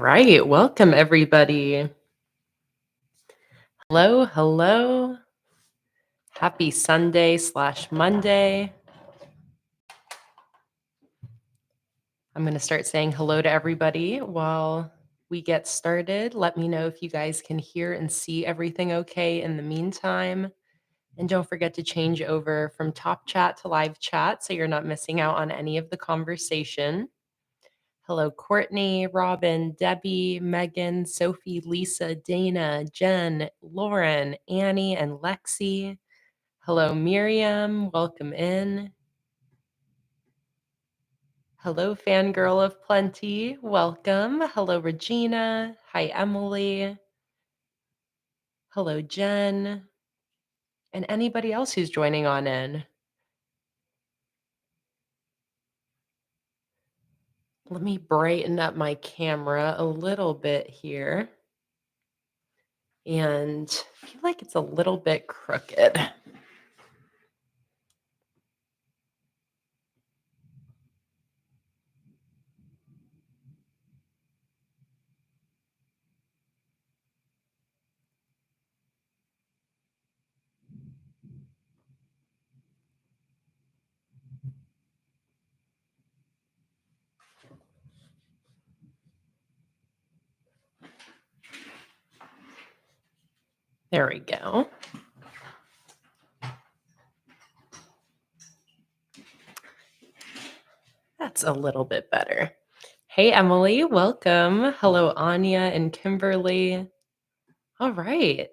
Right. Welcome, everybody. Hello. Hello. Happy Sunday/Monday. I'm going to start saying hello to everybody while we get started. Let me know if you guys can hear and see everything okay in the meantime. And don't forget to change over from top chat to live chat so you're not missing out on any of the conversation. Hello, Courtney, Robin, Debbie, Megan, Sophie, Lisa, Dana, Jen, Lauren, Annie, and Lexi. Hello, Miriam. Welcome in. Hello, Fangirl of Plenty. Welcome. Hello, Regina. Hi, Emily. Hello, Jen. And anybody else who's joining on in. Let me brighten up my camera a little bit here. And I feel like it's a little bit crooked. There we go. That's a little bit better. Hey, Emily, welcome. Hello, Anya and Kimberly. All right.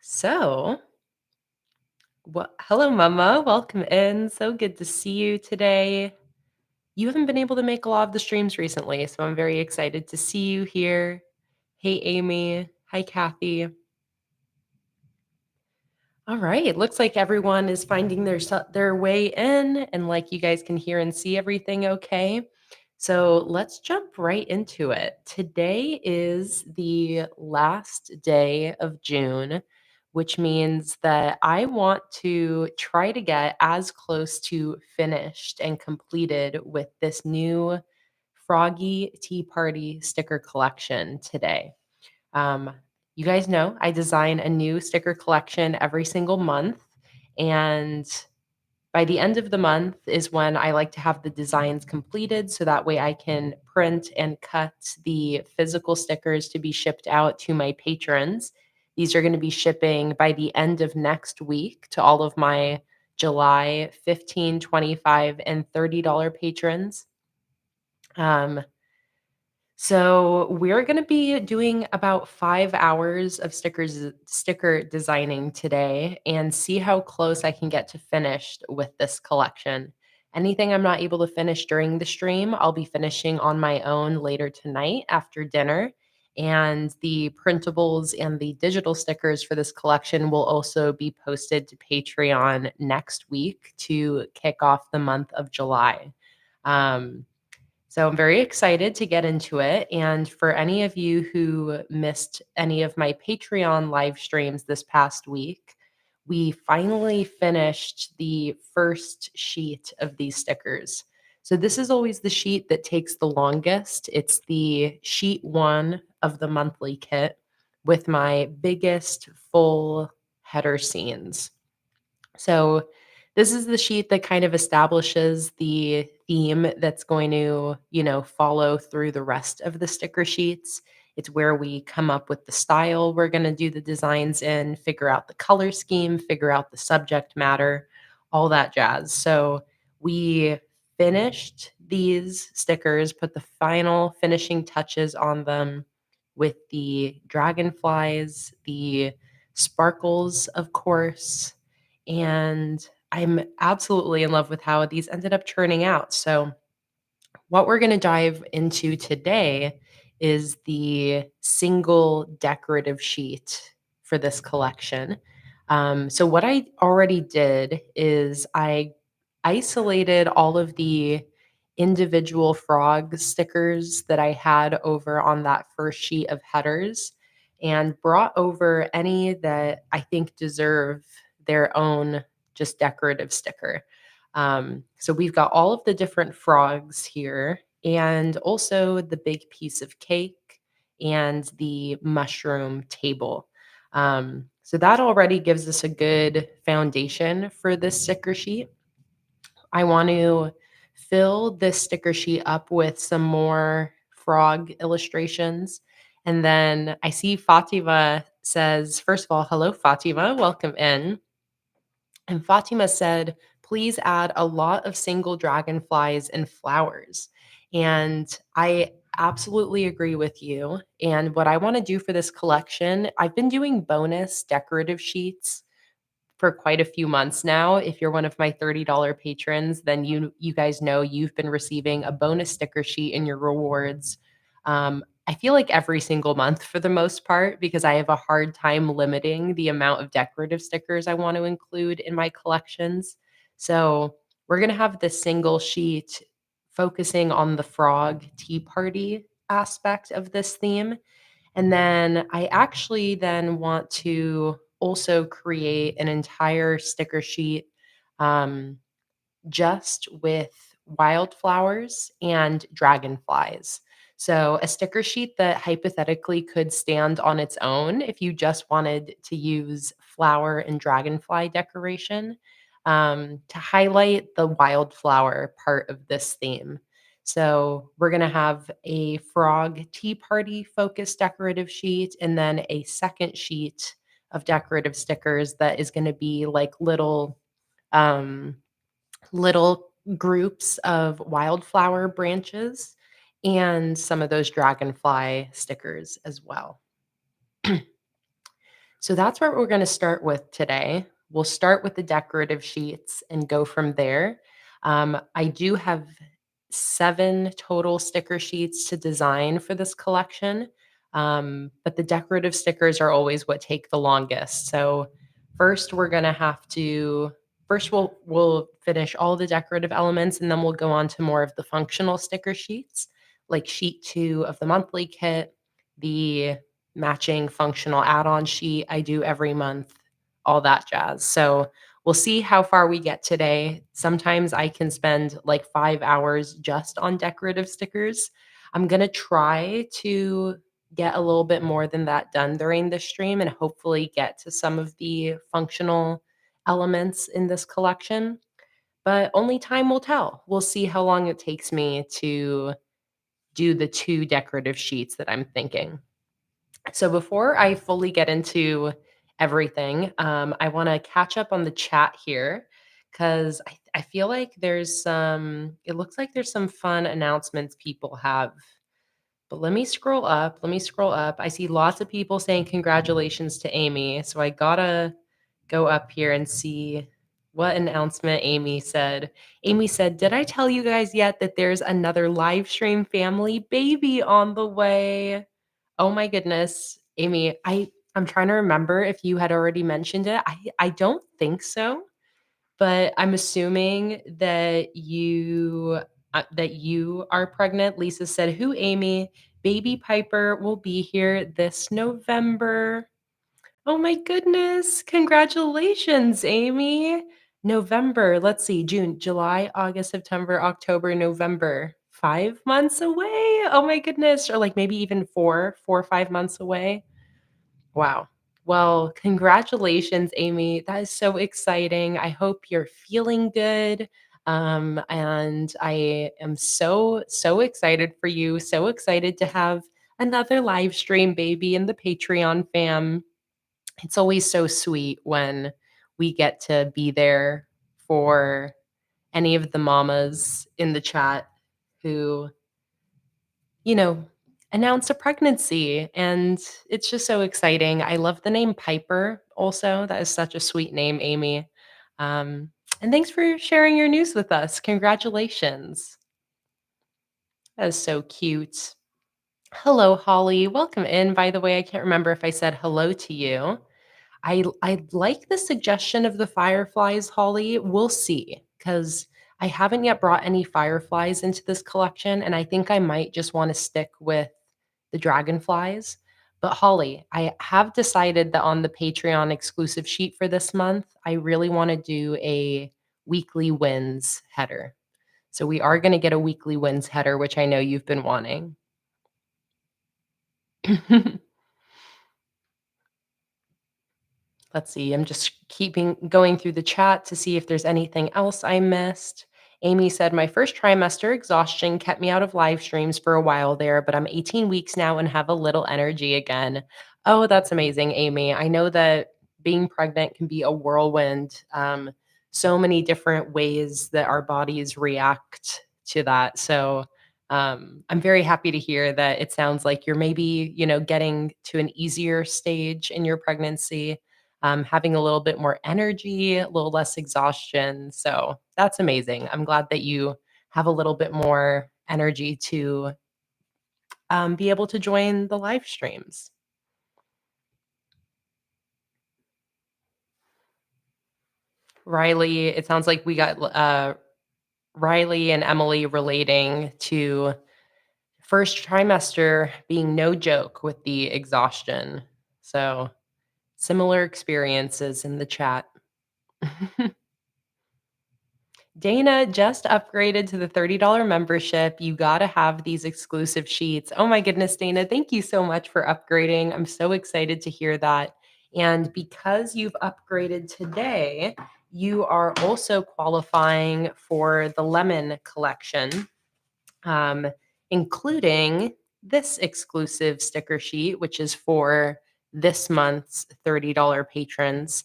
So, hello, Mama. Welcome in. So good to see you today. You haven't been able to make a lot of the streams recently, so I'm very excited to see you here. Hey, Amy. Hi, Kathy. All right. Looks like everyone is finding their way in, and like you guys can hear and see everything okay. So let's jump right into it. Today is the last day of June, which means that I want to try to get as close to finished and completed with this new Froggy Tea Party sticker collection today. Um, you guys know I design a new sticker collection every single month. And by the end of the month is when I like to have the designs completed so that way I can print and cut the physical stickers to be shipped out to my patrons. These are going to be shipping by the end of next week to all of my July 15, 25, and $30 patrons. So we're going to be doing about 5 hours of sticker designing today and see how close I can get to finished with this collection. Anything I'm not able to finish during the stream, I'll be finishing on my own later tonight after dinner. And the printables and the digital stickers for this collection will also be posted to Patreon next week to kick off the month of July. Um, so I'm very excited to get into it. And for any of you who missed any of my Patreon live streams this past week, we finally finished the first sheet of these stickers. So this is always the sheet that takes the longest. It's the sheet one of the monthly kit with my biggest full header scenes. So this is the sheet that kind of establishes the theme that's going to, follow through the rest of the sticker sheets. It's where we come up with the style we're going to do the designs in, figure out the color scheme, figure out the subject matter, all that jazz. So we finished these stickers, put the final finishing touches on them with the dragonflies, the sparkles, of course, and I'm absolutely in love with how these ended up turning out. So, what we're going to dive into today is the single decorative sheet for this collection. So, what I already did is I isolated all of the individual frog stickers that I had over on that first sheet of headers and brought over any that I think deserve their own just decorative sticker. So we've got all of the different frogs here and also the big piece of cake and the mushroom table. So that already gives us a good foundation for this sticker sheet. I want to fill this sticker sheet up with some more frog illustrations. And then I see Fatima says, first of all, hello, Fatima, welcome in. And Fatima said, please add a lot of single dragonflies and flowers. And I absolutely agree with you. And what I want to do for this collection, I've been doing bonus decorative sheets for quite a few months now. If you're one of my $30 patrons, then you guys know you've been receiving a bonus sticker sheet in your rewards. I feel like every single month for the most part because I have a hard time limiting the amount of decorative stickers I want to include in my collections. So we're gonna have this single sheet focusing on the frog tea party aspect of this theme. And then I actually then want to also create an entire sticker sheet um, just with wildflowers and dragonflies. So, a sticker sheet that hypothetically could stand on its own if you just wanted to use flower and dragonfly decoration to highlight the wildflower part of this theme. So, we're going to have a frog tea party focused decorative sheet and then a second sheet of decorative stickers that is going to be like um, little groups of wildflower branches and some of those dragonfly stickers as well. So that's what we're going to start with today. We'll start with the decorative sheets and go from there. I do have 7 total sticker sheets to design for this collection, but the decorative stickers are always what take the longest. So first, we're going to have to first we'll finish all the decorative elements, and then we'll go on to more of the functional sticker sheets, like sheet 2 of the monthly kit, the matching functional add-on sheet I do every month, all that jazz. So we'll see how far we get today. Sometimes I can spend like 5 hours just on decorative stickers. I'm going to try to get a little bit more than that done during this stream and hopefully get to some of the functional elements in this collection. But only time will tell. We'll see how long it takes me to do the 2 decorative sheets that I'm thinking. So before I fully get into everything, I want to catch up on the chat here because I feel like it looks like there's some fun announcements people have. But let me scroll up. Let me scroll up. I see lots of people saying congratulations to Amy. So I gotta go up here and see what announcement Amy said. Amy said, did I tell you guys yet that there's another live stream family baby on the way? Oh my goodness, Amy, I'm trying to remember if you had already mentioned it. I don't think so, but I'm assuming that you are pregnant. Lisa said, "Who, Amy? Baby Piper will be here this November." Oh my goodness. Congratulations, Amy. November, let's see, June, July, August, September, October, November. 5 months away. Oh my goodness. Or like maybe even 4 or 5 months away. Wow. Well, congratulations, Amy. That is so exciting. I hope you're feeling good. And I am so excited for you. So excited to have another live stream baby in the Patreon fam. It's always so sweet when we get to be there for any of the mamas in the chat who, you know, announce a pregnancy. And it's just so exciting. I love the name Piper also. That is such a sweet name, Amy. Um, and thanks for sharing your news with us. Congratulations. That is so cute. Hello, Holly. Welcome in. By the way, I can't remember if I said hello to you. I like the suggestion of the fireflies, Holly. We'll see, because I haven't yet brought any fireflies into this collection, and I think I might just want to stick with the dragonflies. But Holly, I have decided that on the Patreon exclusive sheet for this month, I really want to do a weekly wins header. So we are gonna get a weekly wins header, which I know you've been wanting. Let's see, I'm just keeping going through the chat to see if there's anything else I missed. Amy said, "My first trimester exhaustion kept me out of live streams for a while there, but I'm 18 weeks now and have a little energy again." Oh, that's amazing, Amy. I know that being pregnant can be a whirlwind. So many different ways that our bodies react to that. So I'm very happy to hear that it sounds like you're maybe, getting to an easier stage in your pregnancy, having a little bit more energy, a little less exhaustion. So that's amazing. I'm glad that you have a little bit more energy to be able to join the live streams. Riley, it sounds like we got Riley and Emily relating to first trimester being no joke with the exhaustion. So similar experiences in the chat. Dana just upgraded to the $30 membership. You got to have these exclusive sheets. Oh my goodness, Dana, thank you so much for upgrading. I'm so excited to hear that. And because you've upgraded today, you are also qualifying for the lemon collection, um, including this exclusive sticker sheet, which is for this month's $30 patrons.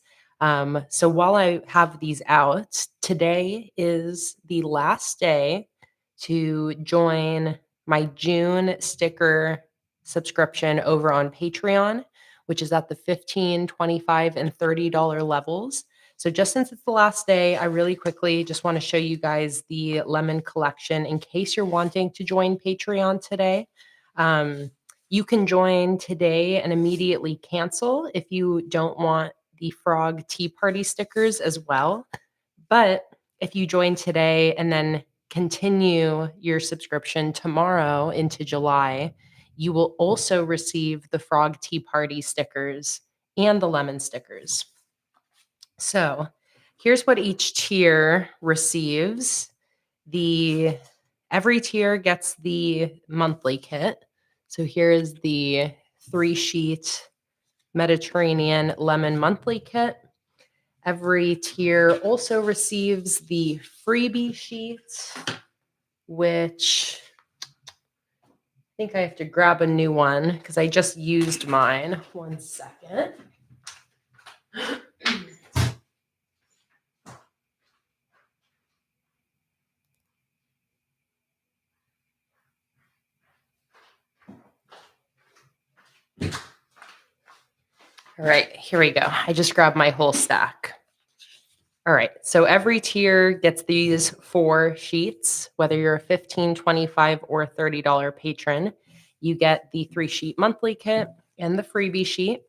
So while I have these out, today is the last day to join my June sticker subscription over on Patreon, which is at the 15, 25, and $30 levels. So just since it's the last day, I really quickly just want to show you guys the lemon collection in case you're wanting to join Patreon today. Um, you can join today and immediately cancel if you don't want the frog tea party stickers as well. But if you join today and then continue your subscription tomorrow into July, you will also receive the frog tea party stickers and the lemon stickers. So here's what each tier receives. The Every tier gets the monthly kit. So here is the 3-sheet Mediterranean lemon monthly kit. Every tier also receives the freebie sheet, which I think I have to grab a new one because I just used mine. One second. All right, here we go. I just grabbed my whole stack. All right, so every tier gets these 4 sheets, whether you're a 15, 25, or $30 patron. You get the 3-sheet monthly kit and the freebie sheet.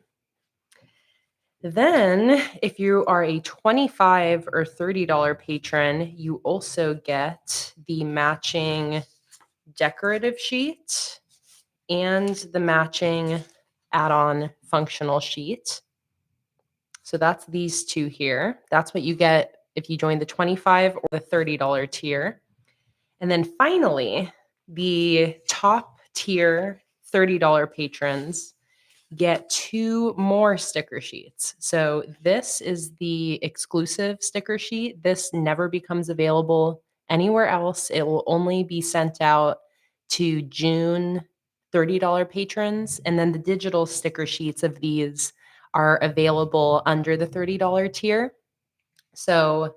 Then, if you are a 25 or $30 patron, you also get the matching decorative sheet and the matching add-on functional sheet. So that's these 2 here. That's what you get if you join the 25 or the $30 tier. And then finally, the top tier $30 patrons get 2 more sticker sheets. So this is the exclusive sticker sheet. This never becomes available anywhere else. It will only be sent out to June $30 patrons. And then the digital sticker sheets of these are available under the $30 tier. So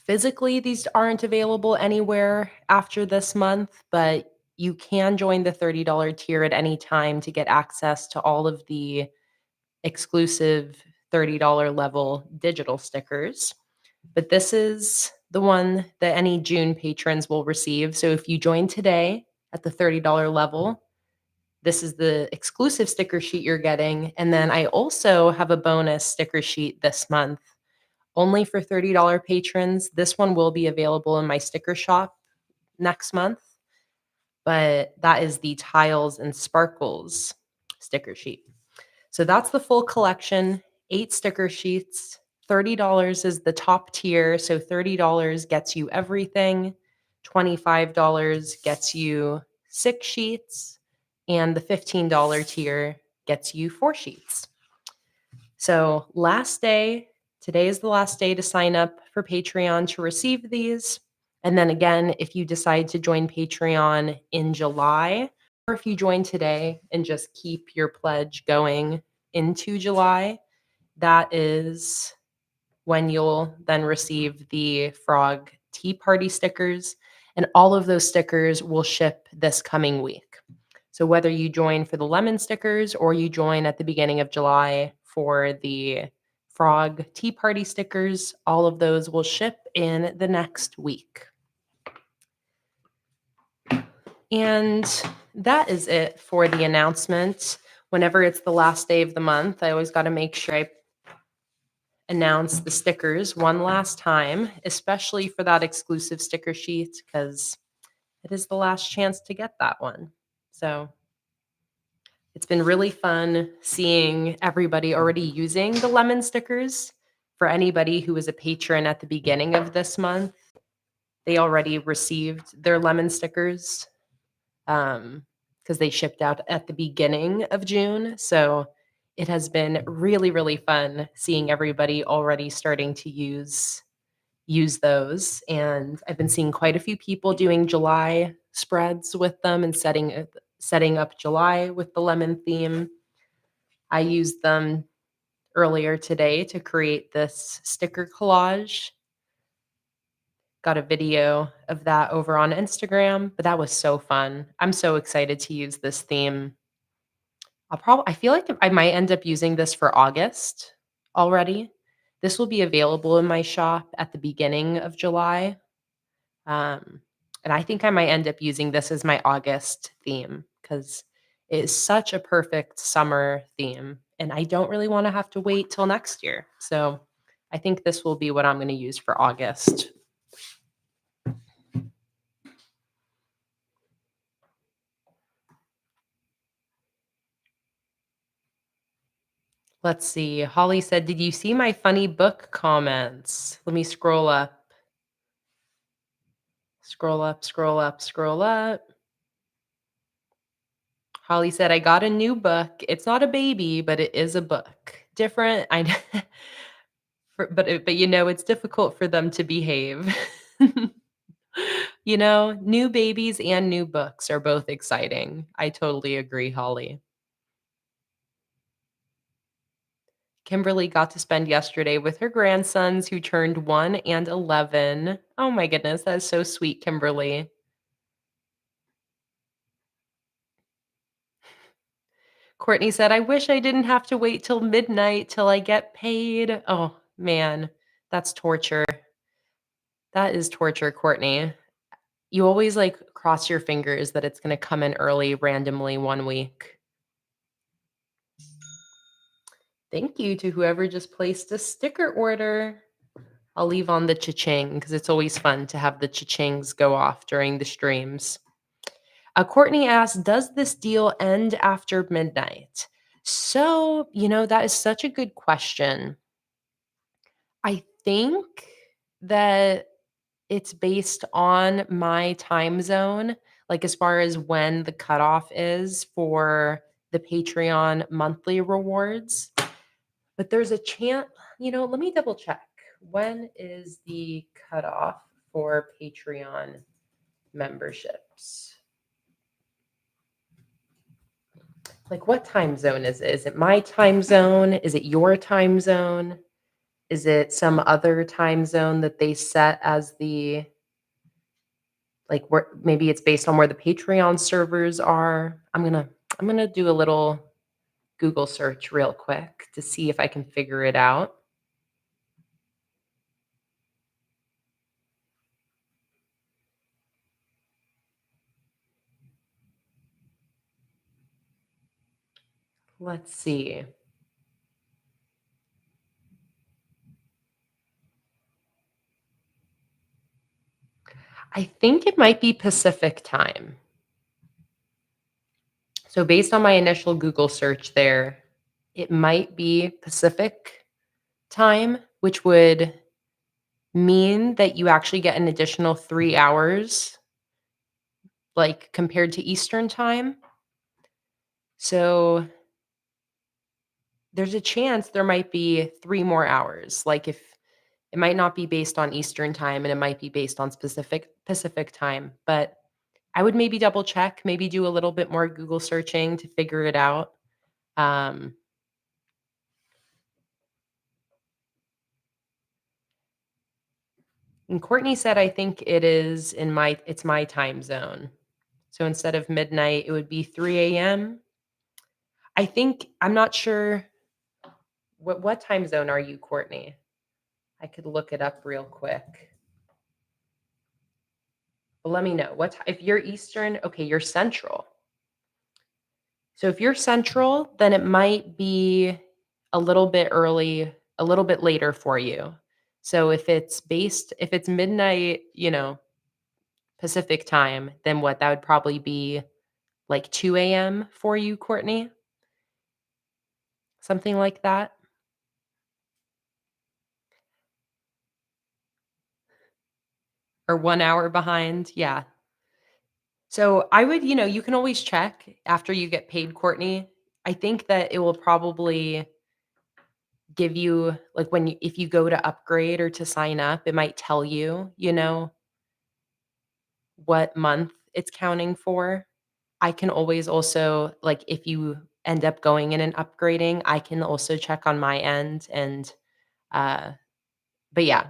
physically, these aren't available anywhere after this month, but you can join the $30 tier at any time to get access to all of the exclusive $30 level digital stickers. But this is the one that any June patrons will receive. So if you join today at the $30 level, this is the exclusive sticker sheet you're getting. And then I also have a bonus sticker sheet this month only for $30 patrons. This one will be available in my sticker shop next month, but that is the Tiles and Sparkles sticker sheet. So that's the full collection, 8 sticker sheets. $30 is the top tier. So $30 gets you everything. $25 gets you 6 sheets, and the $15 tier gets you 4 sheets. So, last day, today is the last day to sign up for Patreon to receive these. And then again, if you decide to join Patreon in July, or if you join today and just keep your pledge going into July, that is when you'll then receive the Frog Tea Party stickers. And all of those stickers will ship this coming week. So whether you join for the lemon stickers or you join at the beginning of July for the Frog Tea Party stickers, all of those will ship in the next week. And that is it for the announcement. Whenever it's the last day of the month, I always got to make sure I announce the stickers one last time, especially for that exclusive sticker sheet, because it is the last chance to get that one. So it's been really fun seeing everybody already using the lemon stickers. For anybody who was a patron at the beginning of this month, they already received their lemon stickers because they shipped out at the beginning of June. So it has been really, really fun seeing everybody already starting to use those. And I've been seeing quite a few people doing July spreads with them and setting up July with the lemon theme. I used them earlier today to create this sticker collage. Got a video of that over on Instagram, but that was so fun. I'm so excited to use this theme. I feel like I might end up using this for August already. This will be available in my shop at the beginning of July. Um, and I think I might end up using this as my August theme because it is such a perfect summer theme. And I don't really want to have to wait till next year. So I think this will be what I'm going to use for August. Let's see. Holly said, "Did you see my funny book comments?" Let me scroll up. Scroll up, scroll up, scroll up. Holly said, "I got a new book. It's not a baby, but it is a book. Different. But you know, it's difficult for them to behave." You know, new babies and new books are both exciting. I totally agree, Holly. Kimberly got to spend yesterday with her grandsons who turned 1 and 11. Oh my goodness, that is so sweet, Kimberly. Courtney said, "I wish I didn't have to wait till midnight till I get paid." Oh, man, that's torture. That is torture, Courtney. You always, like, cross your fingers that it's gonna come in early randomly one week. Thank you to whoever just placed a sticker order. I'll leave on the cha-ching because it's always fun to have the cha-chings go off during the streams. Courtney asked, "Does this deal end after midnight?" So, that is such a good question. I think that it's based on my time zone, like as far as when the cutoff is for the Patreon monthly rewards. But there's a chance, let me double check. When is the cutoff for Patreon memberships? Like, what time zone is it? Is it my time zone? Is it your time zone? Is it some other time zone that they set as where maybe it's based on where the Patreon servers are? I'm gonna do a little Google search real quick to see if I can figure it out. Let's see. I think it might be Pacific time. So based on my initial Google search there, it might be Pacific time, which would mean that you actually get an additional 3 hours, like, compared to Eastern Time. So, there's a chance there might be 3 more hours, like, if it might not be based on Eastern Time, and it might be based on specific Pacific Time, but I would maybe double check, maybe do a little bit more Google searching to figure it out. Um, and Courtney said, "I think it's my time zone." So instead of midnight, it would be 3 AM. I'm not sure what time zone are you, Courtney? I could look it up real quick. But let me know. If you're Eastern, okay, you're Central. So if you're Central, then it might be a little bit early, a little bit later for you. So if it's midnight, Pacific time, then that would probably be like 2 AM for you, Courtney? Something like that? Or 1 hour behind? Yeah. So I would, you can always check after you get paid, Courtney. I think that it will probably give you like if you go to upgrade or to sign up, it might tell you, what month it's counting for. I can always also like if you end up going in and upgrading, I can also check on my end and uh but yeah,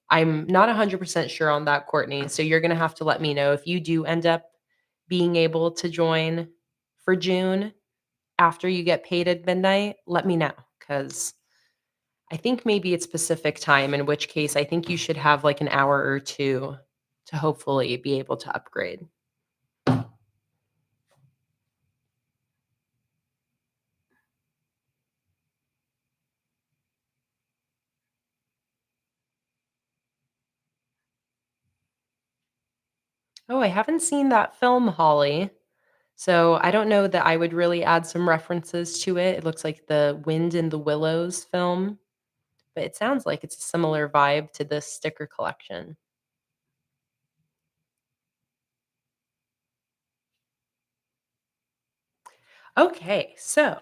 I'm not 100% sure on that, Courtney. So you're going to have to let me know if you do end up being able to join for June after you get paid at midnight. Let me know cuz I think maybe it's Pacific time, in which case I think you should have like an hour or two to hopefully be able to upgrade. Oh, I haven't seen that film, Holly. So I don't know that I would really add some references to it. It looks like the Wind in the Willows film, but it sounds like it's a similar vibe to this sticker collection. Okay, so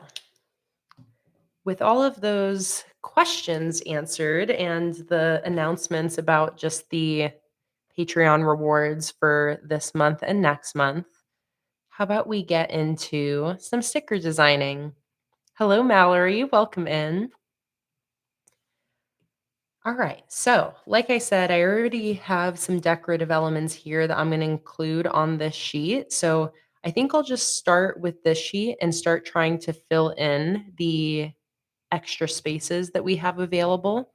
with all of those questions answered and the announcements about just the Patreon rewards for this month and next month, how about we get into some sticker designing? Hello, Mallory. Welcome in. All right. So, like I said, I already have some decorative elements here that I'm going to include on this sheet. So, I think I'll just start with this sheet and start trying to fill in the extra spaces that we have available.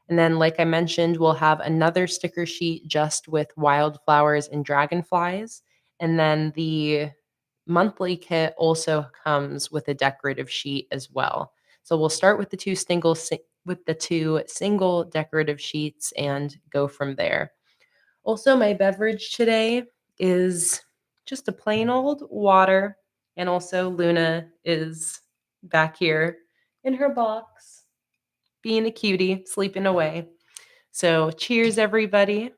And then, like I mentioned, we'll have another sticker sheet just with wildflowers and dragonflies. And then the monthly kit also comes with a decorative sheet as well. So we'll start with the two single decorative sheets and go from there. Also, my beverage today is just a plain old water, and also Luna is back here in her box, being a cutie, sleeping away. So, cheers, everybody.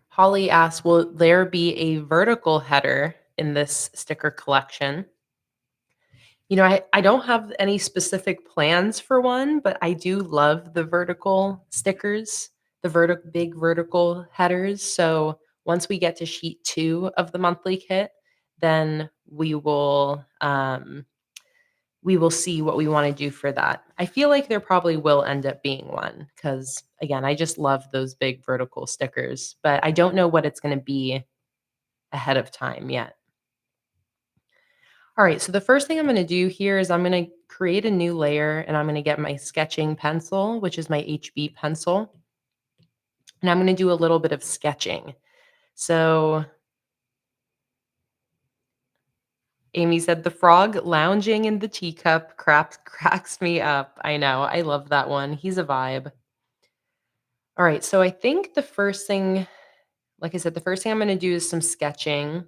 Holly asks, will there be a vertical header in this sticker collection? I don't have any specific plans for one, but I do love the vertical stickers, the big vertical headers. So once we get to sheet 2 of the monthly kit, then we will see what we want to do for that. I feel like there probably will end up being one because again, I just love those big vertical stickers, but I don't know what it's going to be ahead of time yet. All right, so the first thing I'm going to do here is I'm going to create a new layer and I'm going to get my sketching pencil, which is my HB pencil. And I'm going to do a little bit of sketching. So Amy said the frog lounging in the teacup cracks me up. I know. I love that one. He's a vibe. All right, so I think the first thing, like I said, the first thing I'm going to do is some sketching.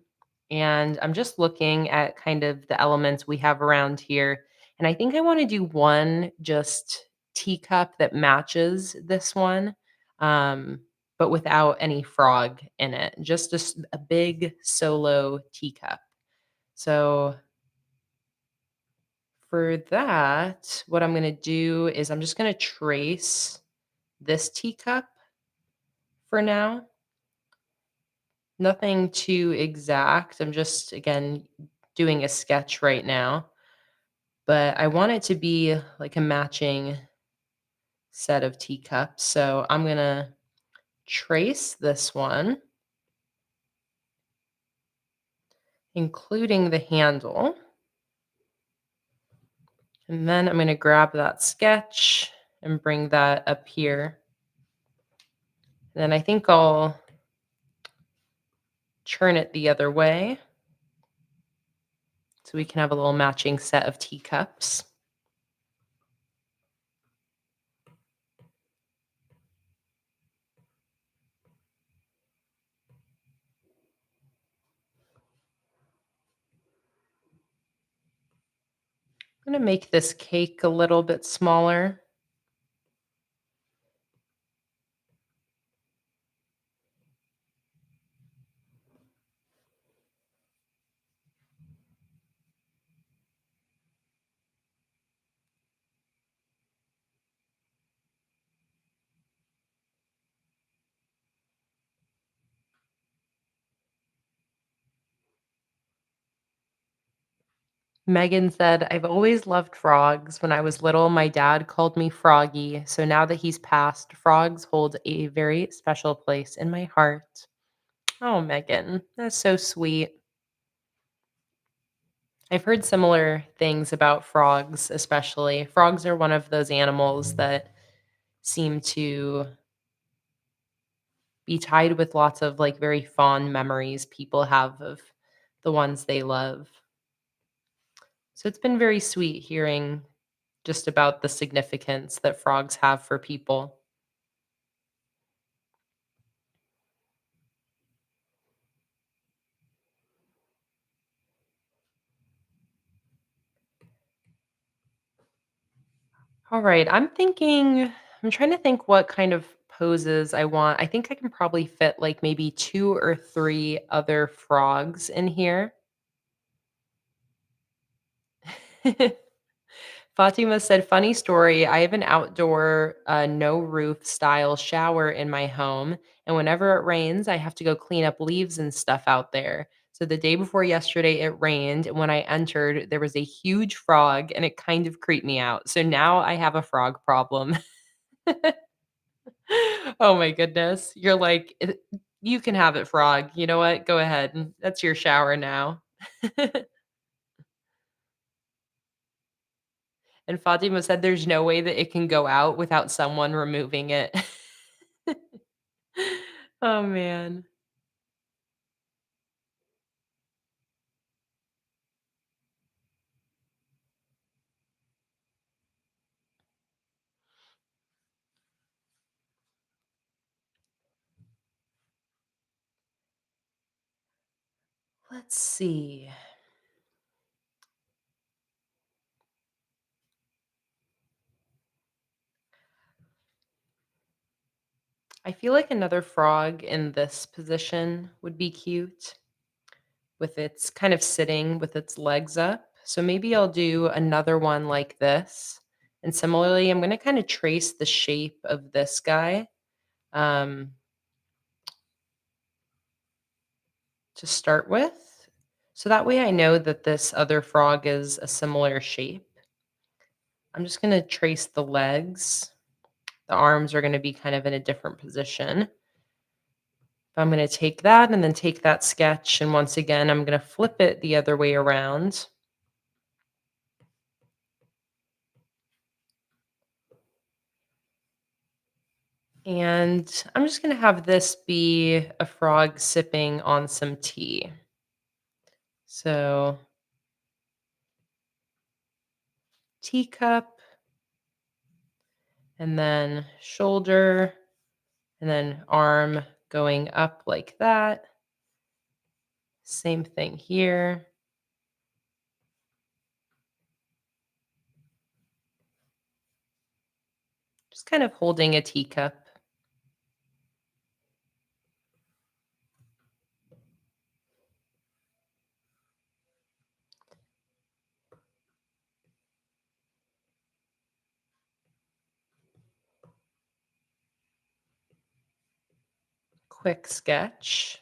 And I'm just looking at kind of the elements we have around here. And I think I wanna do one just teacup that matches this one, um, but without any frog in it, just a big solo teacup. So for that, what I'm gonna do is I'm just gonna trace this teacup for now. Nothing too exact. I'm just, again, doing a sketch right now, but I want it to be like a matching set of teacups. So I'm going to trace this one, including the handle. And then I'm going to grab that sketch and bring that up here. And then I think I'll turn it the other way so we can have a little matching set of teacups. I'm going to make this cake a little bit smaller. Megan said, I've always loved frogs. When I was little, my dad called me Froggy. So now that he's passed, frogs hold a very special place in my heart. Oh, Megan, that's so sweet. I've heard similar things about frogs, especially. Frogs are one of those animals that seem to be tied with lots of like very fond memories people have of the ones they love. So it's been very sweet hearing just about the significance that frogs have for people. All right, I'm trying to think what kind of poses I want. I think I can probably fit like maybe 2 or 3 other frogs in here. Fatima said, "Funny story. I have an outdoor, no roof style shower in my home, and whenever it rains, I have to go clean up leaves and stuff out there. So the day before yesterday, it rained, and when I entered, there was a huge frog, and it kind of creeped me out. So now I have a frog problem." Oh my goodness. You're like, You can have it, frog. You know what? Go ahead. That's your shower now." And Fatima said there's no way that it can go out without someone removing it. Oh, man. Let's see. I feel like another frog in this position would be cute with its kind of sitting with its legs up. So maybe I'll do another one like this. And similarly, I'm going to kind of trace the shape of this guy. Um, to start with. So that way I know that this other frog is a similar shape. I'm just going to trace the legs. The arms are going to be kind of in a different position. I'm going to take that and then take that sketch. And once again, I'm going to flip it the other way around. And I'm just going to have this be a frog sipping on some tea. So, teacup, and then shoulder, and then arm going up like that. Same thing here. Just kind of holding a teacup. Quick sketch.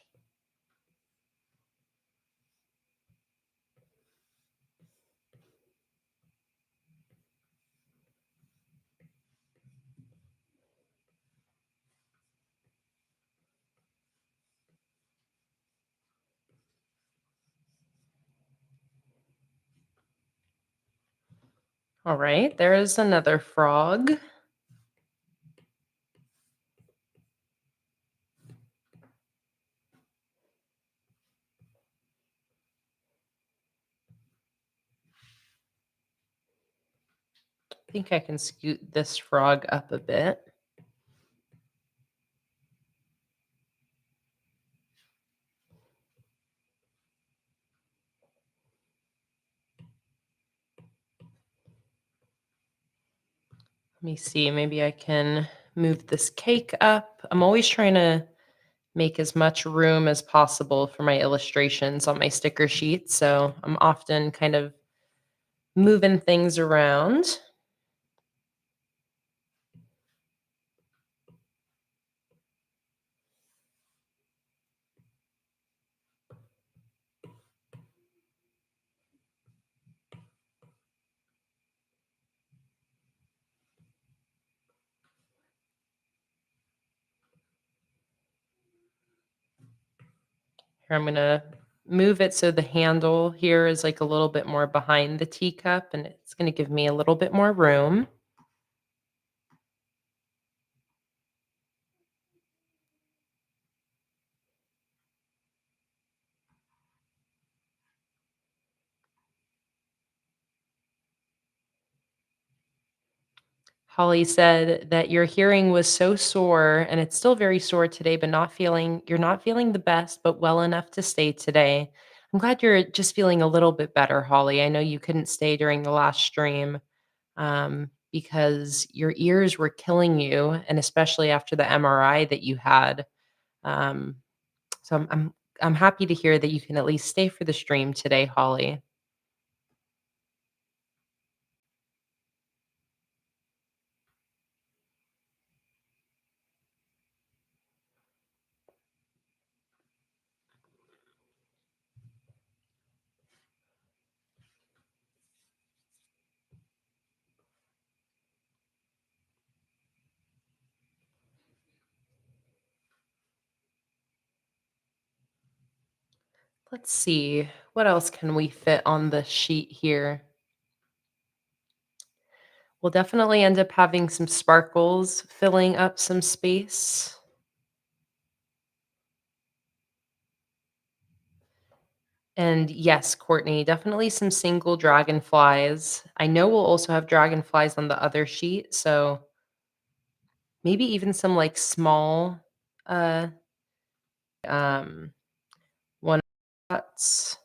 All right, there's another frog. I think I can scoot this frog up a bit. Let me see, maybe I can move this cake up. I'm always trying to make as much room as possible for my illustrations on my sticker sheets, so I'm often kind of moving things around. Here, I'm gonna move it so the handle here is like a little bit more behind the teacup, and it's gonna give me a little bit more room. Holly said that your hearing was so sore and it's still very sore today, but you're not feeling the best, but well enough to stay today. I'm glad you're just feeling a little bit better, Holly. I know you couldn't stay during the last stream because your ears were killing you, and especially after the MRI that you had. Um, so I'm happy to hear that you can at least stay for the stream today, Holly. Let's see, what else can we fit on the sheet here? We'll definitely end up having some sparkles filling up some space. And yes, Courtney, definitely some single dragonflies. I know we'll also have dragonflies on the other sheet, so maybe even some like small uh um one shots.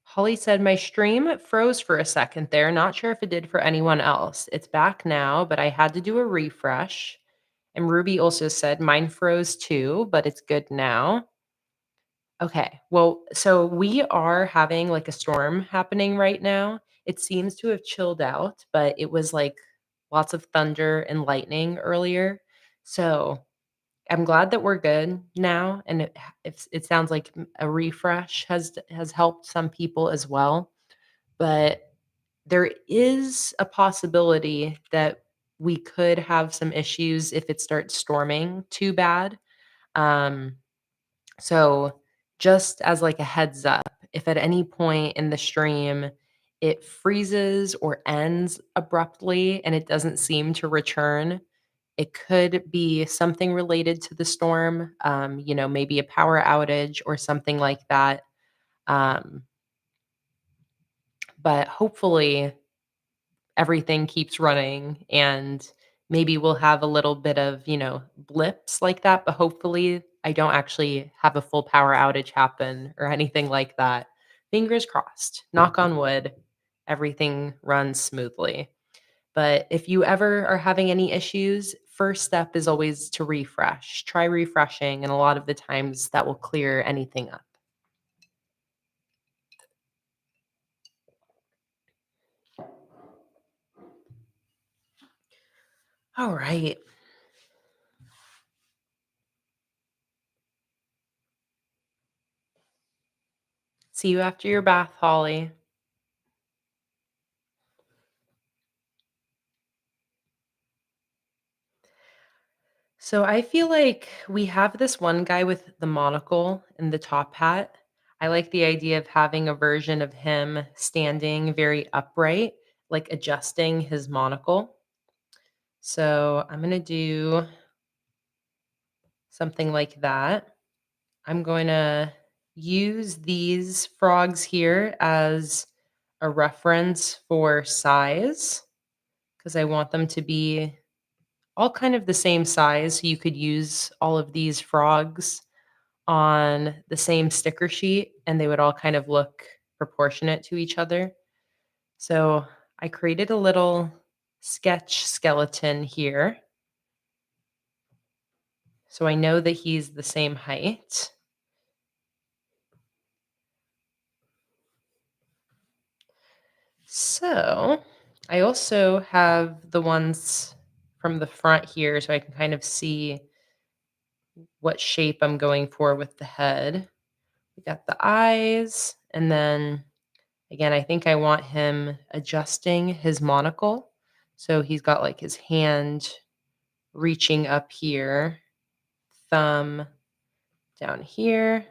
Holly said my stream froze for a second there. Not sure if it did for anyone else. It's back now, but I had to do a refresh. And Ruby also said mine froze too, but it's good now. Okay. Well, so we are having like a storm happening right now. It seems to have chilled out, but it was like lots of thunder and lightning earlier. So I'm glad that we're good now, and it sounds like a refresh has helped some people as well. But there is a possibility that we could have some issues if it starts storming too bad. Um, so just as like a heads up, if at any point in the stream it freezes or ends abruptly and it doesn't seem to return, it could be something related to the storm, maybe a power outage or something like that. Um, but hopefully everything keeps running and maybe we'll have a little bit of, blips like that, but hopefully I don't actually have a full power outage happen or anything like that. Fingers crossed. Knock on wood. Everything runs smoothly. But if you ever are having any issues, first step is always to refresh. Try refreshing, and a lot of the times that will clear anything up. All right. See you after your bath, Holly. So I feel like we have this one guy with the monocle and the top hat. I like the idea of having a version of him standing very upright, like adjusting his monocle. So I'm going to do something like that. I'm going to use these frogs here as a reference for size because I want them to be all kind of the same size. So you could use all of these frogs on the same sticker sheet and they would all kind of look proportionate to each other. So I created a little sketch skeleton here. So I know that he's the same height. So I also have the ones from the front here so I can kind of see what shape I'm going for with the head. We got the eyes, and then again, I think I want him adjusting his monocle. So he's got like his hand reaching up here, thumb down here.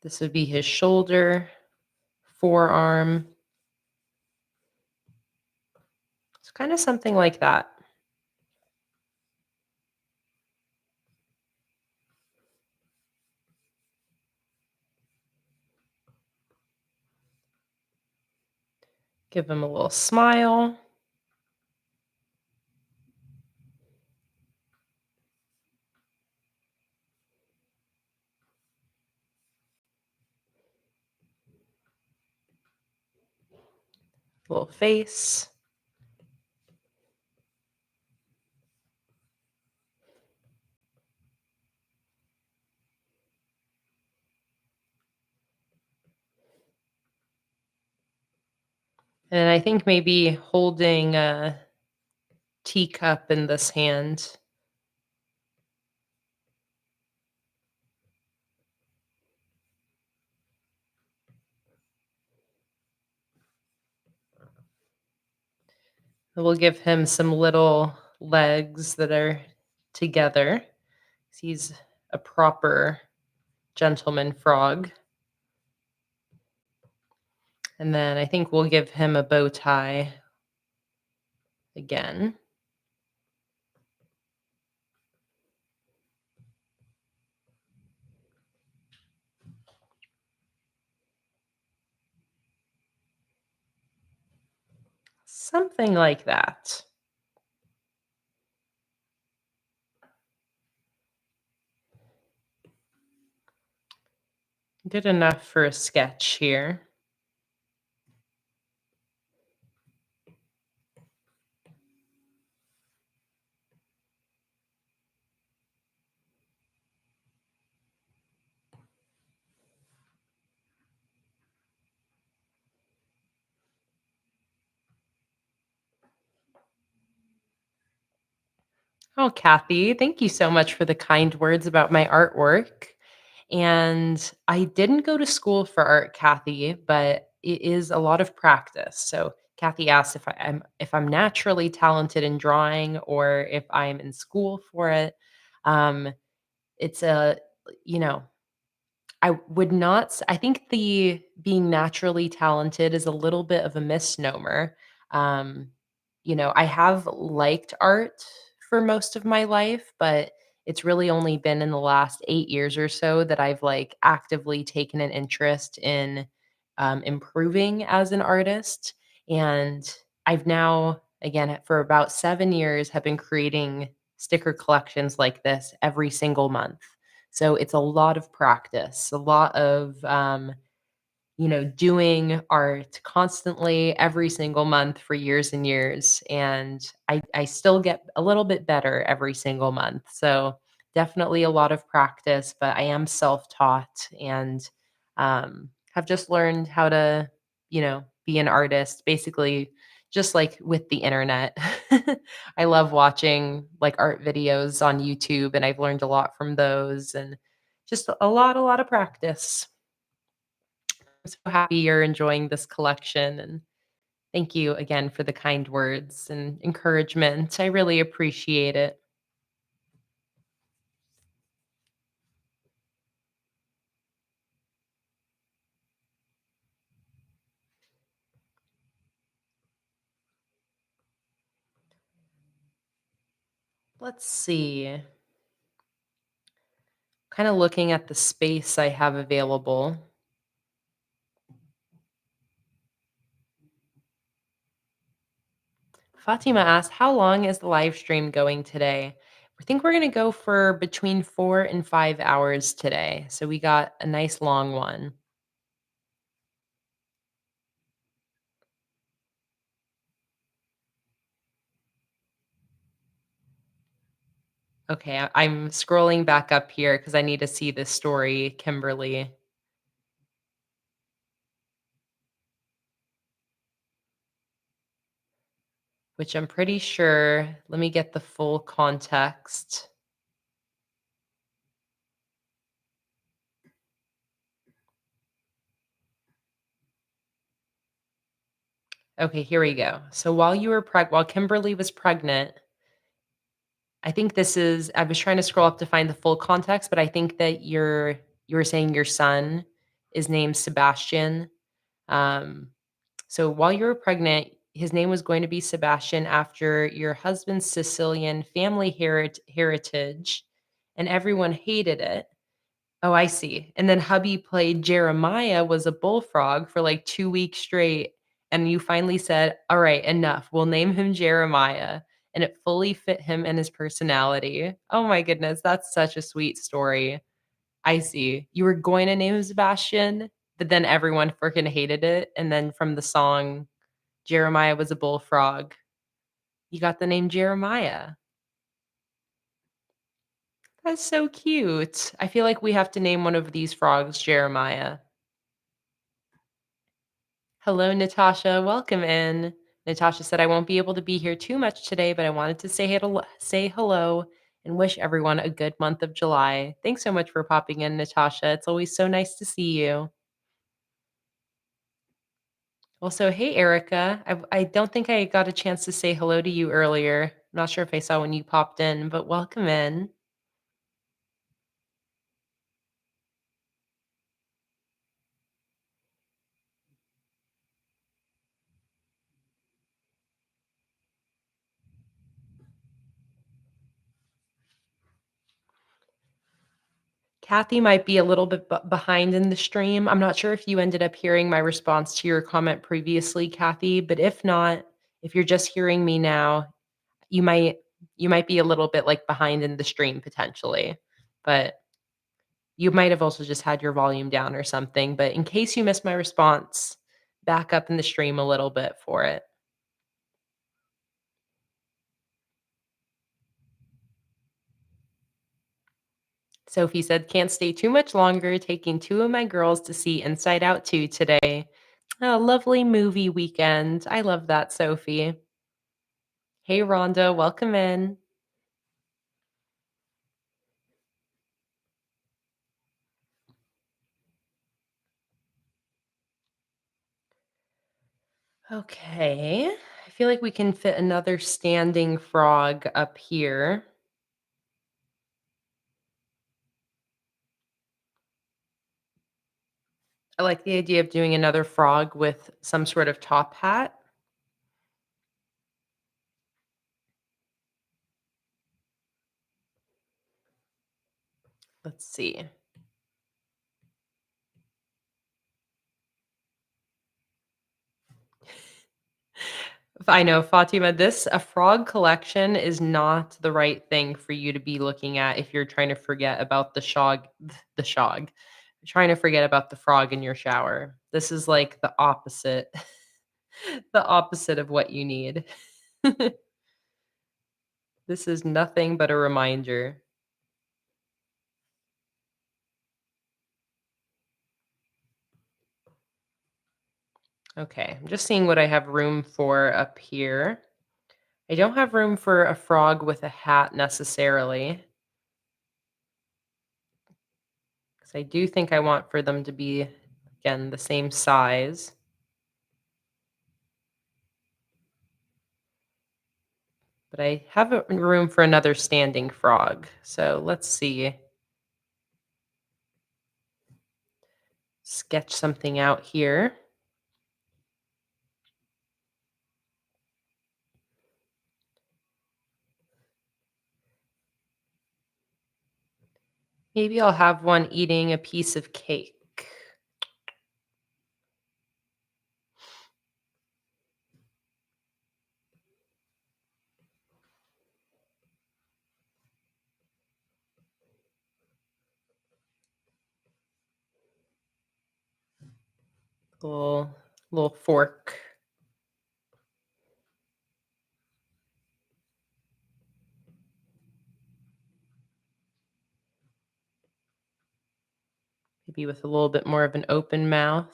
This would be his shoulder, forearm. It's kind of something like that. Give him a little smile. Little face. And I think maybe holding a teacup in this hand. We'll give him some little legs that are together. He's a proper gentleman frog. And then I think we'll give him a bow tie again. Something like that. Good enough for a sketch here. Oh, Kathy, thank you so much for the kind words about my artwork. And I didn't go to school for art, Kathy, but it is a lot of practice. So Kathy asked if I'm naturally talented in drawing or if I'm in school for it. Um, it's a you know, I would not I think the being naturally talented is a little bit of a misnomer. Um, I have liked art for most of my life, but it's really only been in the last 8 years or so that I've, like, actively taken an interest in, improving as an artist, and I've now, again, for about 7 years, have been creating sticker collections like this every single month. So it's a lot of practice, a lot of, doing art constantly every single month for years and years. And I still get a little bit better every single month. So definitely a lot of practice, but I am self-taught and have just learned how to, be an artist basically just like with the internet. I love watching like art videos on YouTube and I've learned a lot from those and just a lot of practice. I'm so happy you're enjoying this collection, and thank you again for the kind words and encouragement. I really appreciate it. Let's see. Kind of looking at the space I have available. Fatima asked, "How long is the live stream going today?" I think we're going to go for between 4 and 5 hours today. So we got a nice long one. Okay, I'm scrolling back up here because I need to see this story, Kimberly, which I'm pretty sure. Let me get the full context. Okay, here we go. So while Kimberly was pregnant, I think I was trying to scroll up to find the full context, but I think that you were saying your son is named Sebastian. Um, so while you were pregnant, his name was going to be Sebastian after your husband's Sicilian family heritage, and everyone hated it. Oh, I see. And then hubby played Jeremiah was a bullfrog for, like, 2 weeks straight, and you finally said, "Alright, enough. We'll name him Jeremiah," and it fully fit him and his personality. Oh my goodness, that's such a sweet story. I see. You were going to name him Sebastian, but then everyone freaking hated it, and then from the song, Jeremiah was a bullfrog, you got the name Jeremiah. That's so cute. I feel like we have to name one of these frogs Jeremiah. Hello, Natasha. Welcome in. Natasha said, I won't be able to be here too much today, but I wanted to say hello and wish everyone a good month of July. Thanks so much for popping in, Natasha. It's always so nice to see you. Also, hey, Erica. I don't think I got a chance to say hello to you earlier. I'm not sure if I saw when you popped in, but welcome in. Kathy might be a little bit behind in the stream. I'm not sure if you ended up hearing my response to your comment previously, Kathy, but if not, if you're just hearing me now, you might you might be a little bit, like, behind in the stream potentially, but you might have also just had your volume down or something, but in case you missed my response, back up in the stream a little bit for it. Sophie said, "Can't stay too much longer, taking 2 of my girls to see Inside Out 2 today." Oh, lovely movie weekend. I love that, Sophie. Hey, Rhonda, welcome in. Okay. I feel like we can fit another standing frog up here. I like the idea of doing another frog with some sort of top hat. Let's see. I know, Fatima, this a frog collection is not the right thing for you to be looking at if you're trying to forget about the shog. Trying to forget about the frog in your shower. This is like the opposite, the opposite of what you need. This is nothing but a reminder. Okay, I'm just seeing what I have room for up here. I don't have room for a frog with a hat necessarily, because I do think I want for them to be, again, the same size. But I have room for another standing frog. So let's see. Sketch something out here. Maybe I'll have one eating a piece of cake. Little little fork. Maybe with a little bit more of an open mouth.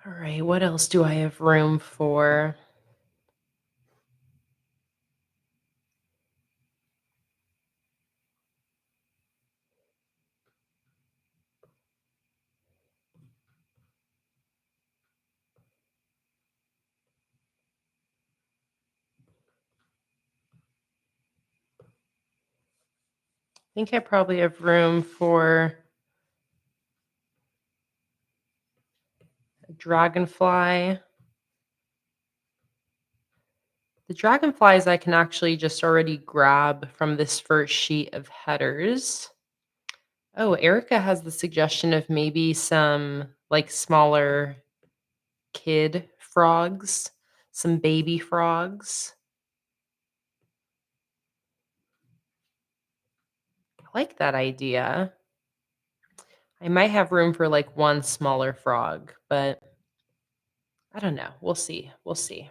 All right, what else do I have room for? I think I probably have room for a dragonfly. The dragonflies I can actually just already grab from this first sheet of headers. Oh, Erica has the suggestion of maybe some like smaller kid frogs, some baby frogs. I like that idea. I might have room for like one smaller frog, but I don't know. We'll see. We'll see.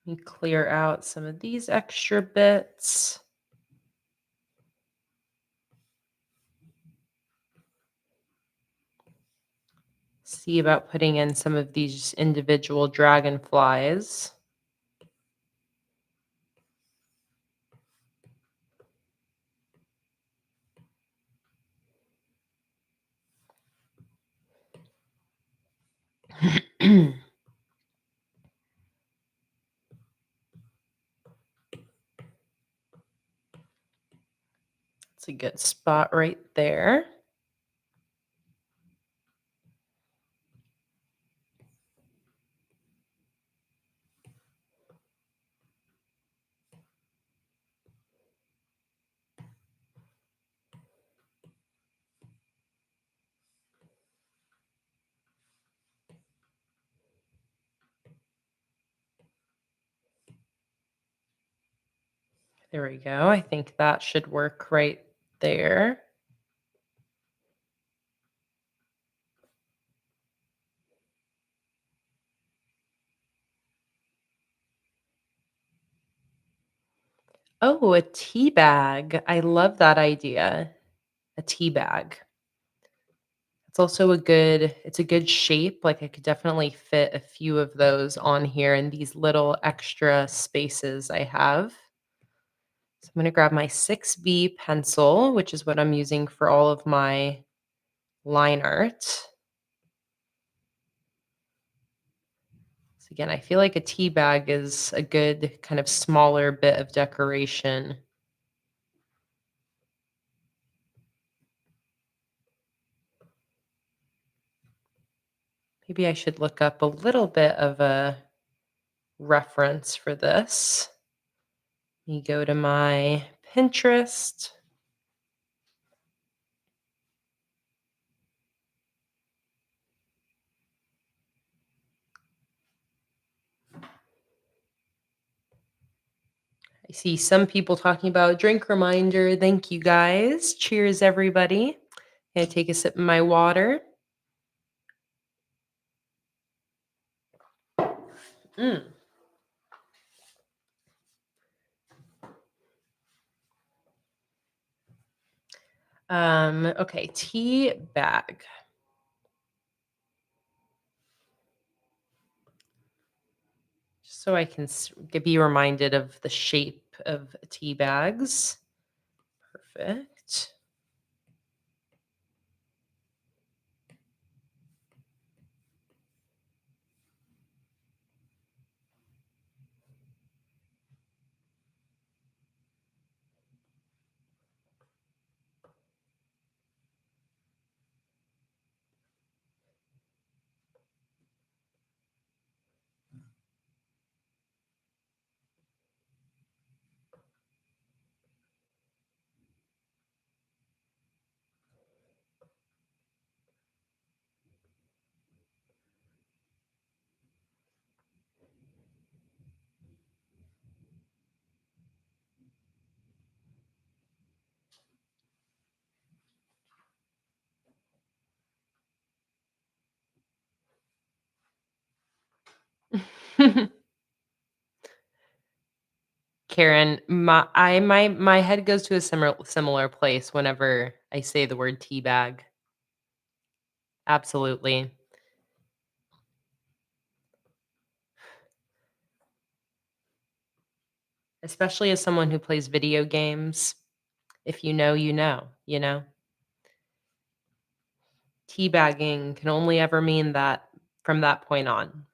Let me clear out some of these extra bits. See about putting in some of these individual dragonflies. It's a good spot right there. There we go. I think that should work right there. Oh, a tea bag. I love that idea. A tea bag. It's a good shape. Like I could definitely fit a few of those on here in these little extra spaces I have. So I'm going to grab my 6B pencil, which is what I'm using for all of my line art. So again, I feel like a tea bag is a good kind of smaller bit of decoration. Maybe I should look up a little bit of a reference for this. Let me go to my Pinterest. I see some people talking about drink reminder. Thank you guys. Cheers, everybody. Gonna take a sip of my water. Mm. Okay, tea bag. Just so I can be reminded of the shape of tea bags. Perfect. Karen, my head goes to a similar place whenever I say the word tea bag. Absolutely. Especially as someone who plays video games. If you know, you know, you know? Teabagging can only ever mean that from that point on.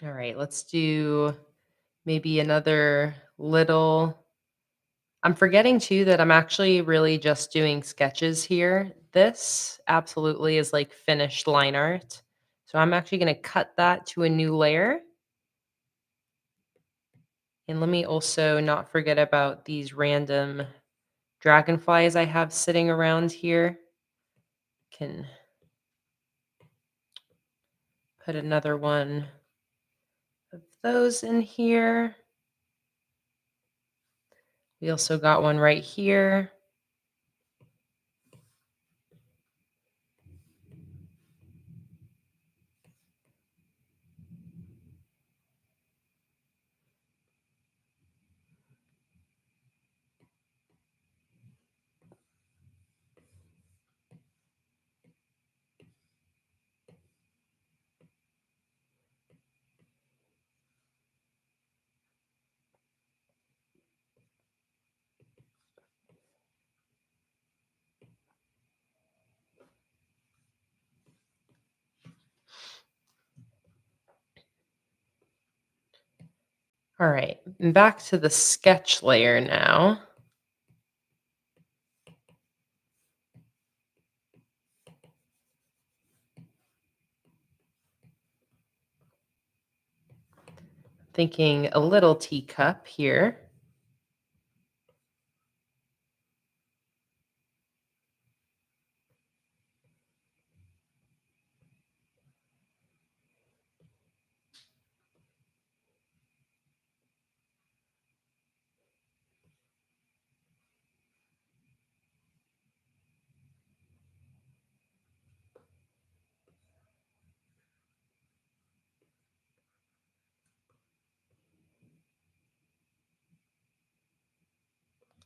All right, let's do maybe another little. I'm forgetting too that I'm actually really just doing sketches here. This absolutely is like finished line art. So I'm actually going to cut that to a new layer. And let me also not forget about these random dragonflies I have sitting around here. Can put another one of those in here. We also got one right here. All right, and back to the sketch layer now. Thinking a little teacup here.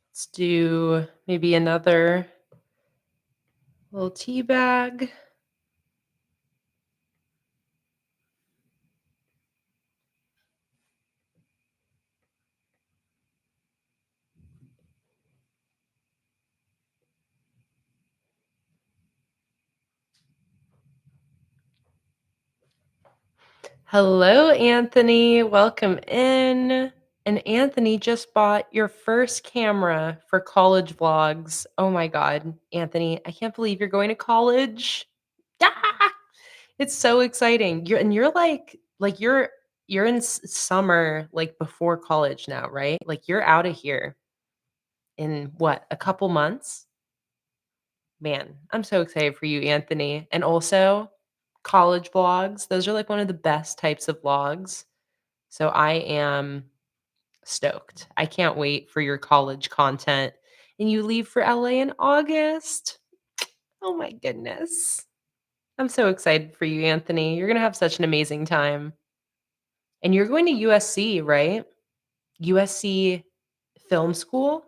Let's do maybe another little tea bag. Hello, Anthony. Welcome in. And Anthony just bought your first camera for college vlogs. Oh my God, Anthony, I can't believe you're going to college. Ah! It's so exciting. You're you're in summer like before college now, right? Like you're out of here in what, a couple months? Man, I'm so excited for you, Anthony. And also college vlogs. Those are like one of the best types of vlogs. So I am stoked. I can't wait for your college content. And you leave for LA in August. Oh my goodness. I'm so excited for you, Anthony. You're going to have such an amazing time. And you're going to USC, right? USC Film School?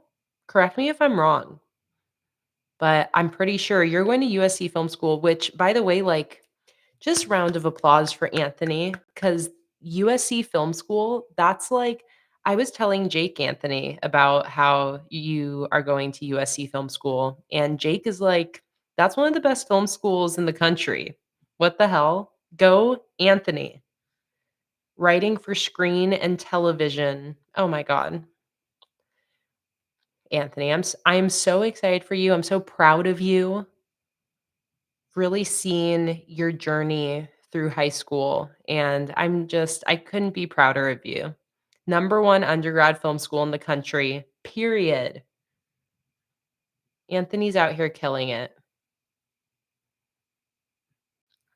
Correct me if I'm wrong, but I'm pretty sure you're going to USC Film School, which, by the way, like, just round of applause for Anthony because USC Film School, that's like I was telling Jake Anthony about how you are going to USC Film School, and Jake is like, "That's one of the best film schools in the country." What the hell? Go Anthony. Writing for screen and television. Oh my god. Anthony, I'm so excited for you. I'm so proud of you. Really seeing your journey through high school, and I couldn't be prouder of you. Number 1 undergrad film school in the country, period. Anthony's out here killing it.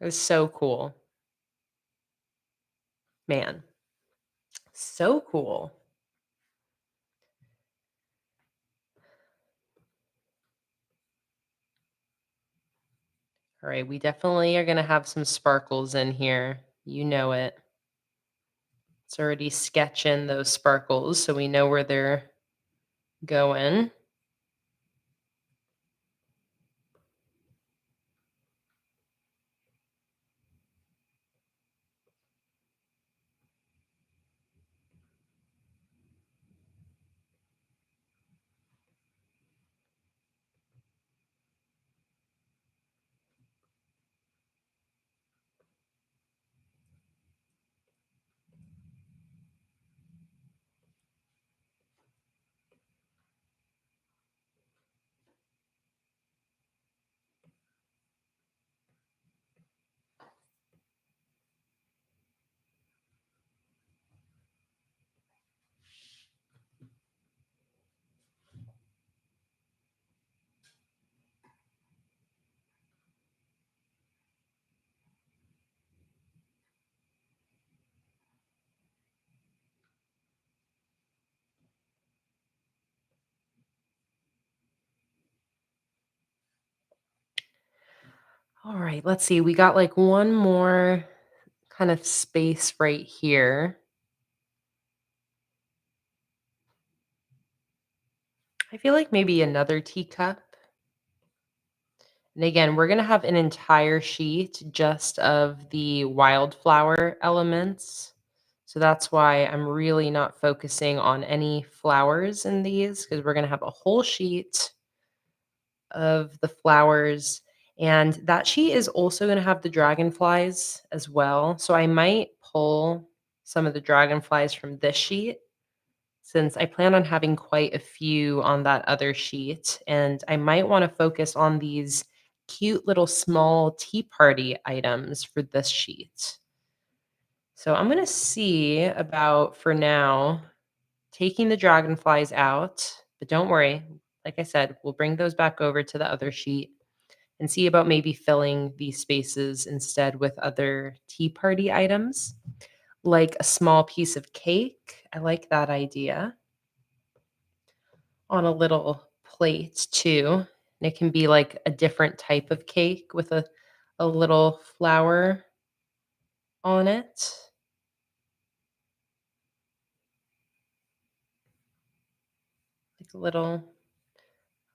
It's so cool. Man, so cool. All right, we definitely are gonna have some sparkles in here. You know it. It's already sketching those sparkles, so we know where they're going. All right, let's see. We got like one more kind of space right here. I feel like maybe another teacup. And again, we're going to have an entire sheet just of the wildflower elements. So that's why I'm really not focusing on any flowers in these because we're going to have a whole sheet of the flowers. And that sheet is also going to have the dragonflies as well. So I might pull. some of the dragonflies from this sheet since I plan on having quite a few on that other sheet. And I might want to focus on these cute little small tea party items for this sheet. So I'm going to see about, for now, taking the dragonflies out. But don't worry. Like I said, we'll bring those back over to the other sheet and see about maybe filling these spaces instead with other tea party items, like a small piece of cake. I like that idea. On a little plate too. And it can be like a different type of cake with a little flower on it. Like a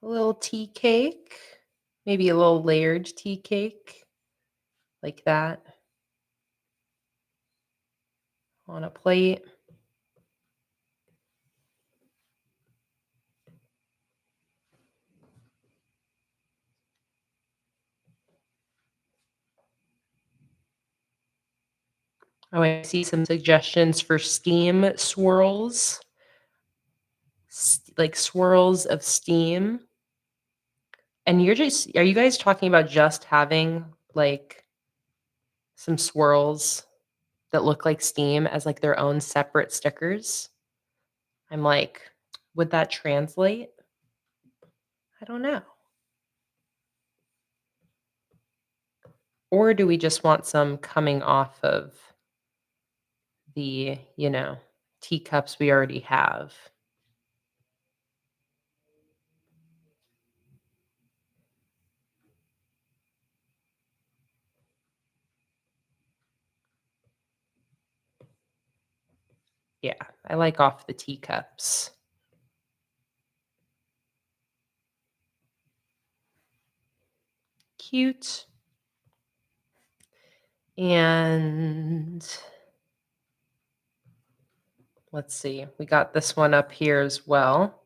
little tea cake. Maybe a little layered tea cake like that on a plate. Oh, I see some suggestions for steam swirls, like swirls of steam. And are you guys talking about just having like some swirls that look like steam as like their own separate stickers? I'm like, would that translate? I don't know. Or do we just want some coming off of the, teacups we already have? Yeah, I like off the teacups. Cute. And let's see, we got this one up here as well.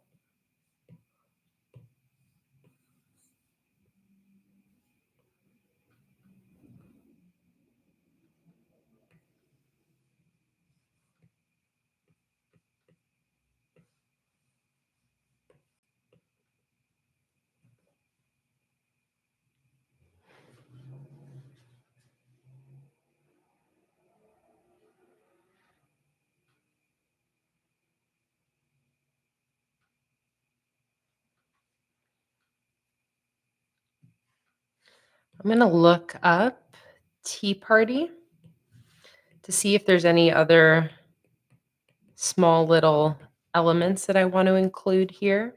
I'm going to look up tea party to see if there's any other small little elements that I want to include here.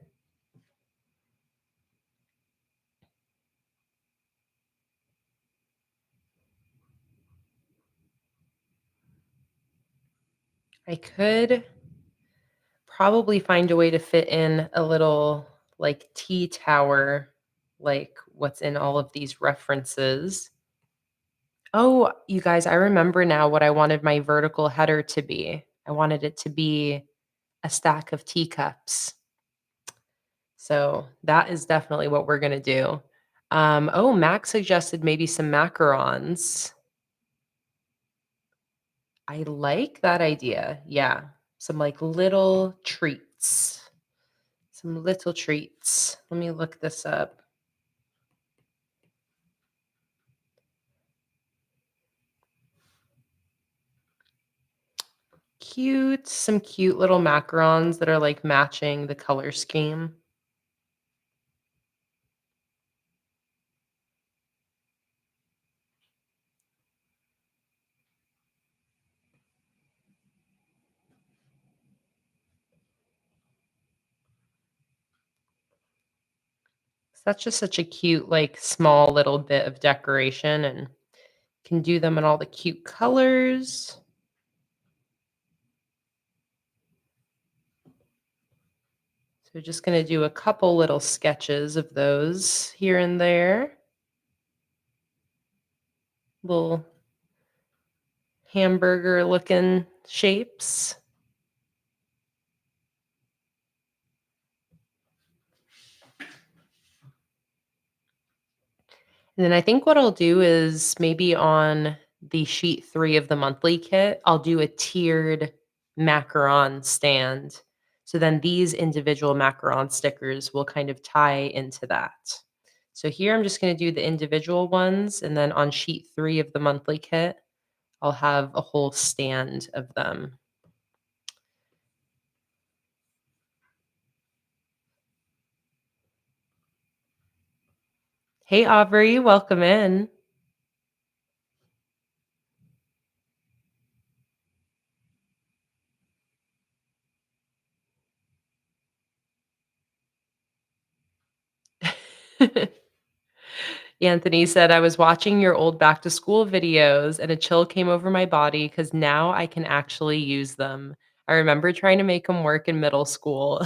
I could probably find a way to fit in a little like tea tower, like what's in all of these references. Oh, you guys, I remember now what I wanted my vertical header to be. I wanted it to be a stack of teacups. So that is definitely what we're going to do. Oh, Max suggested maybe some macarons. I like that idea. Yeah. Some like little treats. Some little treats. Let me look this up. Cute. Some cute little macarons that are like matching the color scheme. So that's just such a cute, like small little bit of decoration and can do them in all the cute colors. So just going to do a couple little sketches of those here and there. Little hamburger looking shapes. And then I think what I'll do is maybe on the sheet 3 of the monthly kit, I'll do a tiered macaron stand. So then these individual macaron stickers will kind of tie into that. So here I'm just gonna do the individual ones, and then on sheet 3 of the monthly kit, I'll have a whole stand of them. Hey, Aubrey, welcome in. Anthony said, I was watching your old back to school videos and a chill came over my body because now I can actually use them. I remember trying to make them work in middle school.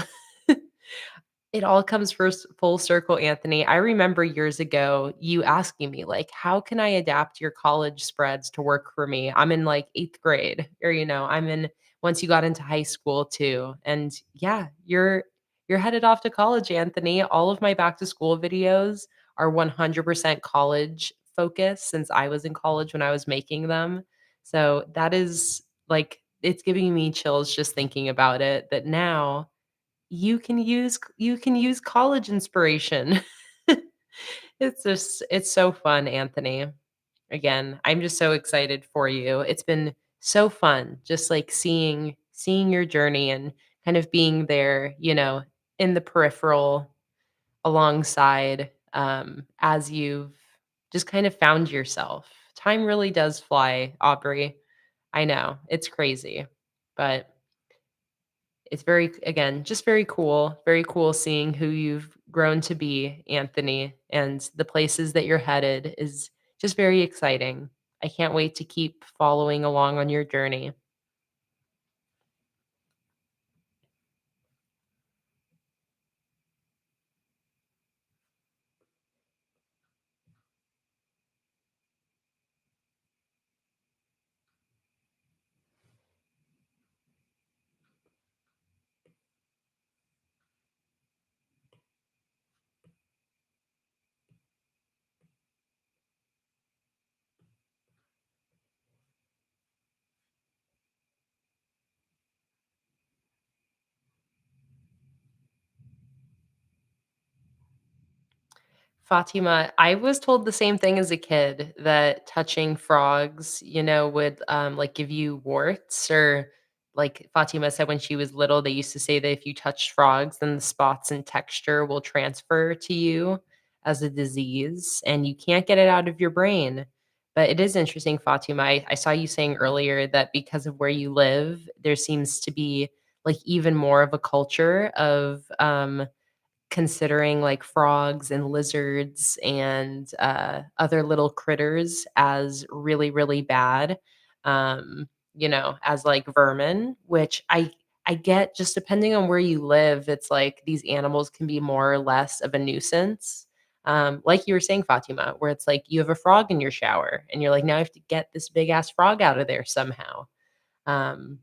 It all comes first full circle, Anthony. I remember years ago you asking me, like, how can I adapt your college spreads to work for me? I'm in like eighth grade, or I'm in once you got into high school too. And yeah, you're headed off to college, Anthony. All of my back to school videos are 100% college focused since I was in college when I was making them. So that is like it's giving me chills just thinking about it that now you can use college inspiration. It's just it's so fun, Anthony. Again, I'm just so excited for you. It's been so fun just like seeing your journey and kind of being there, in the peripheral alongside as you've just kind of found yourself. Time really does fly, Aubrey. I know. It's crazy. But it's very again, just very cool seeing who you've grown to be, Anthony, and the places that you're headed is just very exciting. I can't wait to keep following along on your journey. Fatima, I was told the same thing as a kid that touching frogs, would like give you warts or like Fatima said when she was little, they used to say that if you touch frogs, then the spots and texture will transfer to you as a disease and you can't get it out of your brain. But it is interesting, Fatima. I saw you saying earlier that because of where you live, there seems to be like even more of a culture of considering like frogs and lizards and other little critters as really, really bad, as like vermin, which I get just depending on where you live, it's like these animals can be more or less of a nuisance. Like you were saying, Fatima, where it's like you have a frog in your shower and you're like, now I have to get this big ass frog out of there somehow. Um,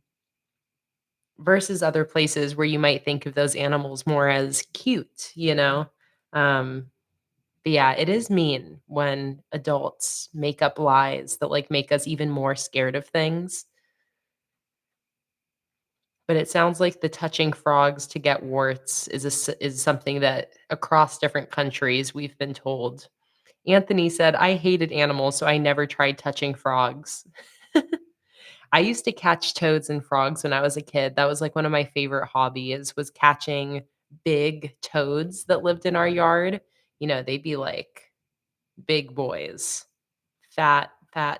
Versus other places where you might think of those animals more as cute, you know? Um, but yeah, it is mean when adults make up lies that, like, make us even more scared of things. But it sounds like the touching frogs to get warts is something that across different countries we've been told. Anthony said, "I hated animals, so I never tried touching frogs." I used to catch toads and frogs when I was a kid. That was, like, one of my favorite hobbies was catching big toads that lived in our yard. They'd be, like, big boys, fat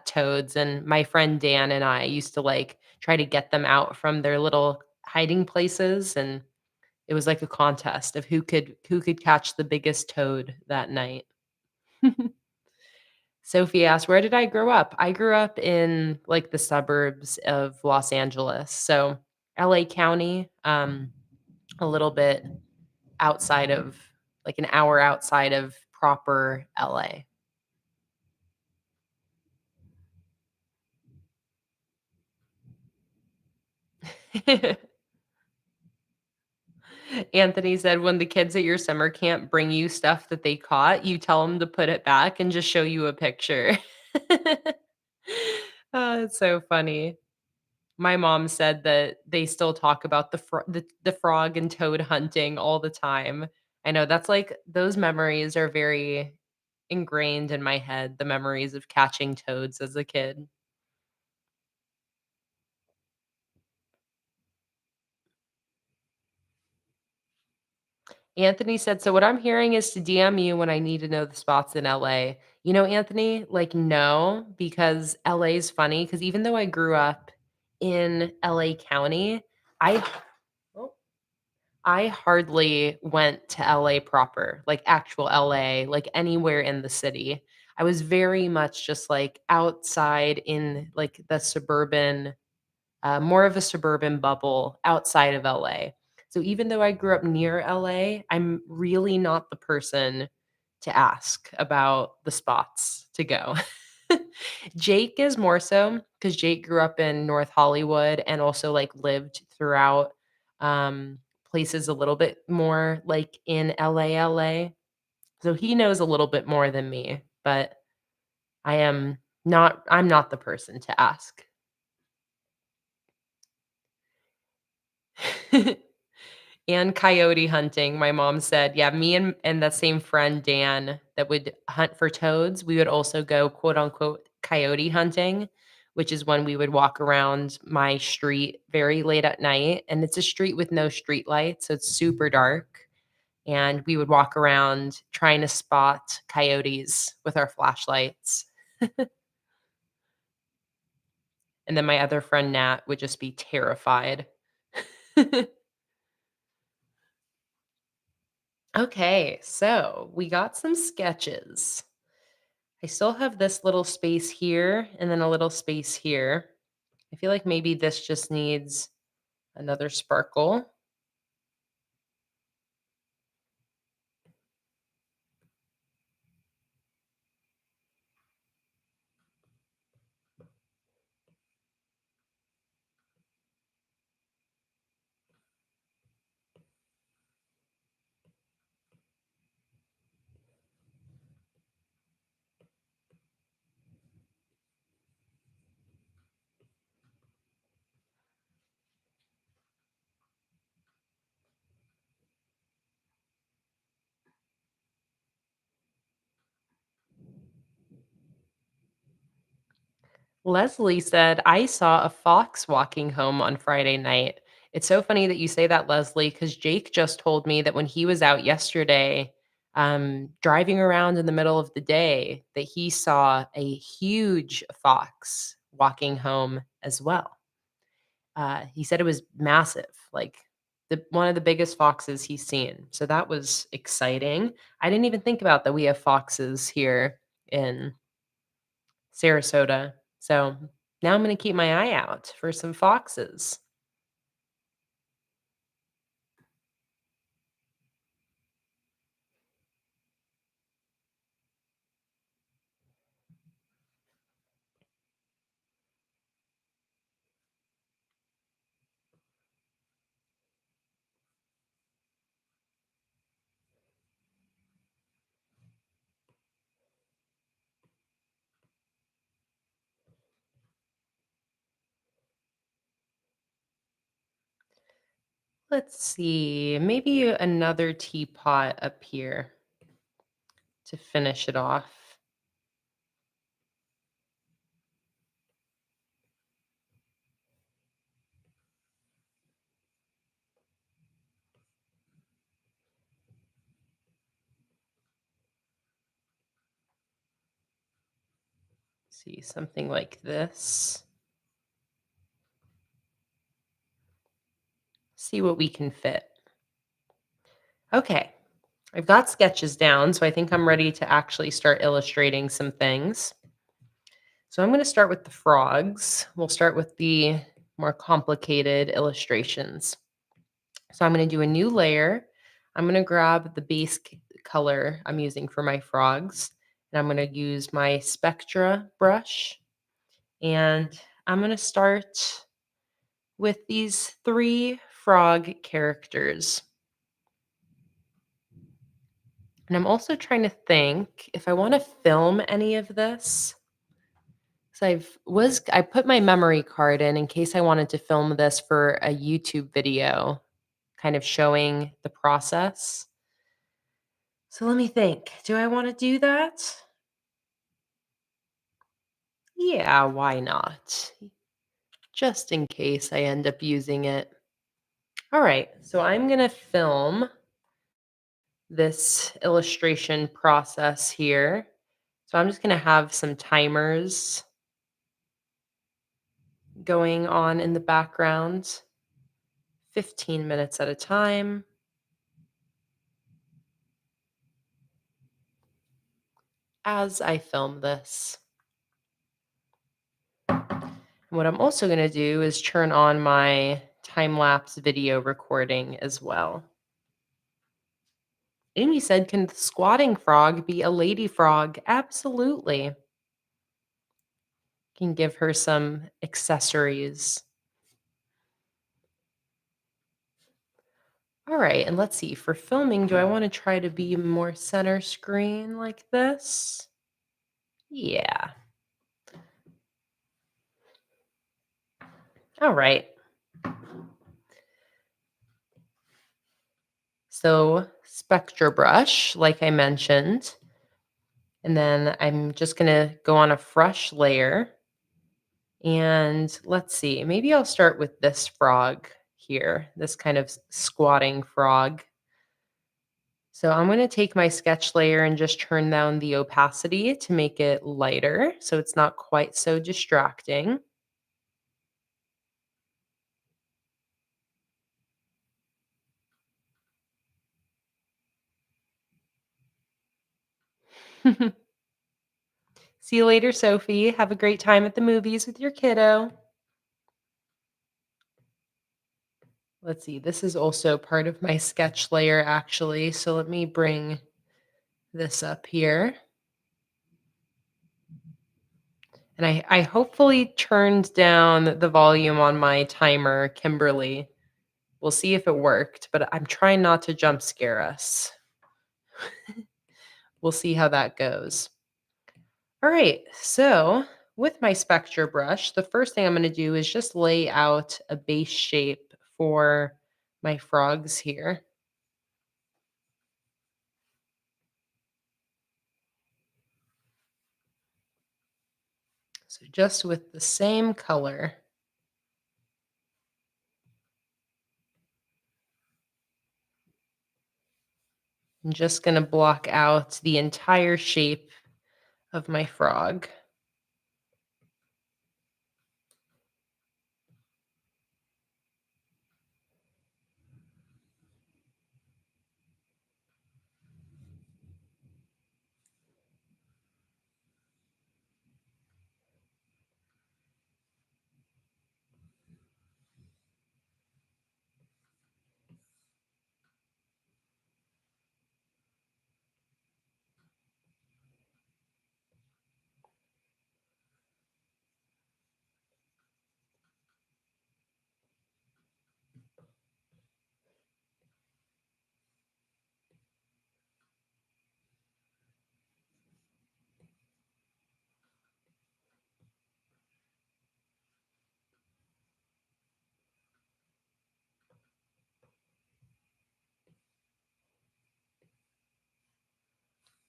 toads, and my friend Dan and I used to, like, try to get them out from their little hiding places, and it was like a contest of who could catch the biggest toad that night. Sophie asked, "Where did I grow up?" I grew up in, like, the suburbs of Los Angeles, so LA County, a little bit outside of like, an hour outside of proper LA. Anthony said, "When the kids at your summer camp bring you stuff that they caught, you tell them to put it back and just show you a picture." Oh, it's so funny. My mom said that they still talk about the frog and toad hunting all the time. I know that's like those memories are very ingrained in my head, the memories of catching toads as a kid. Anthony said, "So what I'm hearing is to DM you when I need to know the spots in LA." You know, Anthony, like, no, because LA is funny. Because even though I grew up in LA County, I oh, I hardly went to LA proper, like actual LA, like anywhere in the city. I was very much just like outside in like the suburban more of a suburban bubble outside of LA. So even though I grew up near LA, I'm really not the person to ask about the spots to go. Jake is more so because Jake grew up in North Hollywood and also like lived throughout places a little bit more like in LA. So he knows a little bit more than me, but I'm not the person to ask. And coyote hunting, my mom said, yeah, me and that same friend, Dan, that would hunt for toads, we would also go, quote, unquote, "coyote hunting," which is when we would walk around my street very late at night, and it's a street with no street lights, so it's super dark, and we would walk around trying to spot coyotes with our flashlights, and then my other friend, Nat, would just be terrified. Okay, so we got some sketches. I still have this little space here and then a little space here. I feel like maybe this just needs another sparkle. Leslie said, I saw a fox walking home on Friday night. It's so funny that you say that, Leslie, because Jake just told me that when he was out yesterday, driving around in the middle of the day, that he saw a huge fox walking home as well. He said it was massive, like one of the biggest foxes he's seen. So that was exciting. I didn't even think about that we have foxes here in Sarasota. So now I'm going to keep my eye out for some foxes. Let's see, maybe another teapot up here to finish it off. See, something like this. See what we can fit. Okay, I've got sketches down, so I think I'm ready to actually start illustrating some things. So I'm going to start with the frogs. We'll start with the more complicated illustrations. So I'm going to do a new layer. I'm going to grab the base color I'm using for my frogs. And I'm going to use my Spectra brush. And I'm going to start with these three frog characters. And I'm also trying to think if I want to film any of this. So I put my memory card in case I wanted to film this for a YouTube video, kind of showing the process. So let me think. Do I want to do that? Yeah, why not? Just in case I end up using it. All right, so I'm going to film this illustration process here. So I'm just going to have some timers going on in the background, 15 minutes at a time. As I film this. What I'm also going to do is turn on my time lapse video recording as well. Amy said, "Can the squatting frog be a lady frog?" Absolutely. Can give her some accessories. All right, and let's see. For filming, do I want to try to be more center screen like this? Yeah. All right. So, Spectra brush, like I mentioned, and then I'm just going to go on a fresh layer. And let's see, maybe I'll start with this frog here, this kind of squatting frog. So I'm going to take my sketch layer and just turn down the opacity to make it lighter so it's not quite so distracting. See you later, Sophie. Have a great time at the movies with your kiddo. Let's see, this is also part of my sketch layer actually. So let me bring this up here. And I hopefully turned down the volume on my timer, Kimberly. We'll see if it worked, but I'm trying not to jump scare us. We'll see how that goes. All right, so with my Spectra brush, the first thing I'm going to do is just lay out a base shape for my frogs here. So just with the same color. I'm just going to block out the entire shape of my frog.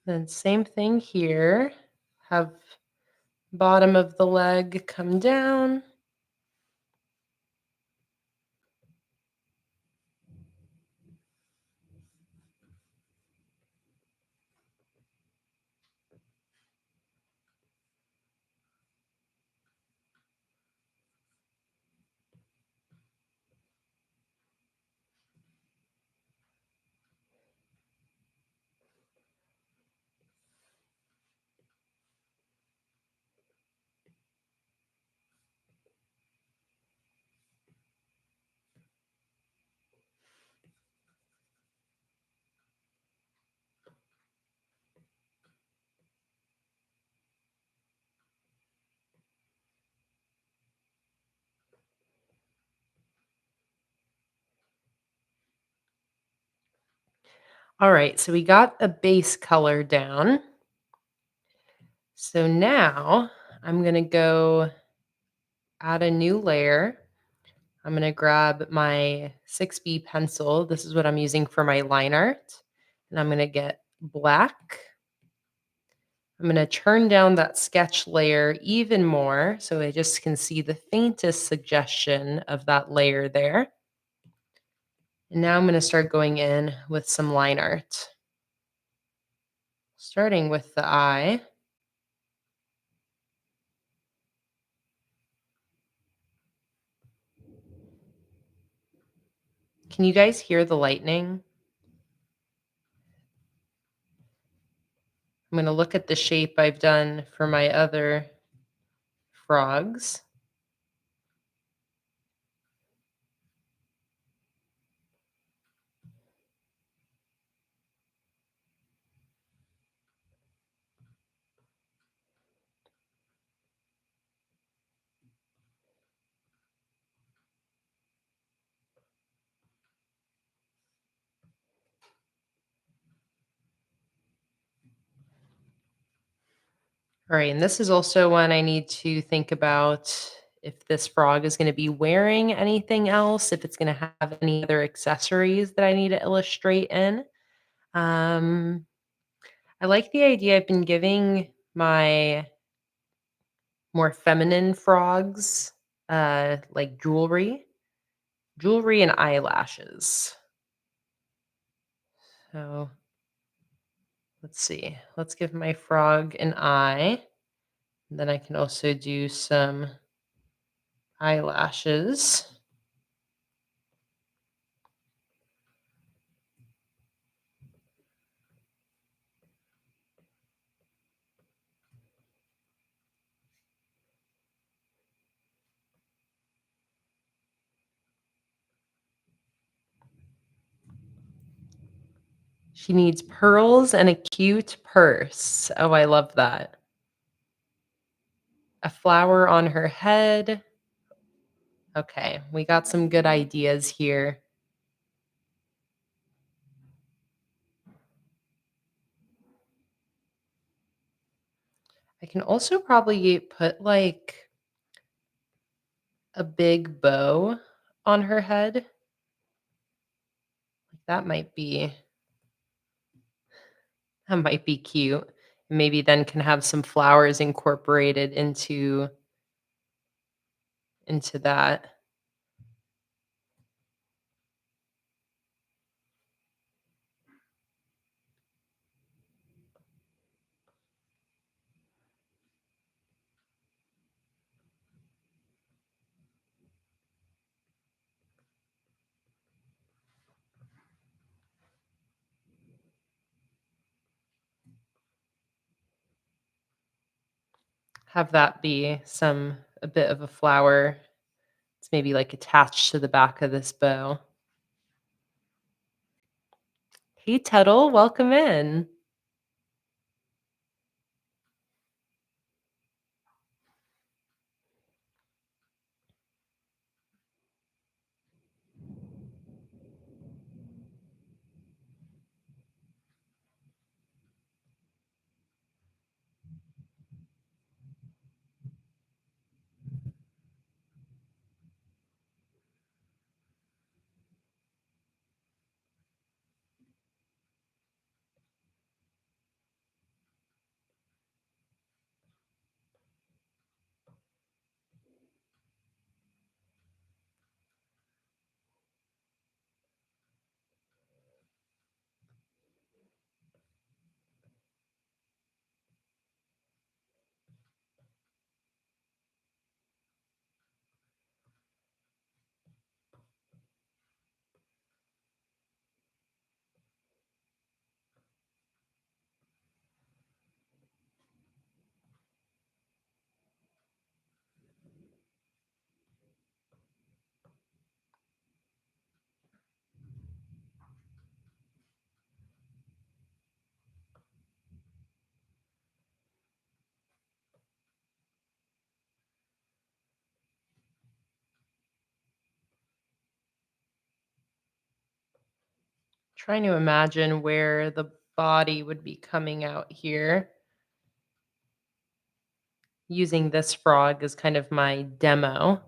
Then same thing here. Have bottom of the leg come down. All right, so we got a base color down. So now I'm gonna go add a new layer. I'm gonna grab my 6B pencil. This is what I'm using for my line art. And I'm gonna get black. I'm gonna turn down that sketch layer even more so I just can see the faintest suggestion of that layer there. And now I'm gonna start going in with some line art. Starting with the eye. Can you guys hear the lightning? I'm gonna look at the shape I've done for my other frogs. All right, and this is also one I need to think about if this frog is going to be wearing anything else, if it's going to have any other accessories that I need to illustrate in. Um, I like the idea I've been giving my more feminine frogs, like jewelry and eyelashes. So let's see. Let's give my frog an eye. Then I can also do some eyelashes. She needs pearls and a cute purse. Oh, I love that. A flower on her head. Okay, we got some good ideas here. I can also probably put like a big bow on her head. That might be cute. Maybe then can have some flowers incorporated into that. Have that be a bit of a flower. It's maybe like attached to the back of this bow. Hey Tuttle, welcome in. Trying to imagine where the body would be coming out here. using this frog as kind of my demo.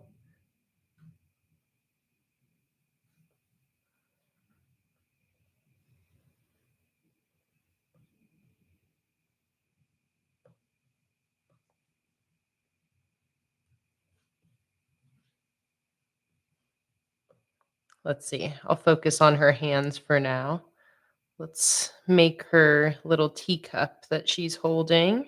Let's see, I'll focus on her hands for now. Let's make her little teacup that she's holding.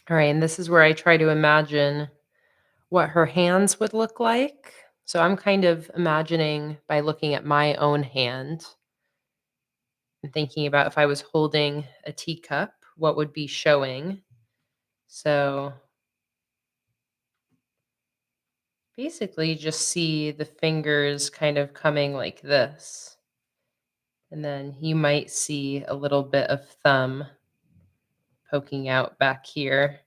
All right, and this is where I try to imagine what her hands would look like. So I'm kind of imagining by looking at my own hand and thinking about if I was holding a teacup, what would be showing. So basically, just see the fingers kind of coming like this. And then you might see a little bit of thumb poking out back here.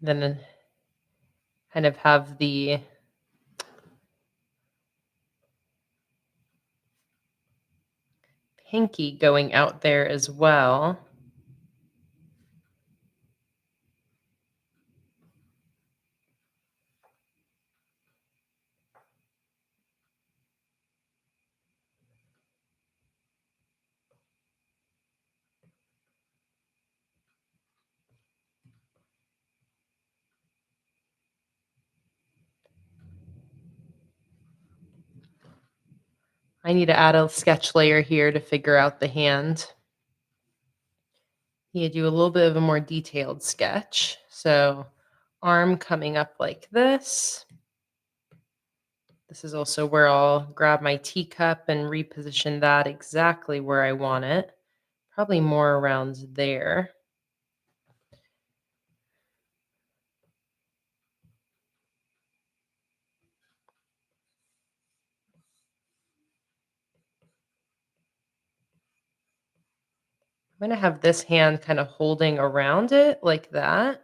Then kind of have the pinky going out there as well. I need to add a sketch layer here to figure out the hand. You do a little bit of a more detailed sketch. So arm coming up like this. This is also where I'll grab my teacup and reposition that exactly where I want it. Probably more around there. I'm going to have this hand kind of holding around it like that.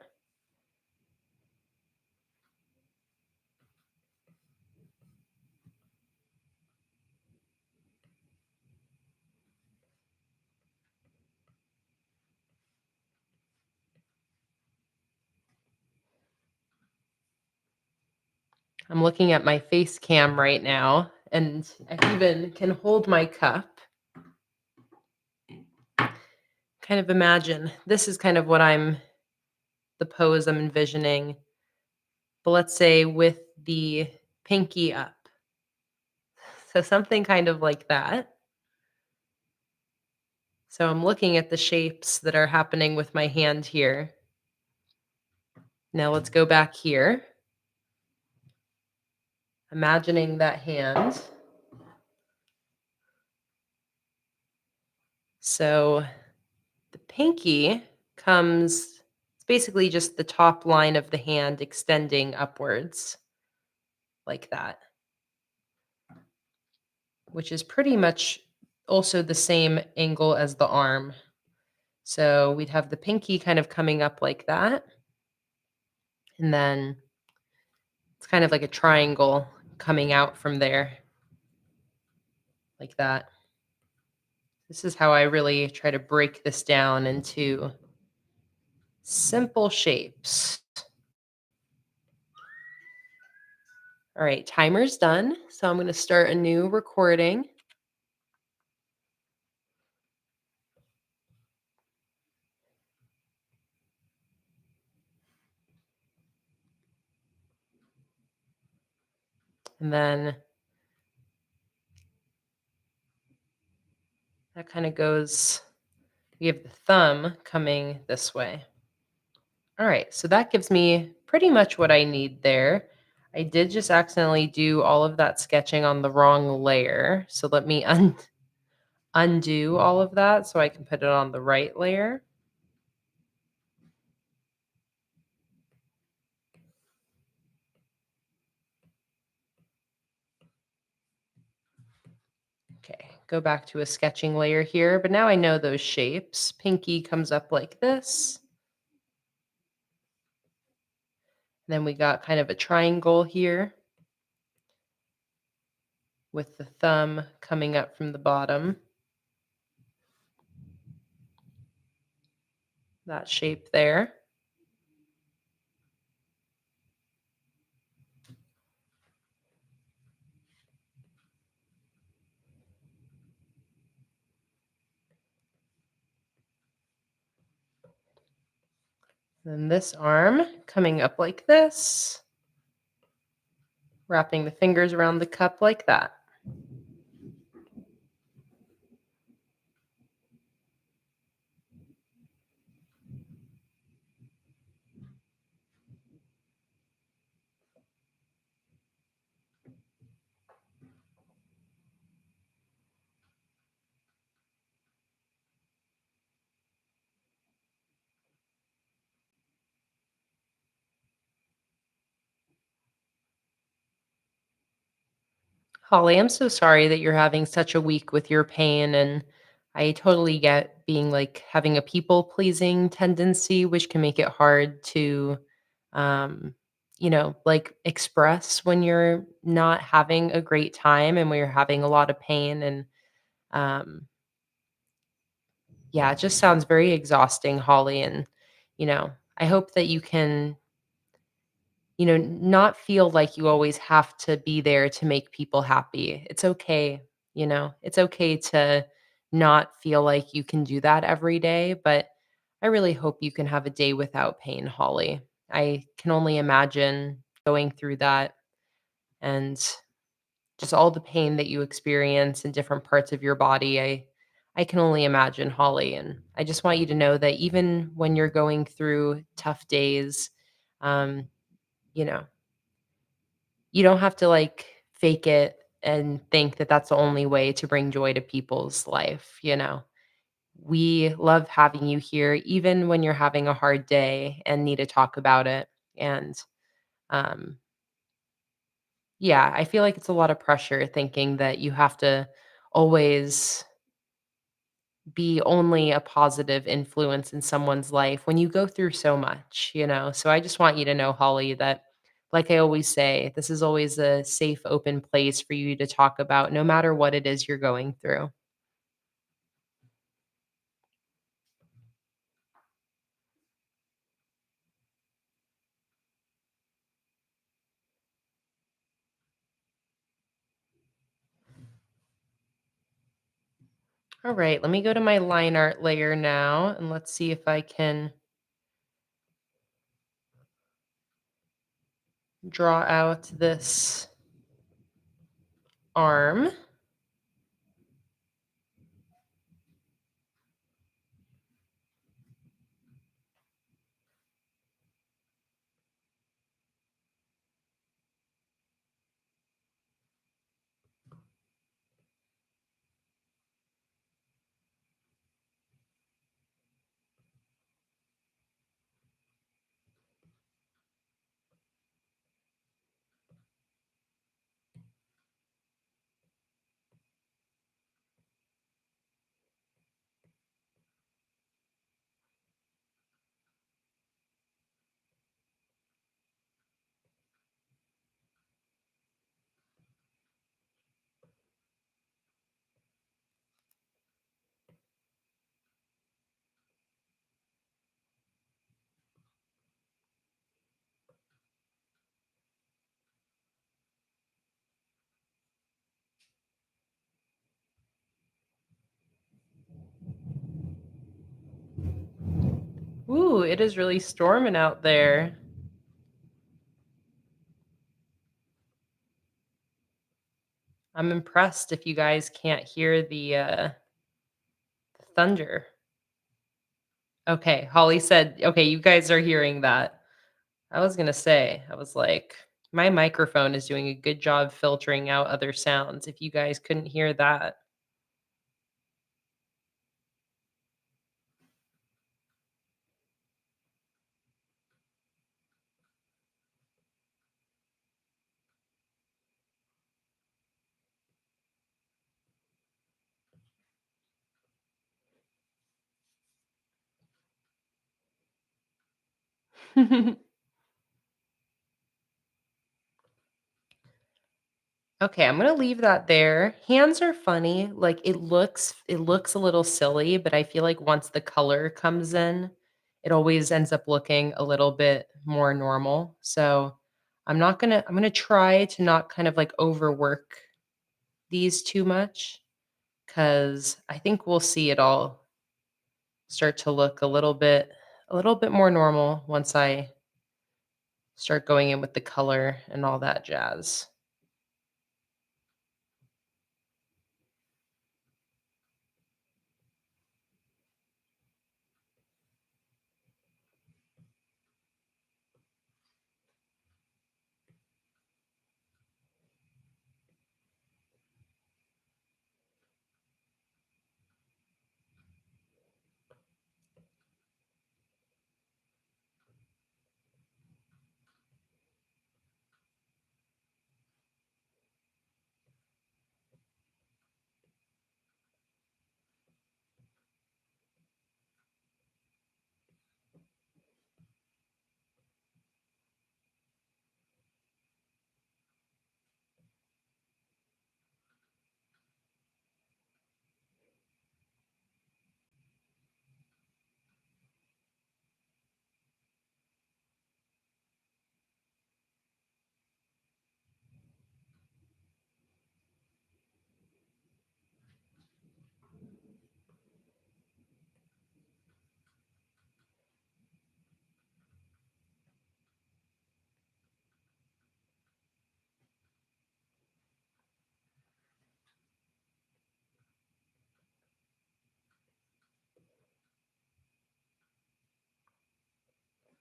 I'm looking at my face cam right now, and I even can hold my cup. Kind of imagine this is kind of the pose I'm envisioning. But let's say with the pinky up. So something kind of like that. So I'm looking at the shapes that are happening with my hand here. Now let's go back here. Imagining that hand. So the pinky it's basically just the top line of the hand extending upwards like that, which is pretty much also the same angle as the arm. So we'd have the pinky kind of coming up like that. And then it's kind of like a triangle coming out from there like that. This is how I really try to break this down into simple shapes. All right, timer's done. So I'm going to start a new recording. And then that kind of goes, we have the thumb coming this way. All right, so that gives me pretty much what I need there. I did just accidentally do all of that sketching on the wrong layer. So let me undo all of that so I can put it on the right layer. Okay, go back to a sketching layer here, but now I know those shapes. Pinky comes up like this. Then we got kind of a triangle here with the thumb coming up from the bottom. That shape there. Then this arm coming up like this, wrapping the fingers around the cup like that. Holly, I'm so sorry that you're having such a week with your pain. And I totally get being like having a people pleasing tendency, which can make it hard to, um, like express when you're not having a great time and when you're having a lot of pain. And um, yeah, it just sounds very exhausting, Holly. And, I hope that you can not feel like you always have to be there to make people happy. It's okay, it's okay to not feel like you can do that every day, but I really hope you can have a day without pain, Holly. I can only imagine going through that and just all the pain that you experience in different parts of your body. I can only imagine, Holly, and I just want you to know that even when you're going through tough days, um, you know, you don't have to, like, fake it and think that that's the only way to bring joy to people's life. We love having you here even when you're having a hard day and need to talk about it, and, um, yeah, I feel like it's a lot of pressure thinking that you have to always be only a positive influence in someone's life when you go through so much. So I just want you to know, Holly, that like I always say, this is always a safe, open place for you to talk about no matter what it is you're going through. All right, let me go to my line art layer now and let's see if I can draw out this arm. Ooh, it is really storming out there. I'm impressed if you guys can't hear the thunder. Okay, Holly said, "Okay, you guys are hearing that." I was gonna say, I was like, my microphone is doing a good job filtering out other sounds. If you guys couldn't hear that. Okay, I'm gonna leave that there. Hands are funny. Like it looks a little silly, but I feel like once the color comes in, it always ends up looking a little bit more normal. So I'm gonna try to not kind of like overwork these too much because I think we'll see it all start to look a little bit more normal once I start going in with the color and all that jazz.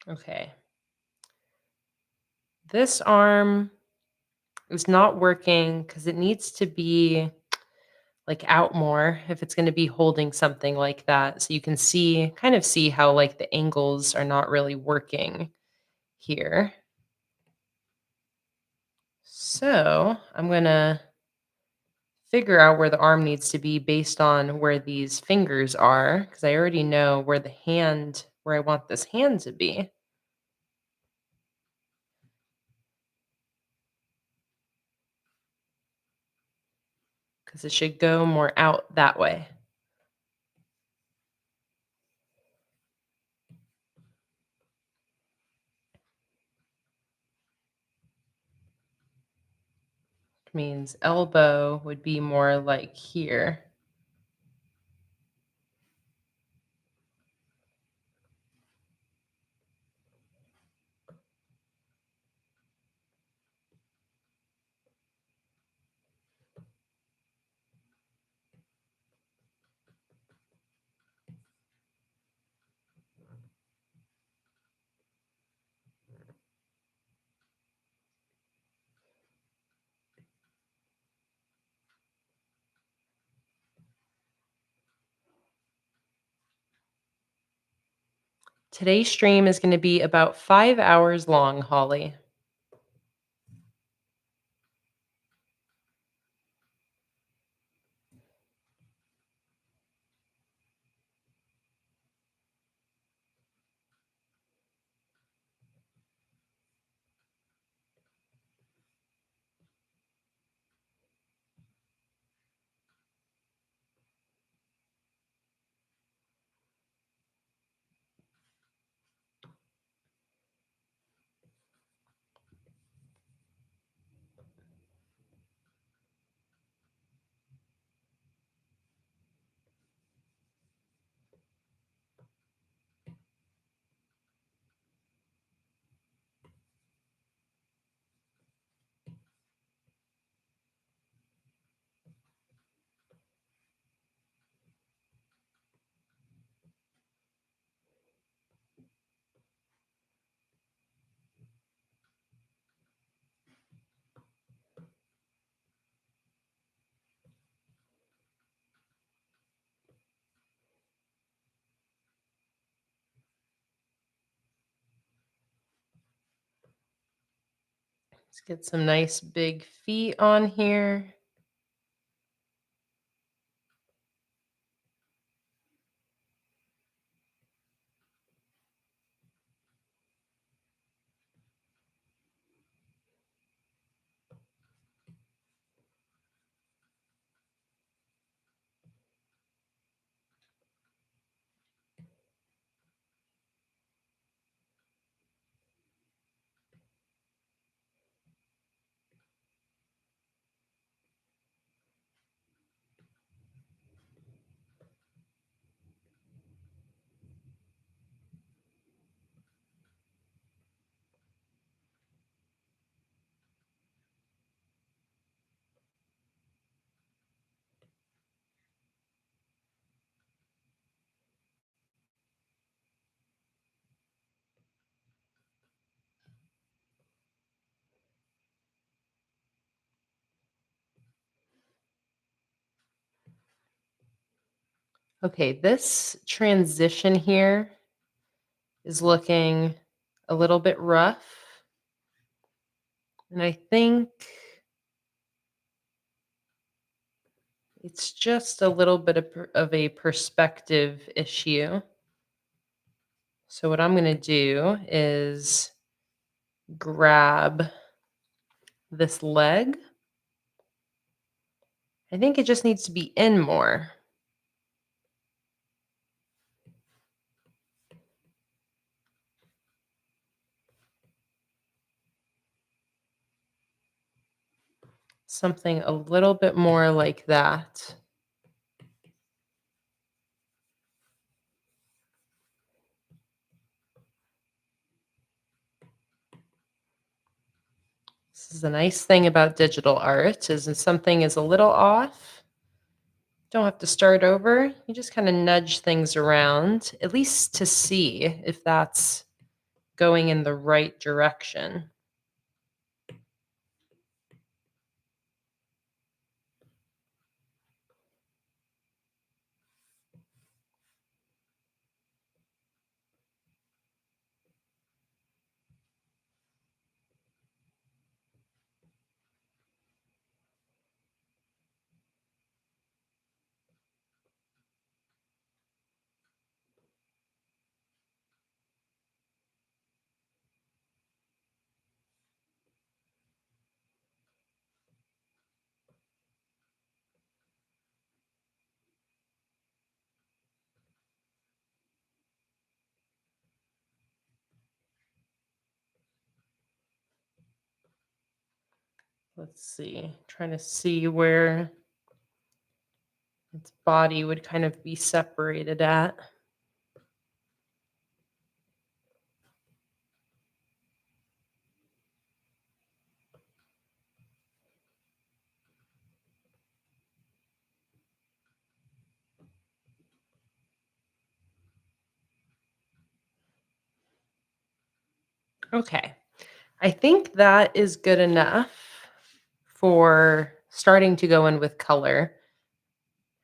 Okay. This arm is not working because it needs to be like out more if it's going to be holding something like that. So you can see, kind of see how like the angles are not really working here. So I'm going to figure out where the arm needs to be based on where these fingers are because I already know where I want this hand to be because it should go more out that way. Means elbow would be more like here. Today's stream is going to be about 5 hours long, Holly. Let's get some nice big feet on here. Okay, this transition here is looking a little bit rough. And I think it's just a little bit of a perspective issue. So, what I'm going to do is grab this leg. I think it just needs to be in more. Something a little bit more like that. This is a nice thing about digital art is if something is a little off, don't have to start over. You just kind of nudge things around, at least to see if that's going in the right direction. Let's see, trying to see where its body would kind of be separated at. Okay. I think that is good enough for starting to go in with color.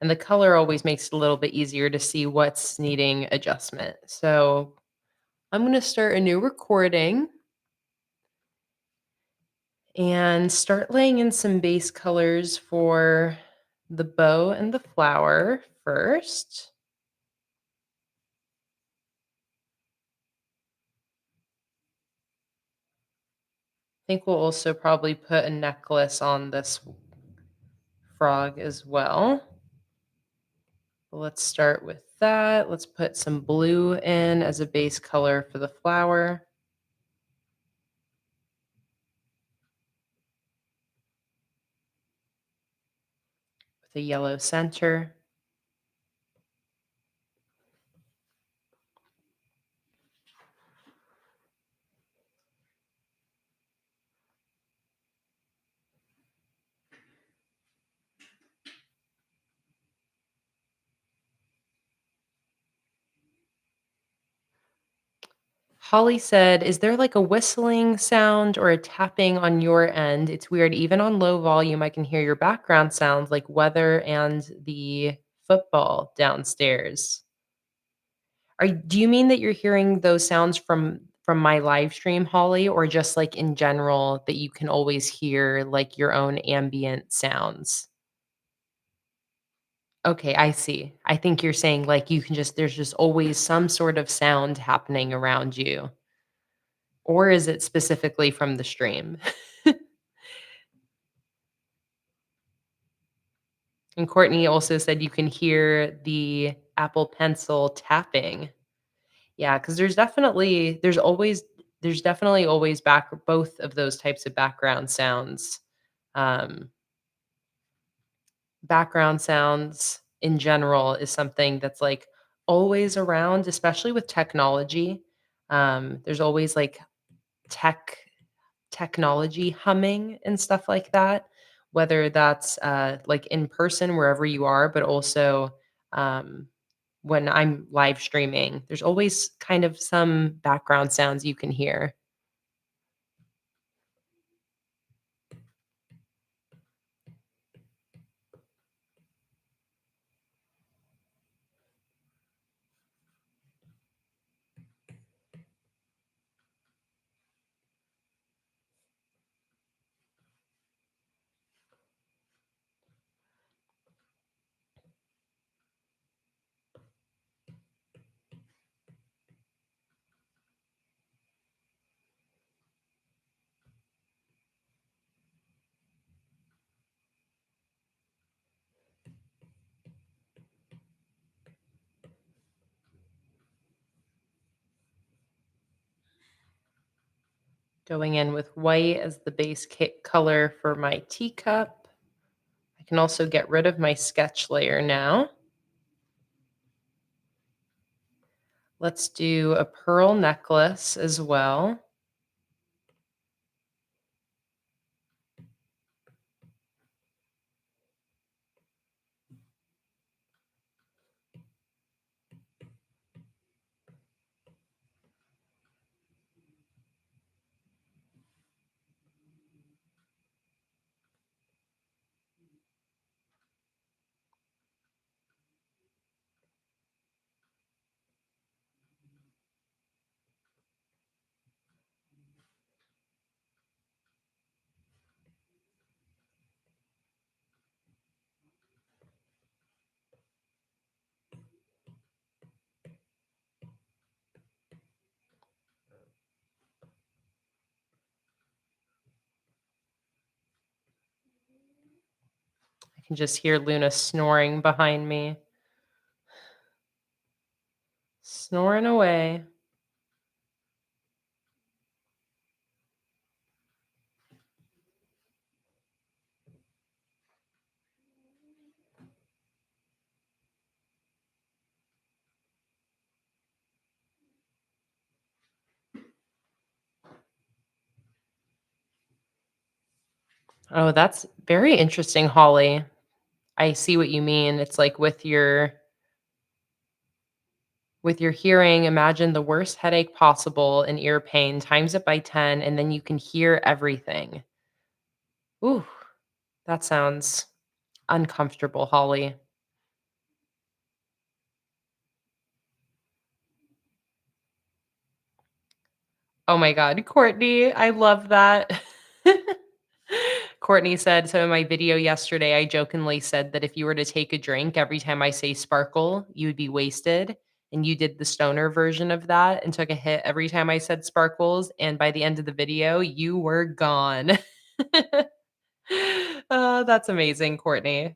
And the color always makes it a little bit easier to see what's needing adjustment. So I'm going to start a new recording and start laying in some base colors for the bow and the flower first. I think we'll also probably put a necklace on this frog as well. Let's start with that. Let's put some blue in as a base color for the flower. With a yellow center. Holly said, "Is there like a whistling sound or a tapping on your end? It's weird. Even on low volume, I can hear your background sounds like weather and the football downstairs." Do you mean that you're hearing those sounds from from my live stream, Holly, or just, like, in general that you can always hear, like, your own ambient sounds? Okay, I see. I think you're saying, like, you can just there's just always some sort of sound happening around you, or is it specifically from the stream? And Courtney also said you can hear the Apple Pencil tapping. Yeah, because there's definitely always both of those types of background sounds. Um, Background sounds in general is something that's, like, always around, especially with technology. There's always, like, tech technology humming and stuff like that, whether that's, like, in person wherever you are, but also, um, when I'm live streaming, there's always kind of some background sounds you can hear. Going in with white as the base color for my teacup. I can also get rid of my sketch layer now. Let's do a pearl necklace as well. I can just hear Luna snoring behind me. Snoring away. Oh, that's very interesting, Holly. I see what you mean. It's like with your hearing, imagine the worst headache possible and ear pain, times it by 10, and then you can hear everything. Ooh, that sounds uncomfortable, Holly. Oh my god, Courtney, I love that. Courtney said, "So in my video yesterday, I jokingly said that if you were to take a drink every time I say sparkle, you would be wasted, and you did the stoner version of that and took a hit every time I said sparkles, and by the end of the video, you were gone." Oh, that's amazing, Courtney.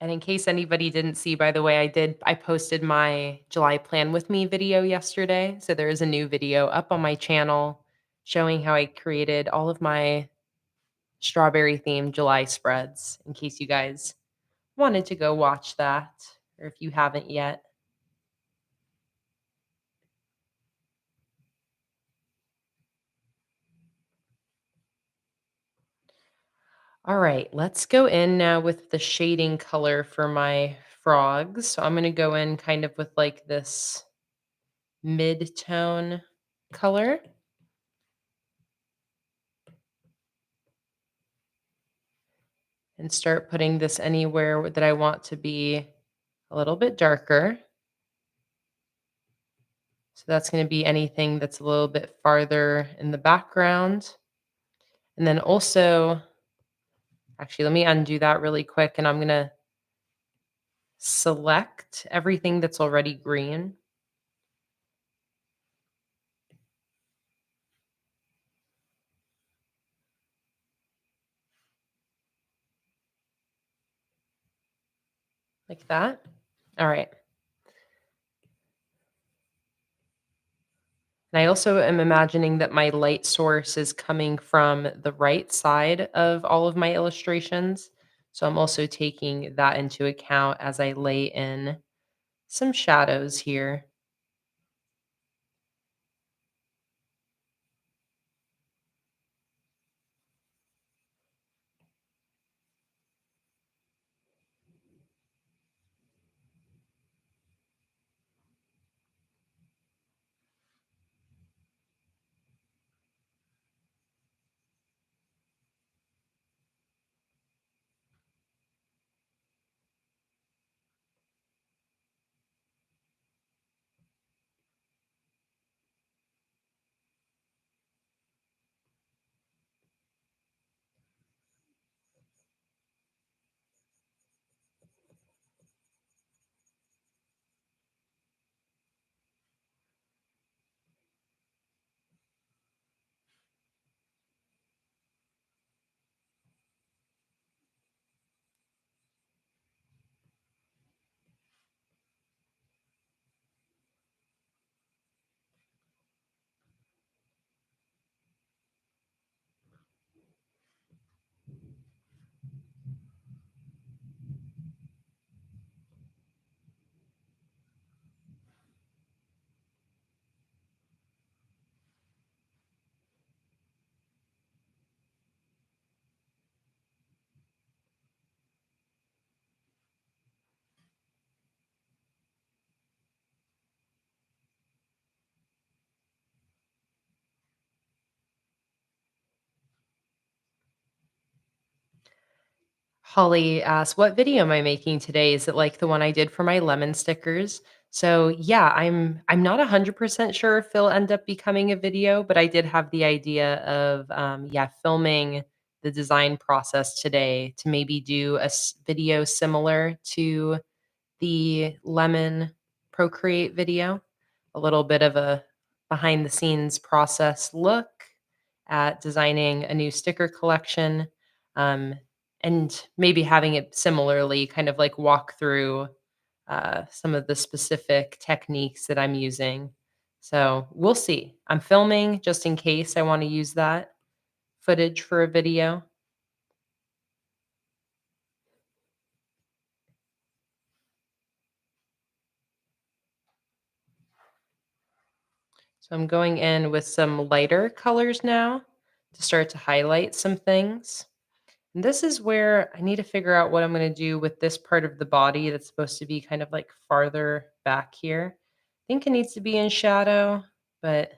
And in case anybody didn't see, by the way, I posted my July Plan With Me video yesterday. So there is a new video up on my channel showing how I created all of my strawberry themed July spreads in case you guys wanted to go watch that or if you haven't yet. All right, let's go in now with the shading color for my frogs. So I'm going to go in kind of with like this mid-tone color and start putting this anywhere that I want to be a little bit darker. So that's going to be anything that's a little bit farther in the background. And then also, actually, let me undo that really quick and I'm going to select everything that's already green. Like that. All right. And I also am imagining that my light source is coming from the right side of all of my illustrations. So I'm also taking that into account as I lay in some shadows here. Holly asked, "What video am I making today? Is it like the one I did for my lemon stickers?" So yeah, I'm not 100% sure if they'll end up becoming a video, but I did have the idea of yeah, filming the design process today to maybe do a video similar to the lemon Procreate video, a little bit of a behind the scenes process look at designing a new sticker collection, um, and maybe having it similarly kind of like walk through some of the specific techniques that I'm using. So we'll see. I'm filming just in case I want to use that footage for a video. So I'm going in with some lighter colors now to start to highlight some things. And this is where I need to figure out what I'm going to do with this part of the body that's supposed to be kind of like farther back here. I think it needs to be in shadow, but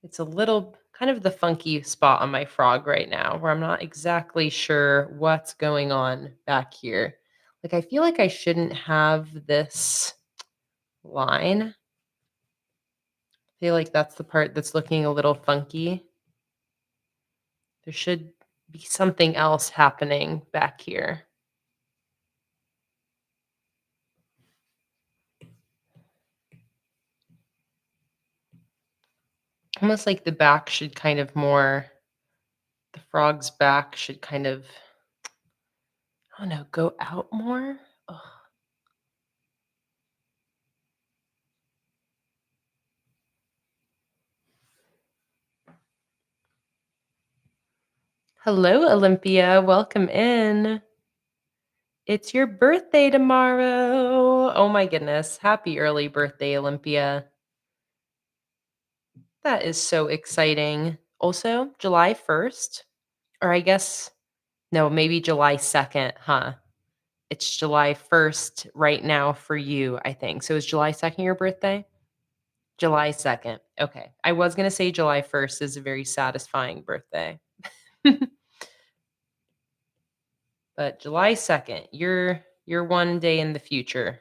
it's a little kind of the funky spot on my frog right now where I'm not exactly sure what's going on back here. Like, I feel like I shouldn't have this line. I feel like that's the part that's looking a little funky. There should be something else happening back here. Almost like the back should kind of more the frog's back should kind of, I don't know, go out more? Ugh. Hello, Olympia. Welcome in. It's your birthday tomorrow. Oh my goodness. Happy early birthday, Olympia. That is so exciting. Also, July 1st, or I guess, no, maybe July 2nd, huh? It's July 1st right now for you, I think. So is July 2nd your birthday? July 2nd. Okay. I was gonna say July 1st is a very satisfying birthday. But July 2nd, you're one day in the future.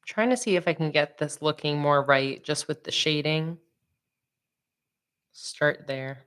Trying to see if I can get this looking more right just with the shading. Start there.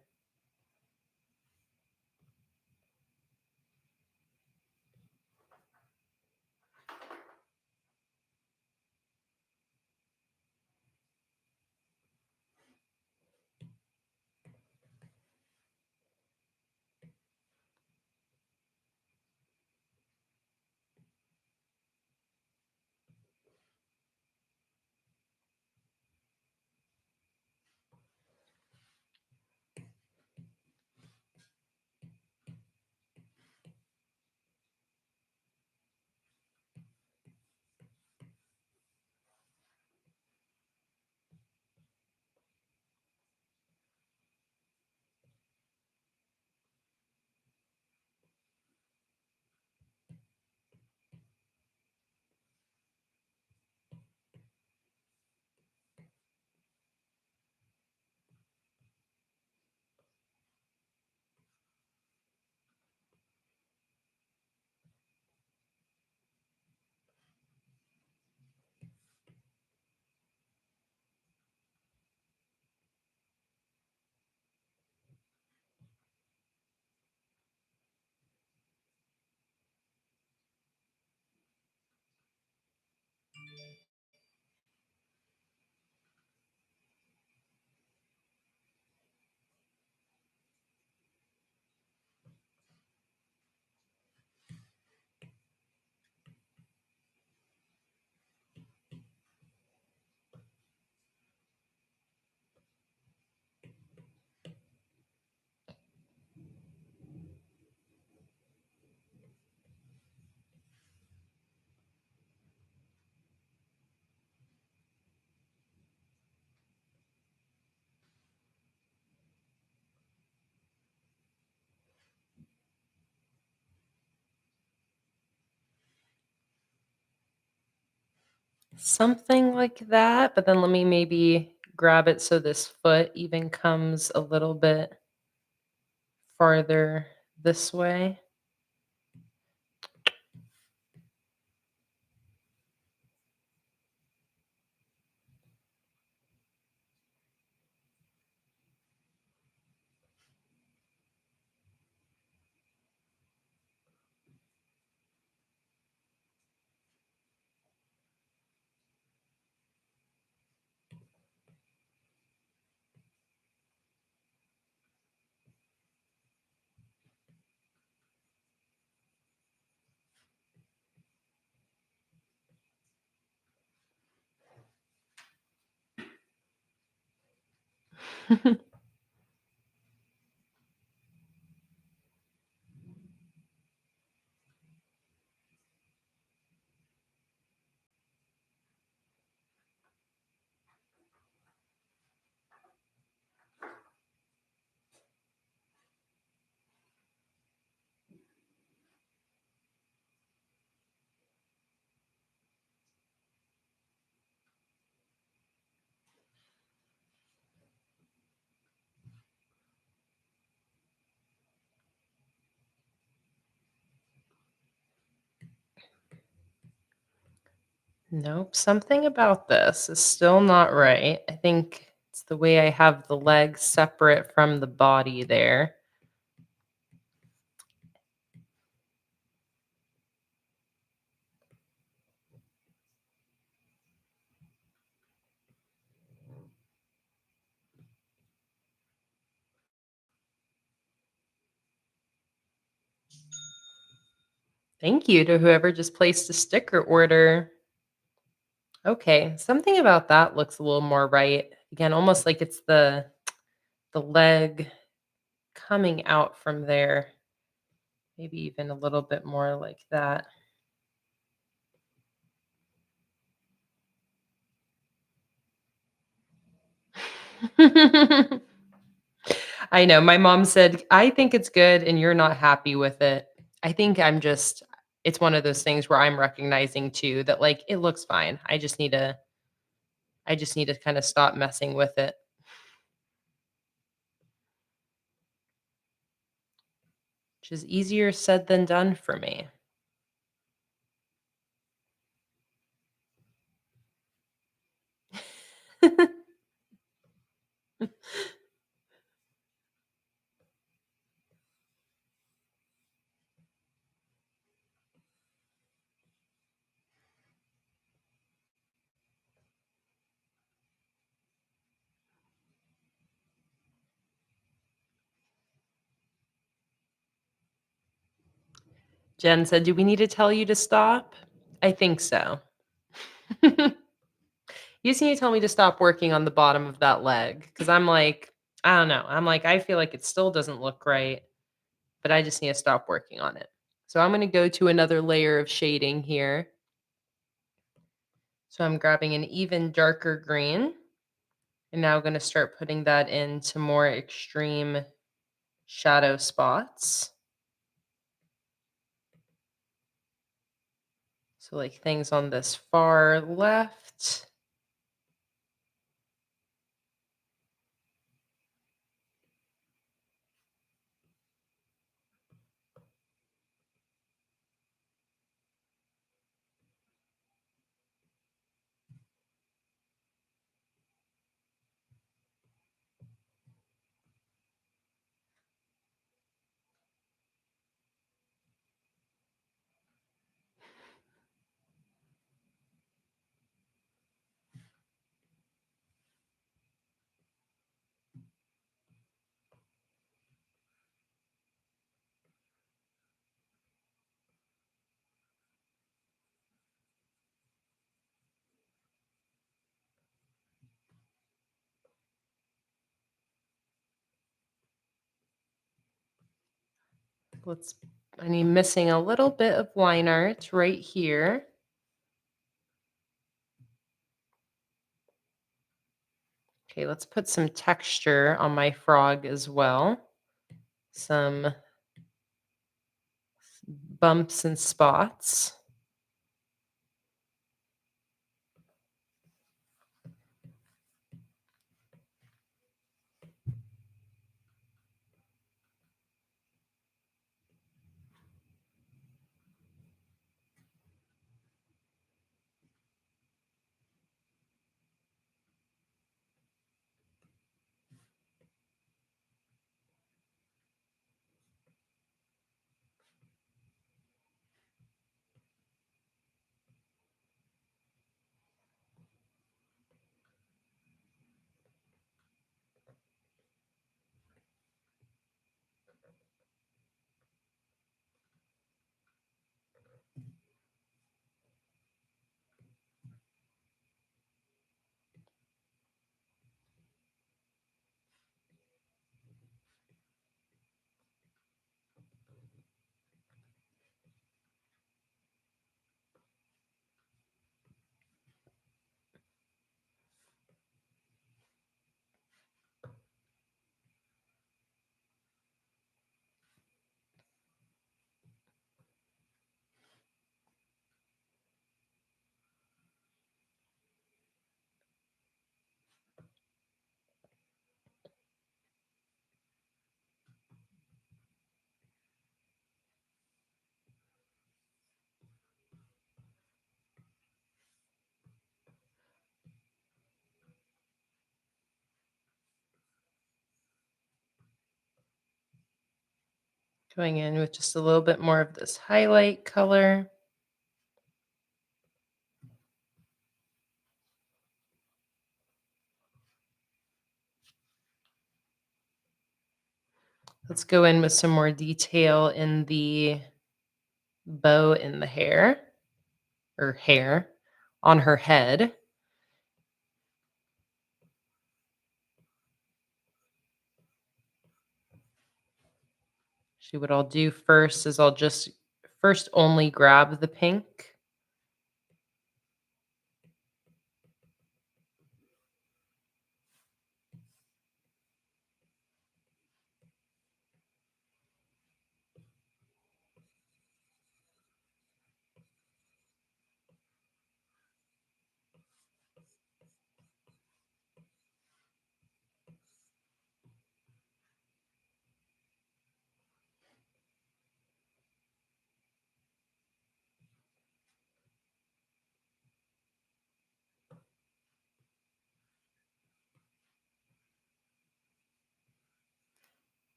Something like that, but then let me maybe grab it so this foot even comes a little bit farther this way. Nope, something about this is still not right. I think it's the way I have the legs separate from the body there. Thank you to whoever just placed a sticker order. Okay, something about that looks a little more right. Again, almost like it's the leg coming out from there. Maybe even a little bit more like that. I know. My mom said, "I think it's good and you're not happy with it." I think it's one of those things where I'm recognizing too that like it looks fine. I just need to kind of stop messing with it, which is easier said than done for me. Jen said, "Do we need to tell you to stop?" I think so. You just need to tell me to stop working on the bottom of that leg because I'm like, I don't know. I'm like, I feel like it still doesn't look right, but I just need to stop working on it. So I'm going to go to another layer of shading here. So I'm grabbing an even darker green and now going to start putting that into more extreme shadow spots. So like things on this far left. Let's, I need missing a little bit of line art right here. Okay, let's put some texture on my frog as well. Some bumps and spots. Going in with just a little bit more of this highlight color. Let's go in with some more detail in the bow in the hair or hair on her head. See what I'll do first is I'll just first only grab the pink.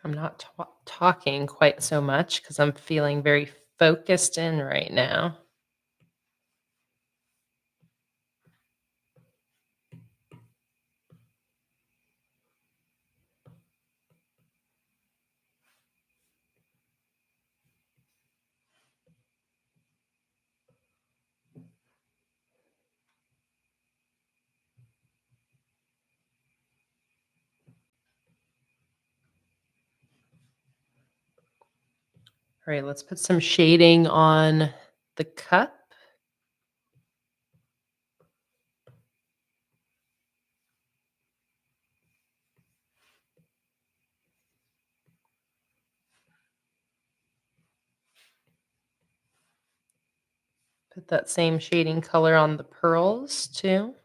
I'm not talking quite so much because I'm feeling very focused in right now. All right, let's put some shading on the cup. Put that same shading color on the pearls too.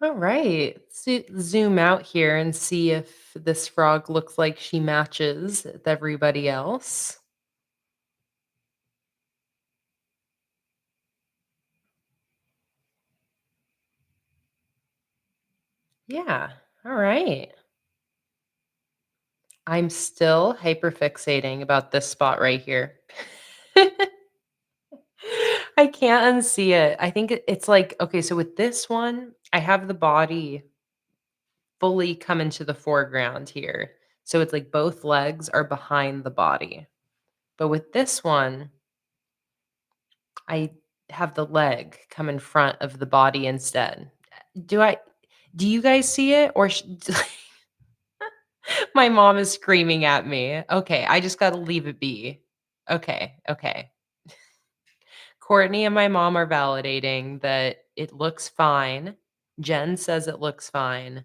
All right. Zoom out here and see if this frog looks like she matches with everybody else. Yeah. All right. I'm still hyperfixating about this spot right here. I can't unsee it. I think it's like, okay, so with this one, I have the body fully come into the foreground here. So it's like both legs are behind the body. But with this one, I have the leg come in front of the body instead. Do I do you guys see it or my mom is screaming at me. Okay, I just gotta leave it be. Okay, okay. Courtney and my mom are validating that it looks fine. Jen says it looks fine.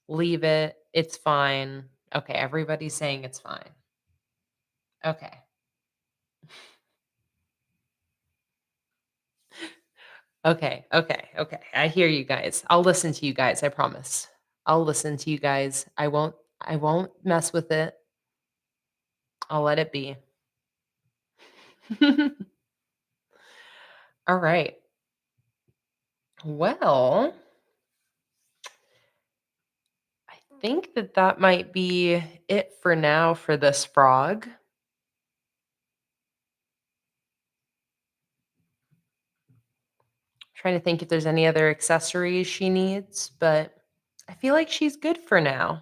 Leave it. It's fine. Okay, everybody's saying it's fine. Okay. Okay, okay, okay. I hear you guys. I'll listen to you guys, I promise. I'll listen to you guys. I won't mess with it. I'll let it be. All right. Well, I think that that might be it for now for this frog. Trying to think if there's any other accessories she needs, but I feel like she's good for now.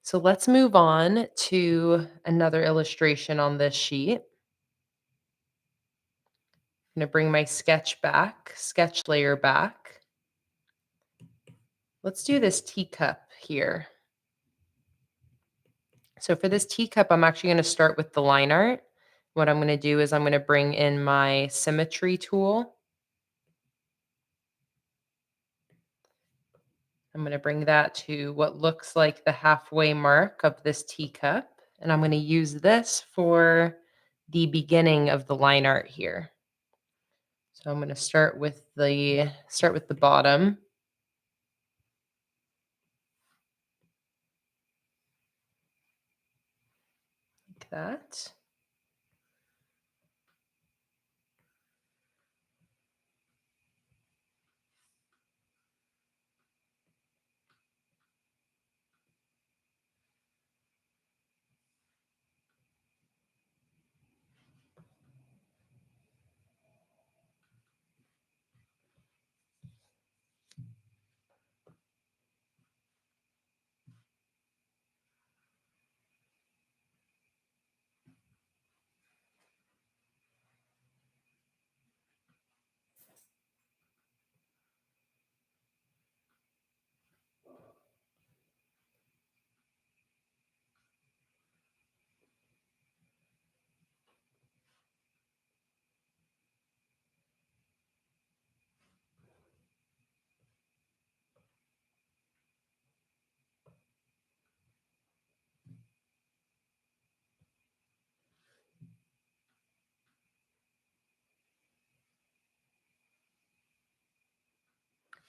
So let's move on to another illustration on this sheet. I'm going to bring my sketch layer back. Let's do this teacup here. So for this teacup, I'm actually going to start with the line art. What I'm going to do is I'm going to bring in my symmetry tool. I'm going to bring that to what looks like the halfway mark of this teacup. And I'm going to use this for the beginning of the line art here. So I'm going to start with the bottom. Like that.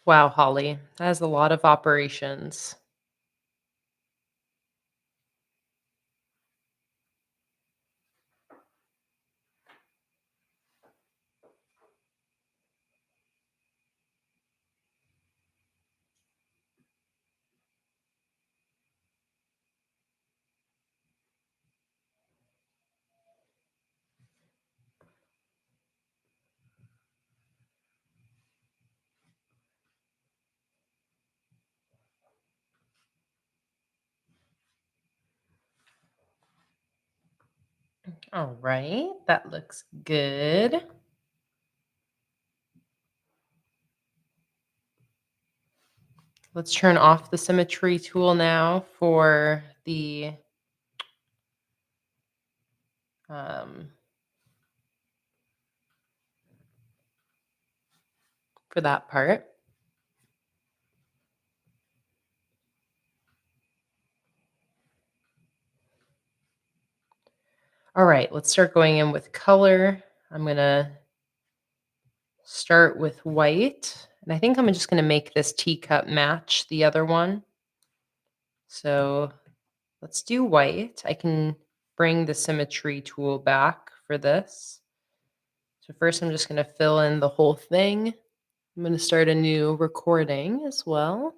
Wow, Holly, that is a lot of operations. All right, that looks good. Let's turn off the symmetry tool now um, for that part. All right, let's start going in with color. I'm gonna start with white, and I think I'm just gonna make this teacup match the other one. So let's do white. I can bring the symmetry tool back for this. So first I'm just gonna fill in the whole thing. I'm gonna start a new recording as well.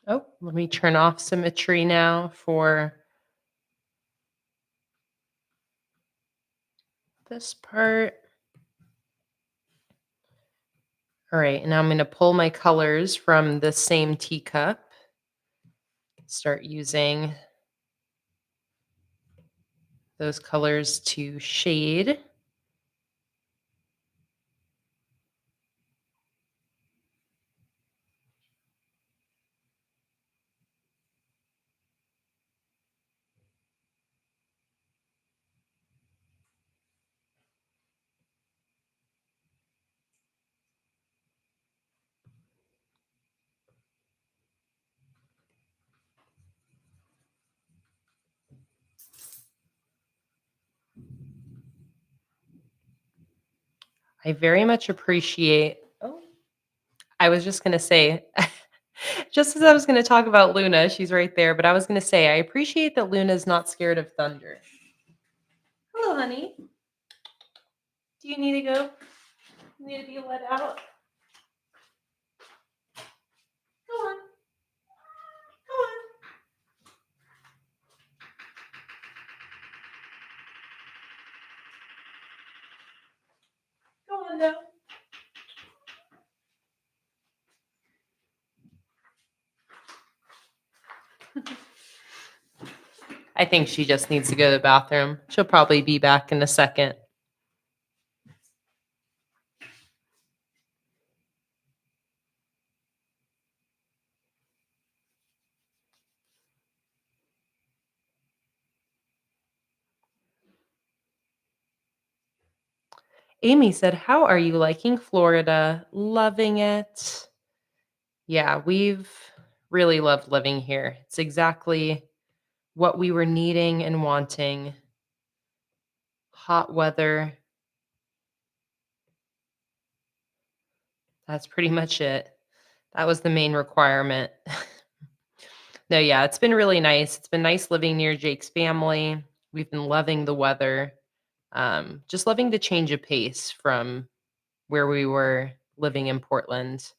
Oh, let me turn off symmetry now for this part. All right, now I'm going to pull my colors from the same teacup. Start using those colors to shade. I very much appreciate. Oh, I was just going to say, just as I was going to talk about Luna, she's right there, but I was going to say, I appreciate that Luna's not scared of thunder. Hello, honey. Do you need to go? You need to be let out? Go on. Go on. Go on, now. I think she just needs to go to the bathroom. She'll probably be back in a second. Amy said, "How are you liking Florida? Loving it." Yeah, we've really loved living here. It's exactly what we were needing and wanting. Hot weather. That's pretty much it. That was the main requirement. No, yeah, it's been really nice. It's been nice living near Jake's family. We've been loving the weather. Just loving the change of pace from where we were living in Portland.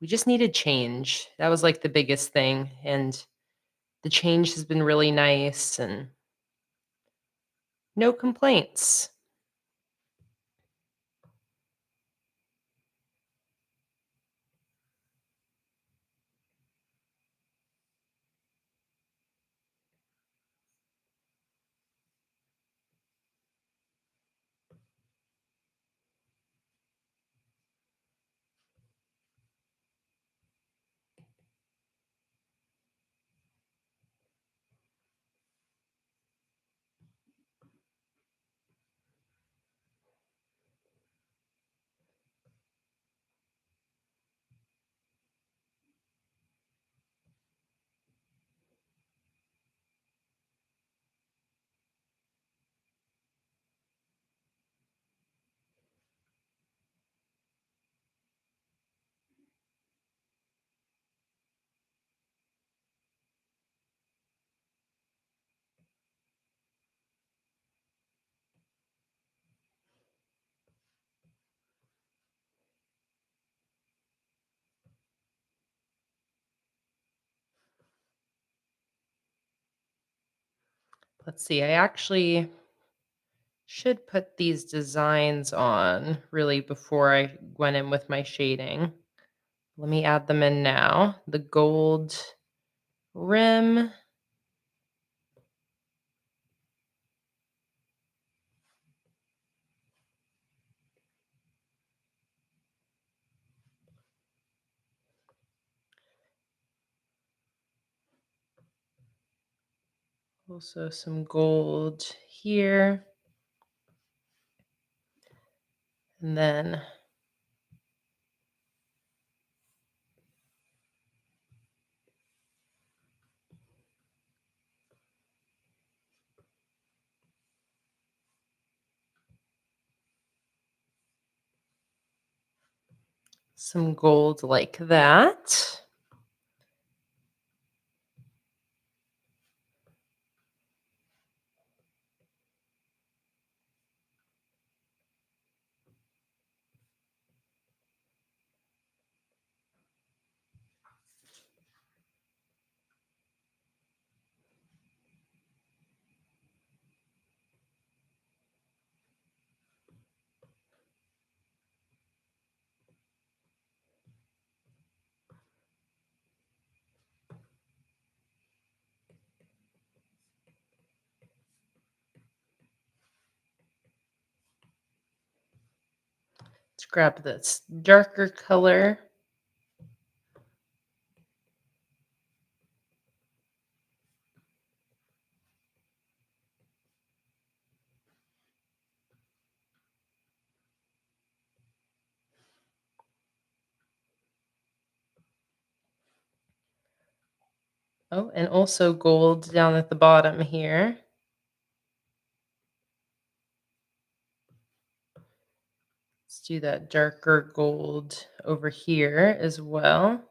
We just needed change. That was like the biggest thing. And the change has been really nice and no complaints. Let's see. I actually should put these designs on really before I went in with my shading. Let me add them in now. The gold rim. Also some gold here. And then some gold like that. Grab this darker color. Oh, and also gold down at the bottom here. Let's do that darker gold over here as well.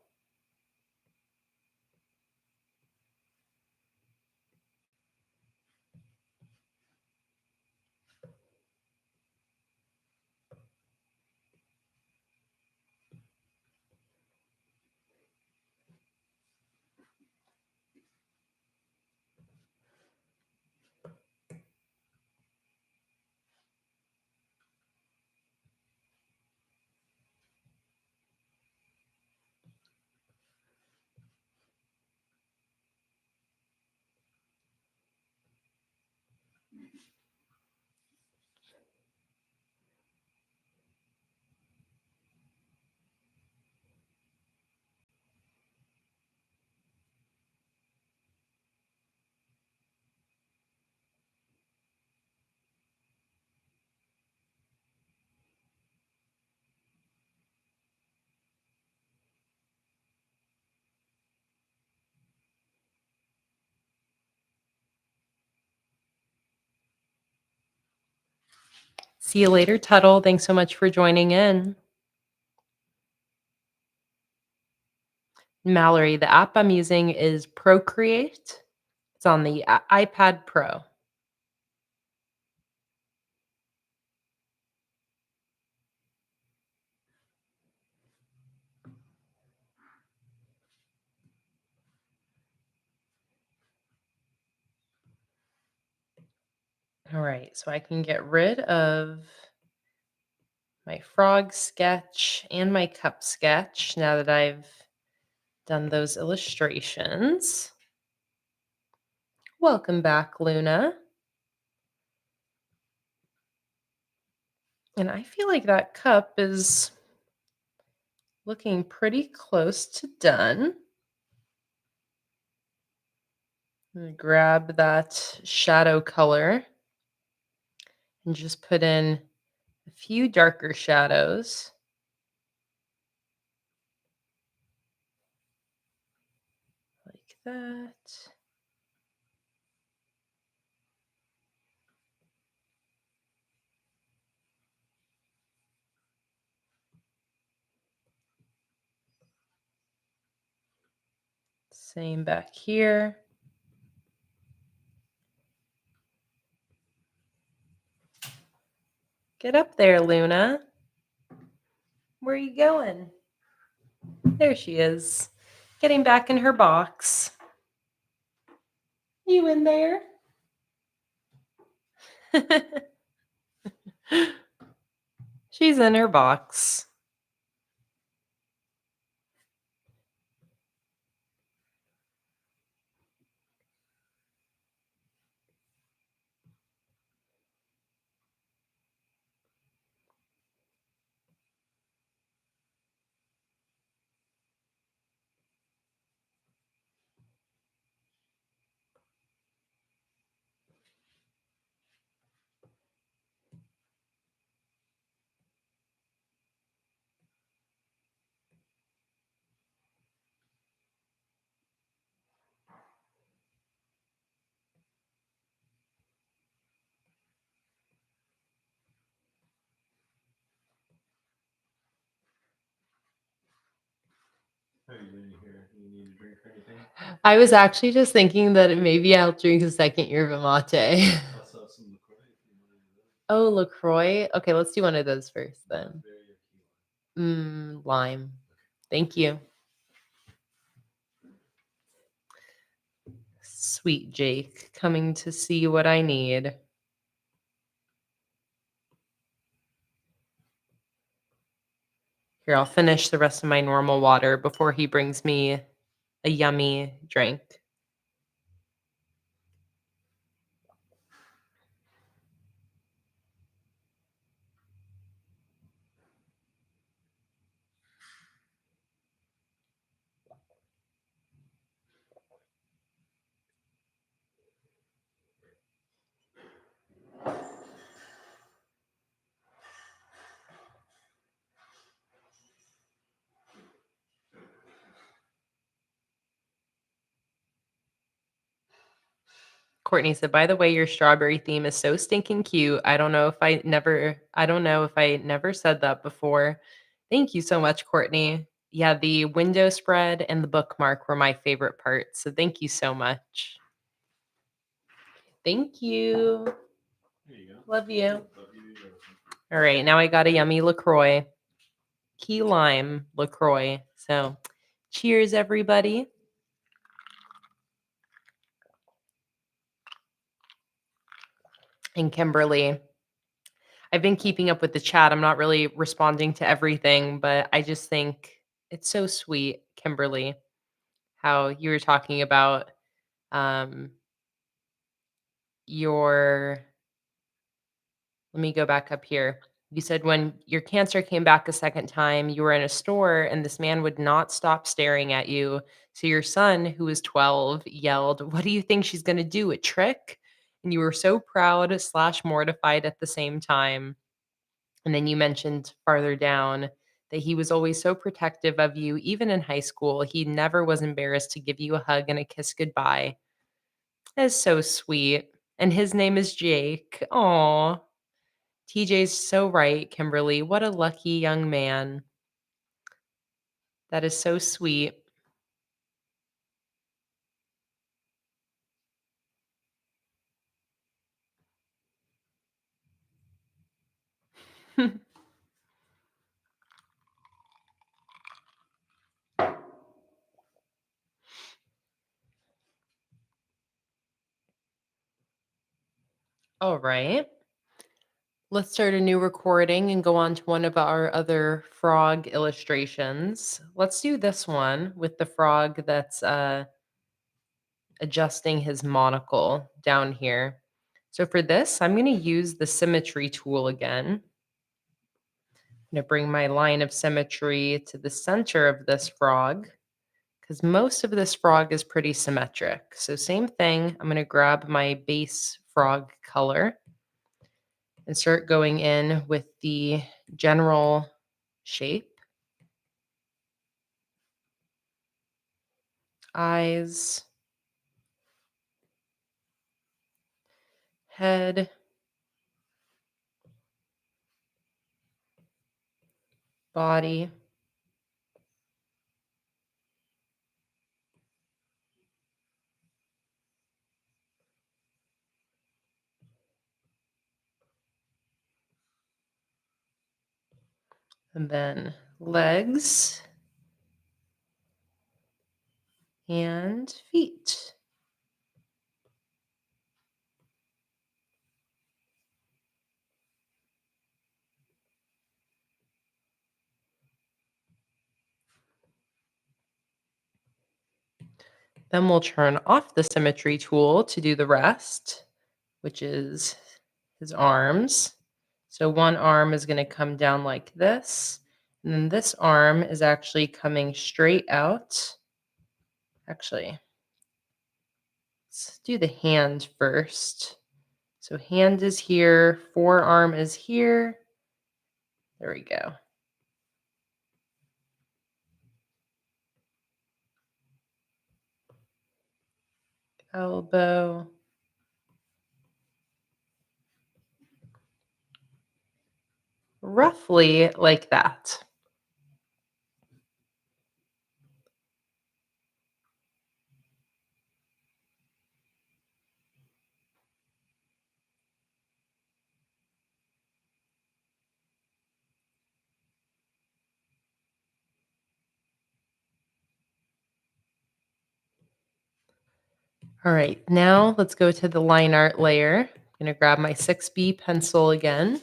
See you later, Tuttle. Thanks so much for joining in. Mallory, the app I'm using is Procreate. It's on the iPad Pro. All right, so I can get rid of my frog sketch and my cup sketch now that I've done those illustrations. Welcome back, Luna. And I feel like that cup is looking pretty close to done. I'm gonna grab that shadow color and just put in a few darker shadows. Like that. Same back here. Get up there, Luna. Where are you going? There she is, getting back in her box. You in there? She's in her box. How are you doing here? You need a drink or anything? I was actually just thinking that maybe I'll drink a second yerba mate. Also have some LaCroix if you want to do that. Oh, LaCroix? Okay, let's do one of those first then. Raspberry or key Lime. Thank you. Sweet Jake coming to see what I need. Here, I'll finish the rest of my normal water before he brings me a yummy drink. Courtney said, "By the way, your strawberry theme is so stinking cute. I don't know if I never said that before." Thank you so much, Courtney. Yeah, the window spread and the bookmark were my favorite parts. So thank you so much. Thank you. There you go. Love you. Love you either. All right, now I got a yummy LaCroix. Key lime LaCroix. So cheers, everybody. And Kimberly, I've been keeping up with the chat. I'm not really responding to everything, but I just think it's so sweet, Kimberly, how you were talking about um, your. Let me go back up here. You said when your cancer came back a second time, you were in a store and this man would not stop staring at you. So your son, who was 12, yelled, "What do you think she's going to do? A trick?" And you were so proud slash mortified at the same time. And then you mentioned farther down that he was always so protective of you, even in high school. He never was embarrassed to give you a hug and a kiss goodbye. That is so sweet. And his name is Jake. Aw. TJ's so right, Kimberly. What a lucky young man. That is so sweet. All right. Let's start a new recording and go on to one of our other frog illustrations. Let's do this one with the frog that's adjusting his monocle down here. So for this, I'm going to use the symmetry tool again. I'm going to bring my line of symmetry to the center of this frog because most of this frog is pretty symmetric. So same thing, I'm going to grab my base frog color and start going in with the general shape. Eyes, head, body, and then legs and feet. Then we'll turn off the symmetry tool to do the rest, which is his arms. So one arm is going to come down like this, and then this arm is actually coming straight out. Actually, let's do the hand first. So hand is here, forearm is here. There we go. Elbow. Roughly like that. All right, now let's go to the line art layer. I'm going to grab my 6B pencil again.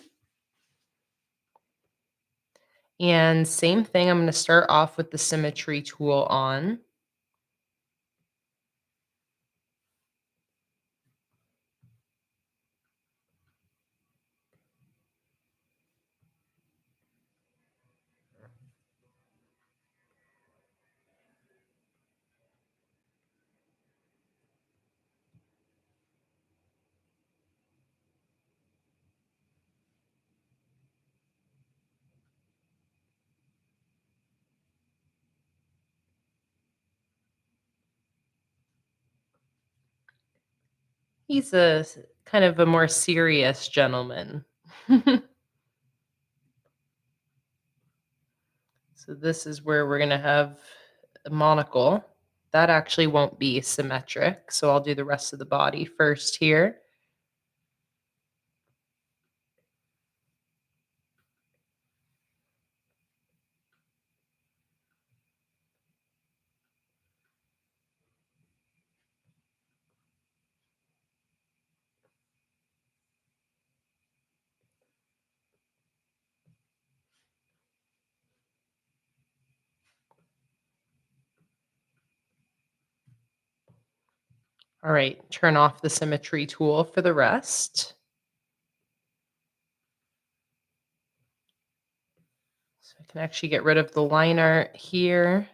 And same thing, I'm going to start off with the symmetry tool on. He's kind of a more serious gentleman. So this is where we're gonna have a monocle. That actually won't be symmetric, so I'll do the rest of the body first here. All right, turn off the symmetry tool for the rest. So I can actually get rid of the line art here.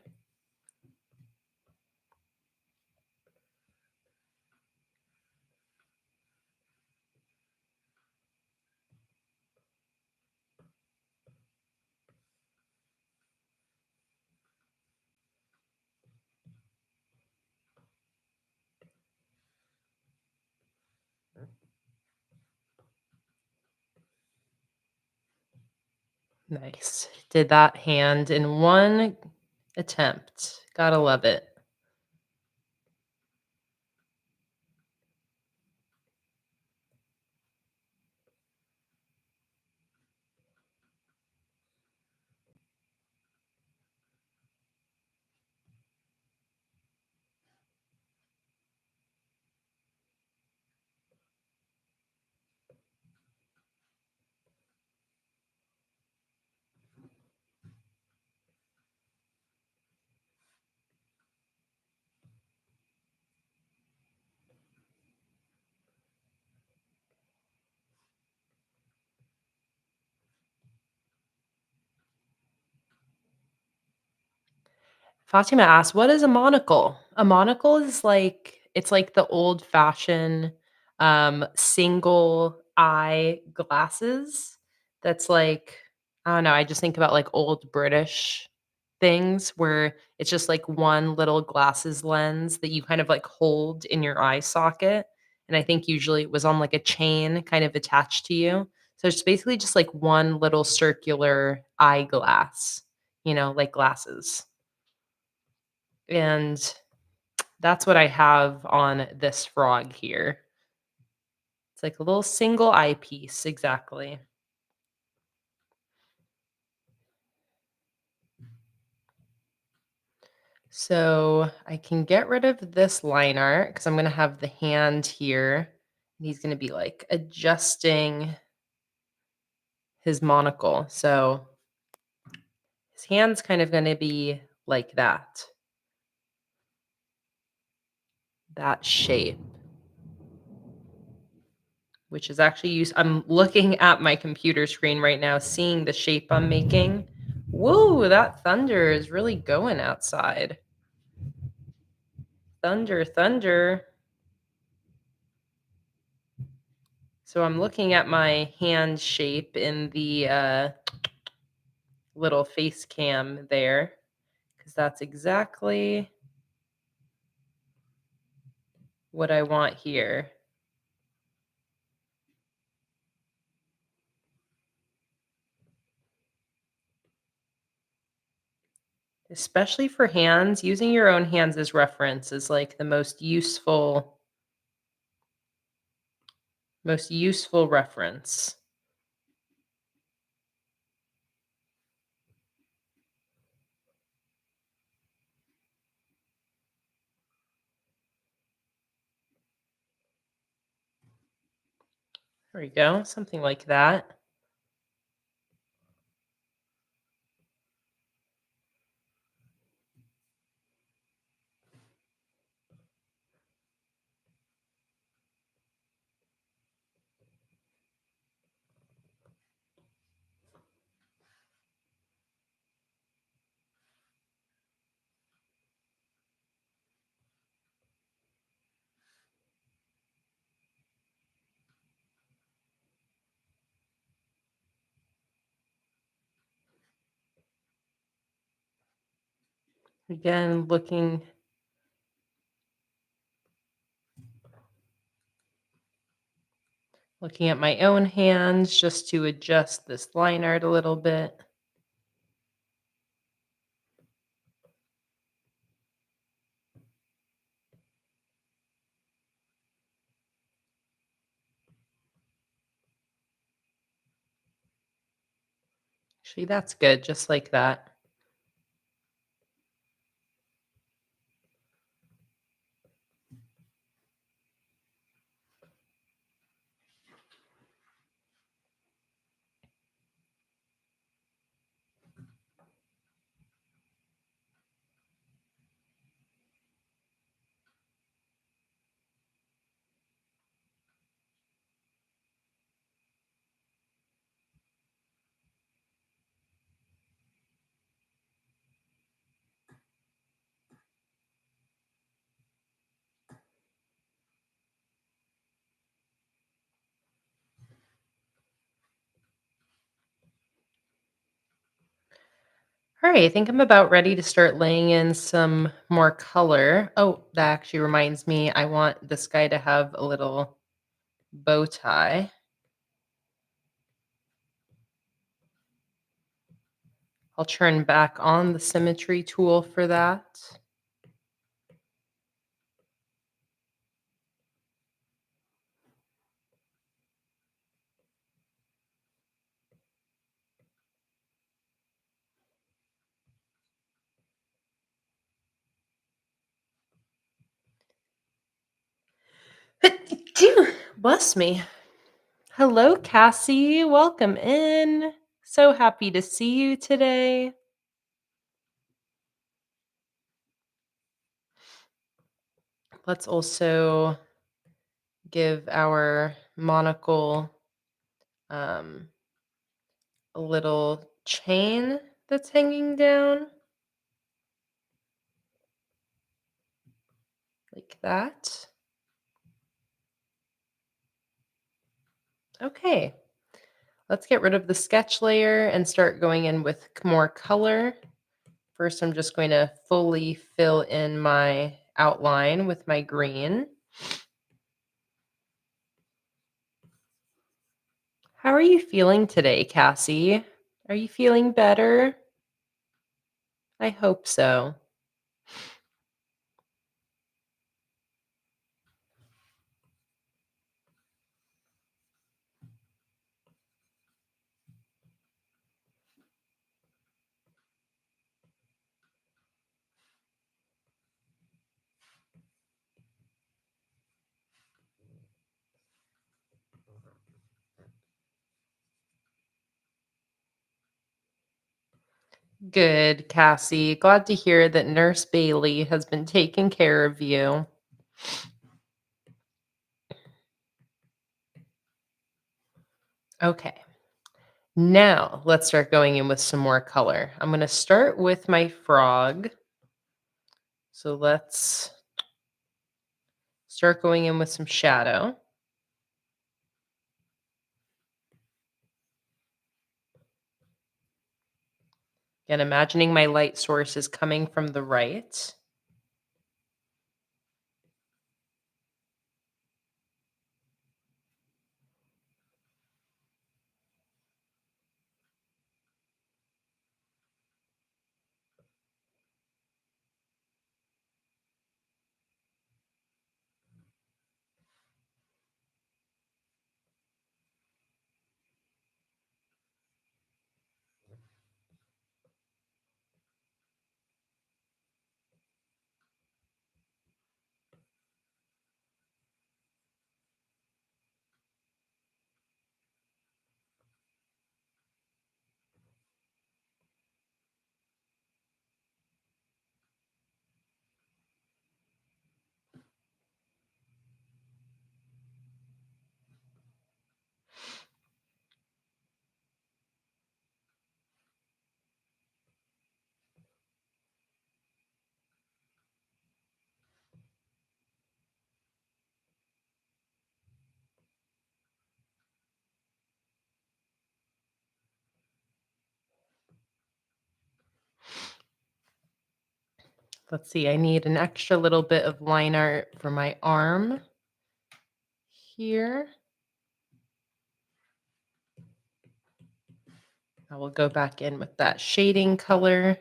Nice. Did that hand in one attempt. Gotta love it. Fatima asked, "What is a monocle?" A monocle is like it's like the old-fashioned, single eye glasses that's like I don't know, I just think about, like, old British things where it's just, like, one little glasses lens that you kind of, like, hold in your eye socket, and I think usually it was on, like, a chain kind of attached to you. So it's basically just, like, one little circular eyeglass, like glasses. And that's what I have on this frog here. It's like a little single eyepiece, exactly. So I can get rid of this line art because I'm going to have the hand here. And he's going to be like adjusting his monocle. So his hand's kind of going to be like that shape, which is actually used. I'm looking at my computer screen right now, seeing the shape I'm making. Whoa, that thunder is really going outside. Thunder, thunder. So I'm looking at my hand shape in the little face cam there, because that's exactly what I want here. Especially for hands, using your own hands as reference is like the most useful reference. There we go, something like that. Again, looking Looking at my own hands just to adjust this line art a little bit. Actually, that's good, just like that. All right, I think I'm about ready to start laying in some more color. Oh, that actually reminds me, I want this guy to have a little bow tie. I'll turn back on the symmetry tool for that. Bless me. Hello, Cassie. Welcome in. So happy to see you today. Let's also give our monocle um, a little chain that's hanging down like that. Okay, let's get rid of the sketch layer and start going in with more color. First, I'm just going to fully fill in my outline with my green. How are you feeling today, Cassie? Are you feeling better? I hope so. Good, Cassie. Glad to hear that Nurse Bailey has been taking care of you. Okay. Now, let's start going in with some more color. I'm going to start with my frog. So let's start going in with some shadow. Again, imagining my light source is coming from the right. Let's see, I need an extra little bit of line art for my arm here. I will go back in with that shading color.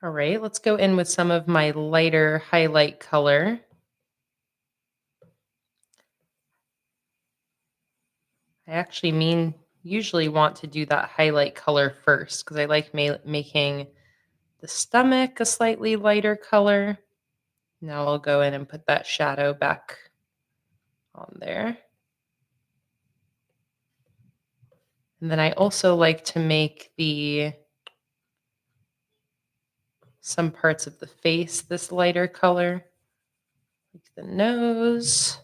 All right, let's go in with some of my lighter highlight color. I actually usually want to do that highlight color first because I like making the stomach a slightly lighter color. Now I'll go in and put that shadow back on there. And then I also like to make some parts of the face this lighter color, like the nose.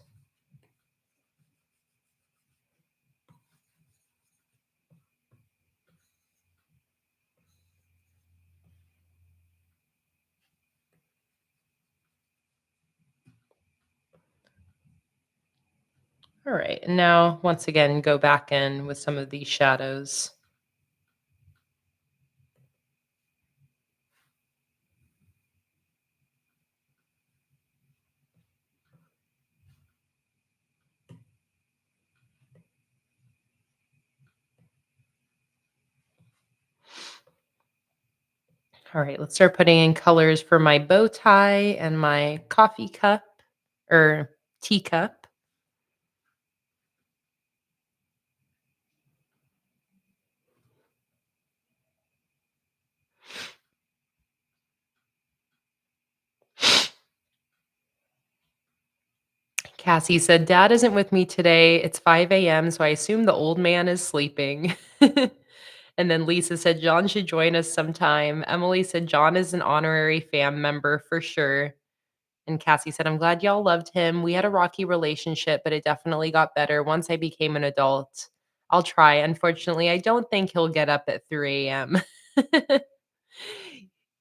All right, and now once again, go back in with some of these shadows. All right, let's start putting in colors for my bow tie and my coffee cup or teacup. Cassie said, Dad isn't with me today. It's 5 a.m., so I assume the old man is sleeping. And then Lisa said, John should join us sometime. Emily said, John is an honorary fam member for sure. And Cassie said, I'm glad y'all loved him. We had a rocky relationship, but it definitely got better once I became an adult. I'll try. Unfortunately, I don't think he'll get up at 3 a.m.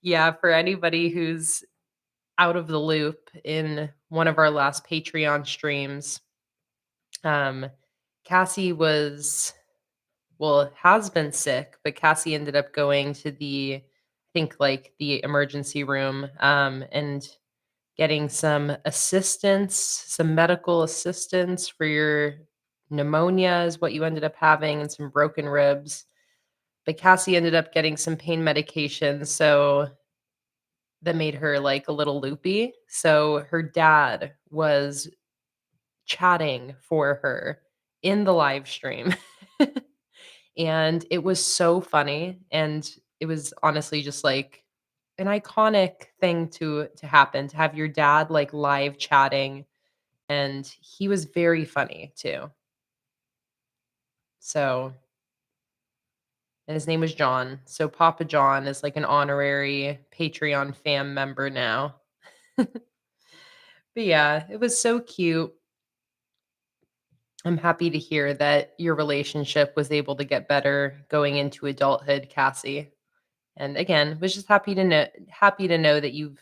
Yeah, for anybody who's out of the loop, in one of our last Patreon streams, um, Cassie has been sick, but Cassie ended up going to I think like the emergency room, and getting some medical assistance for your pneumonia is what you ended up having, and some broken ribs. But Cassie ended up getting some pain medication, so that made her like a little loopy. So her dad was chatting for her in the live stream. And it was so funny, and it was honestly just like an iconic thing to happen, to have your dad like live chatting, and he was very funny too. So, and his name was John. So Papa John is like an honorary Patreon fam member now. But yeah, it was so cute. I'm happy to hear that your relationship was able to get better going into adulthood, Cassie. And again, was just happy to know that you've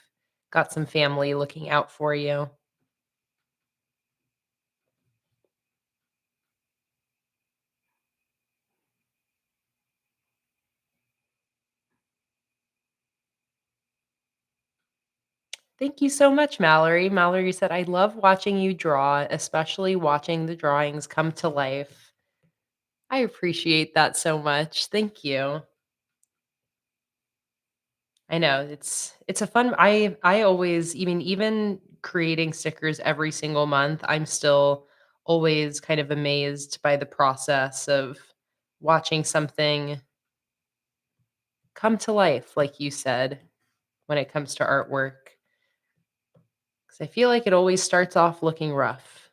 got some family looking out for you. Thank you so much, Mallory. Mallory said, I love watching you draw, especially watching the drawings come to life. I appreciate that so much. Thank you. I know it's a fun I always even creating stickers every single month, I'm still always kind of amazed by the process of watching something come to life, like you said, when it comes to artwork. Because I feel like it always starts off looking rough.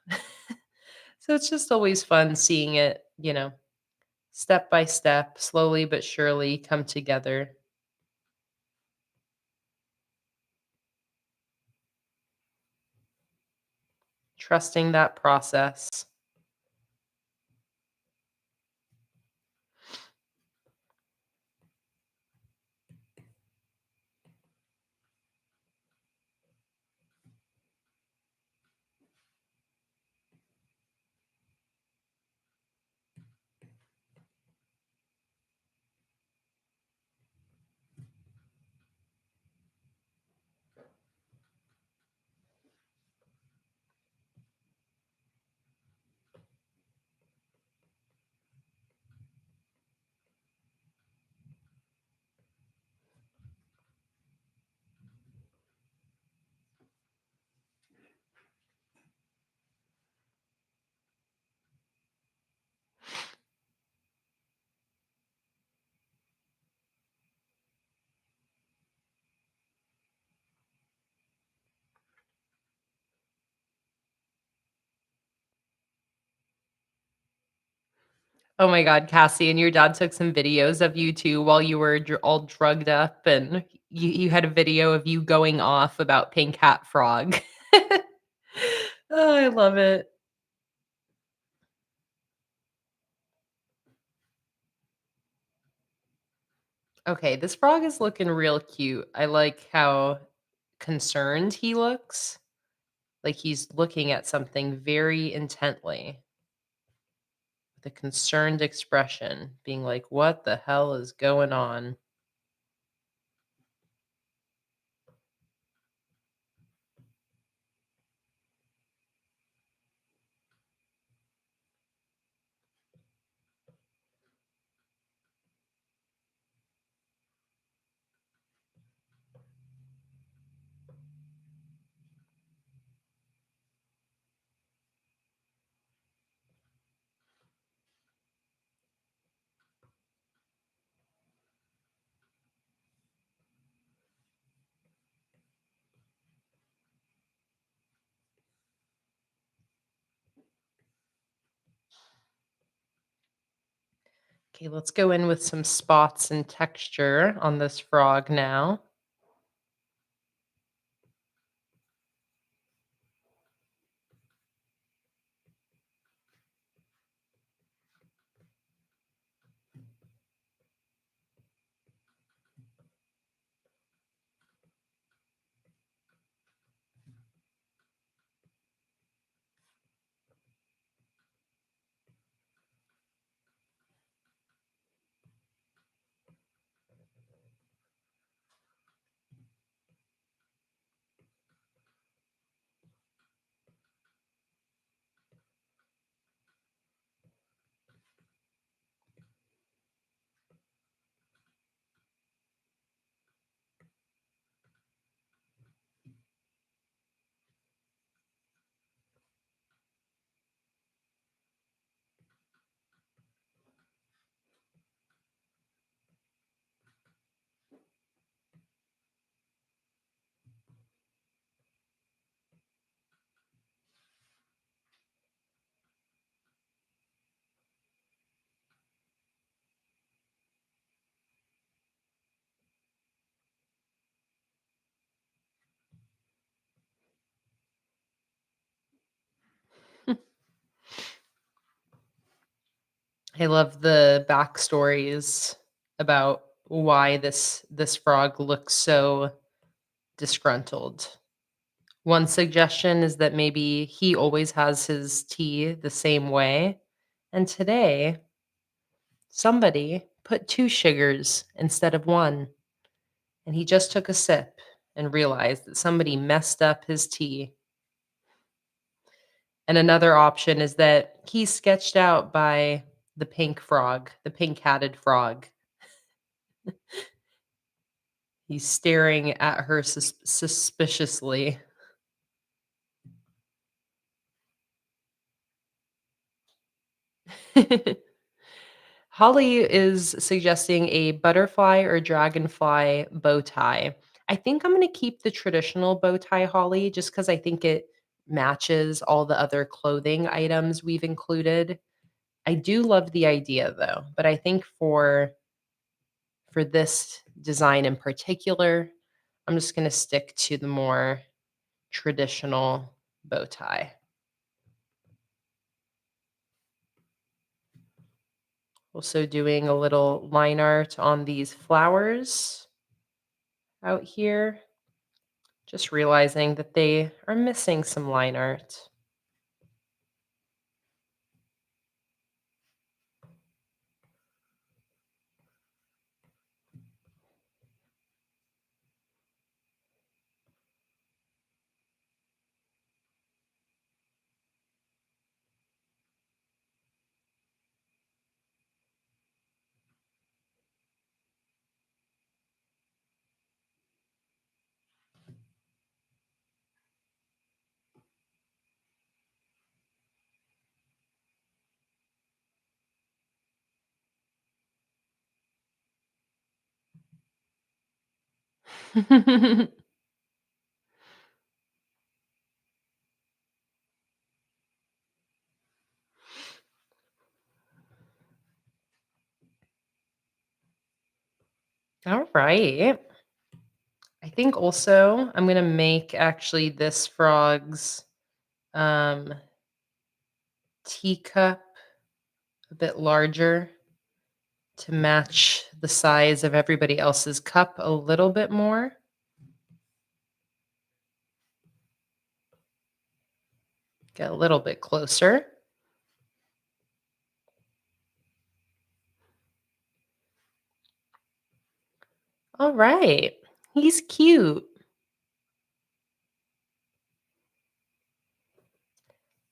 So it's just always fun seeing it, step by step, slowly but surely come together. Trusting that process. Oh my god, Cassie, and your dad took some videos of you too while you were all drugged up, and you had a video of you going off about Pink Hat Frog. Oh, I love it. Okay, this frog is looking real cute. I like how concerned he looks, like he's looking at something very intently with a concerned expression, being like, "What the hell is going on?" Okay, let's go in with some spots and texture on this frog now. I love the backstories about why this frog looks so disgruntled. One suggestion is that maybe he always has his tea the same way, and today somebody put 2 sugars instead of 1, and he just took a sip and realized that somebody messed up his tea. And another option is that he's sketched out by the pink frog, the pink-hatted frog. He's staring at her suspiciously. Holly is suggesting a butterfly or dragonfly bow tie. I think I'm gonna keep the traditional bow tie, Holly, just because I think it matches all the other clothing items we've included. I do love the idea though, but I think for this design in particular, I'm just gonna stick to the more traditional bow tie. Also doing a little line art on these flowers out here. Just realizing that they are missing some line art. All right. I think also I'm gonna make actually this frog's um, teacup a bit larger to match the size of everybody else's cup a little bit more. Get a little bit closer. All right. He's cute.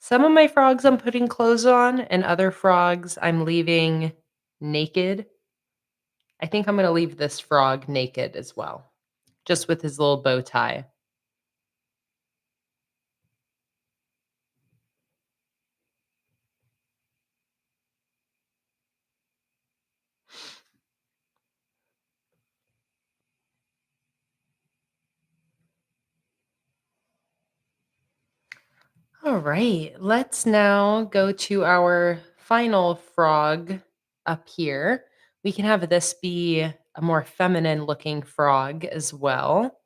Some of my frogs I'm putting clothes on, and other frogs I'm leaving naked. I think I'm going to leave this frog naked as well, just with his little bow tie. All right, let's now go to our final frog up here. We can have this be a more feminine looking frog as well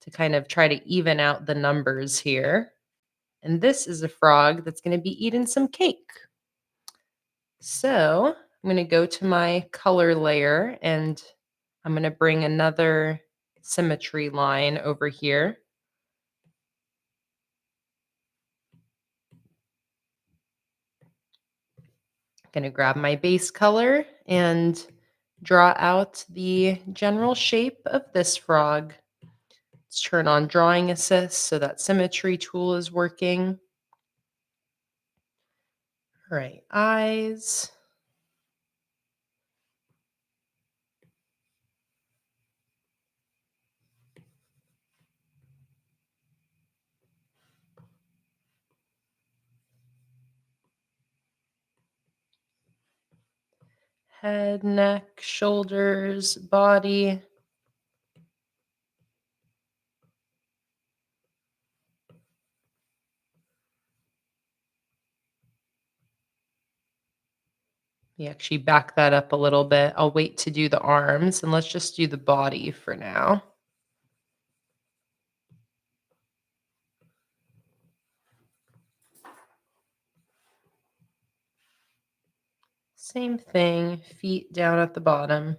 to kind of try to even out the numbers here. And this is a frog that's going to be eating some cake. So I'm going to go to my color layer and I'm going to bring another symmetry line over here. Going to grab my base color and draw out the general shape of this frog. Let's turn on drawing assist so that symmetry tool is working. All right, eyes. Head, neck, shoulders, body. You actually back that up a little bit. I'll wait to do the arms and let's just do the body for now. Same thing, feet down at the bottom.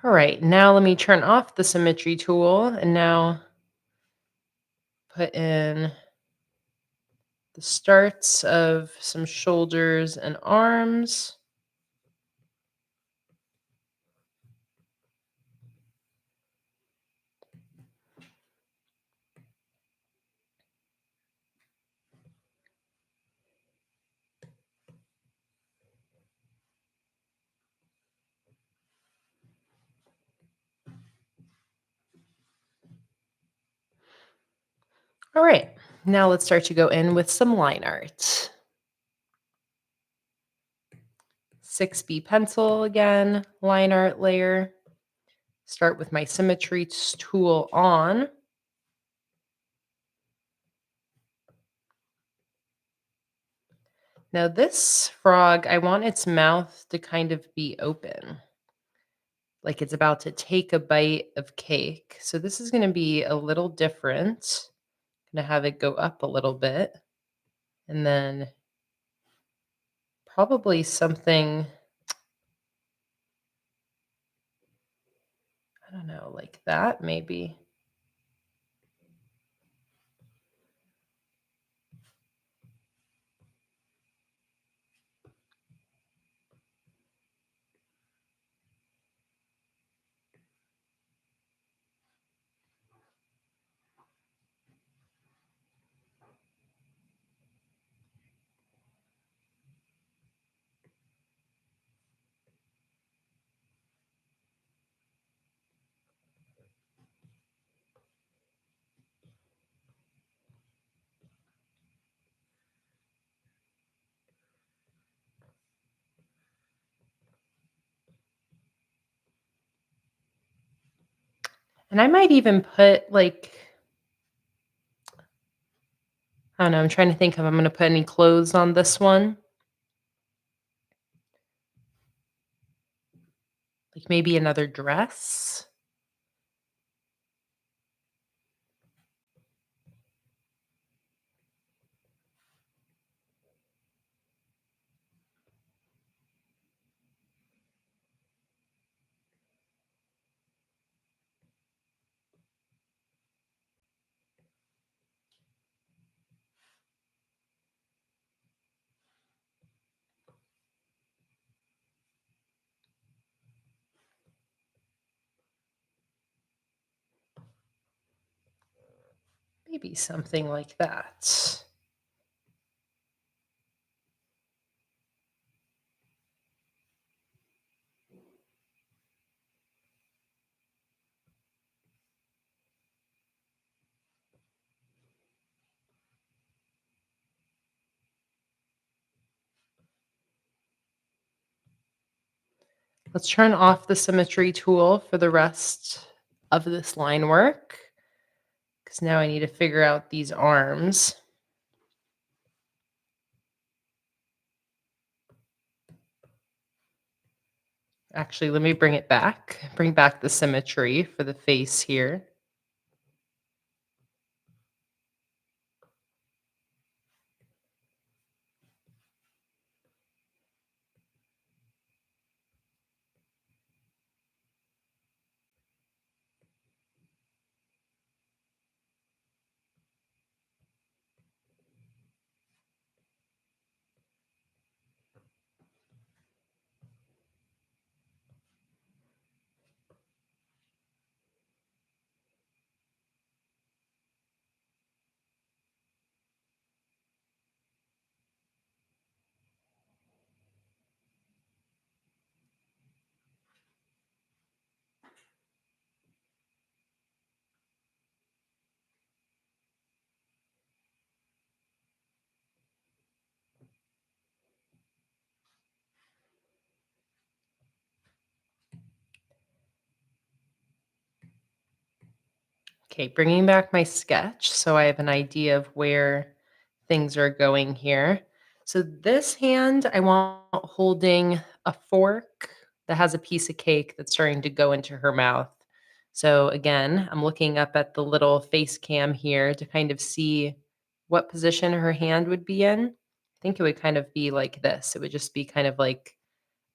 All right, now let me turn off the symmetry tool and now put in the starts of some shoulders and arms. All right, now let's start to go in with some line art. 6B pencil again, line art layer. Start with my symmetry tool on. Now this frog, I want its mouth to kind of be open, like it's about to take a bite of cake. So this is going to be a little different. I'm going to have it go up a little bit and then probably something, I don't know, like that maybe. And I might even put like, I don't know, I'm trying to think if I'm gonna put any clothes on this one. Like maybe another dress. Maybe something like that. Let's turn off the symmetry tool for the rest of this line work, because now I need to figure out these arms. Actually, let me bring it back. Bring back the symmetry for the face here. Okay, bringing back my sketch so I have an idea of where things are going here. So this hand, I want holding a fork that has a piece of cake that's starting to go into her mouth. So again, I'm looking up at the little face cam here to kind of see what position her hand would be in. I think it would kind of be like this. It would just be kind of like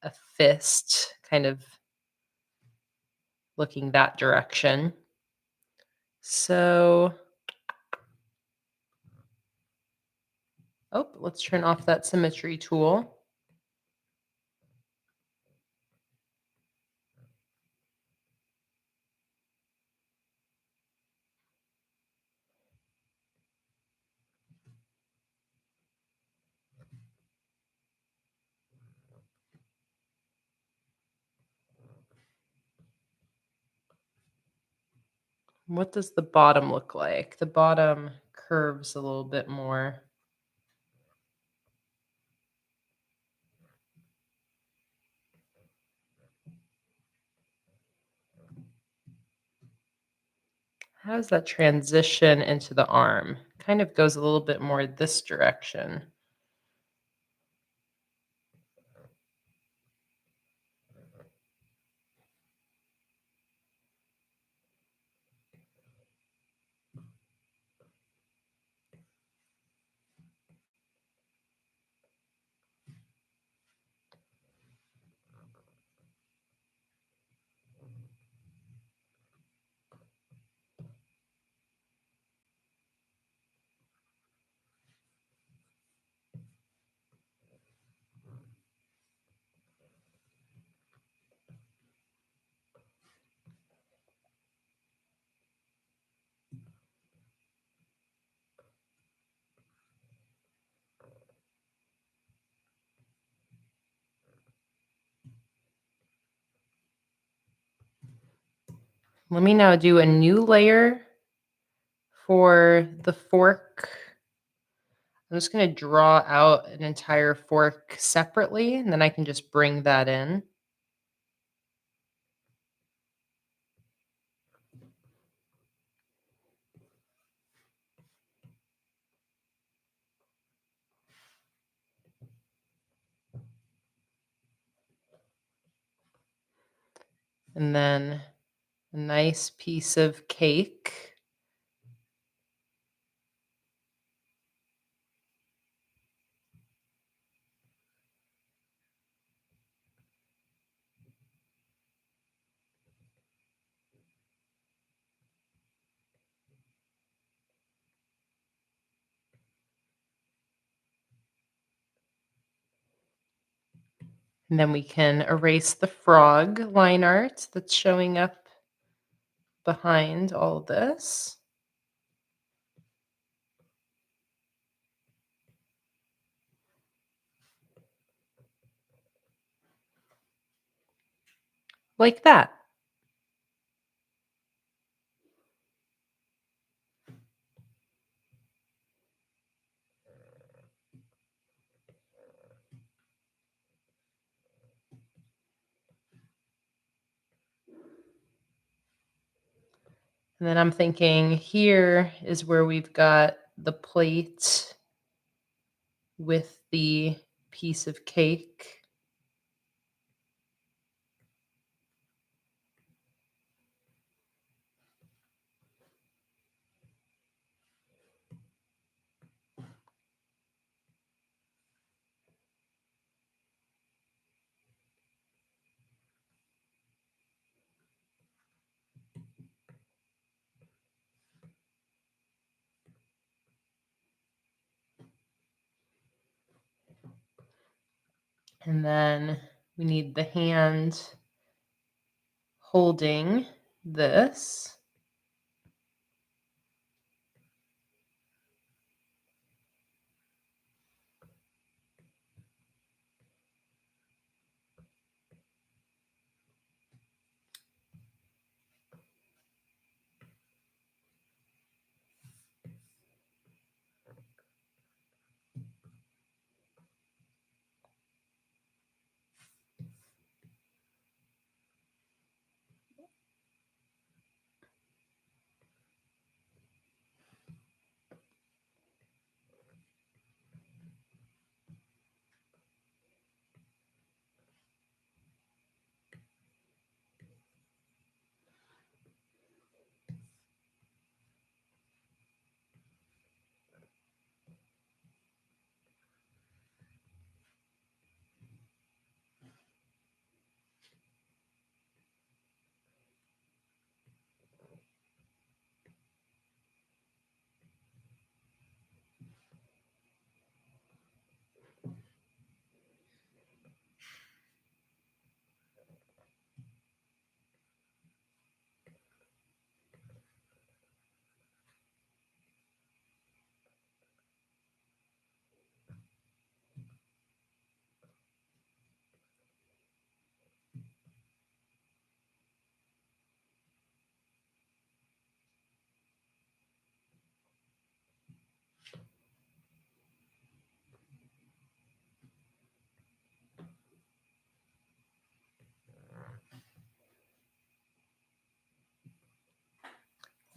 a fist, kind of looking that direction. So, oh, let's turn off that symmetry tool. What does the bottom look like? The bottom curves a little bit more. How does that transition into the arm? Kind of goes a little bit more this direction. Let me now do a new layer for the fork. I'm just going to draw out an entire fork separately, and then I can just bring that in. And then a nice piece of cake. And then we can erase the frog line art that's showing up behind all this. Like that. And then I'm thinking here is where we've got the plate with the piece of cake. And then we need the hand holding this.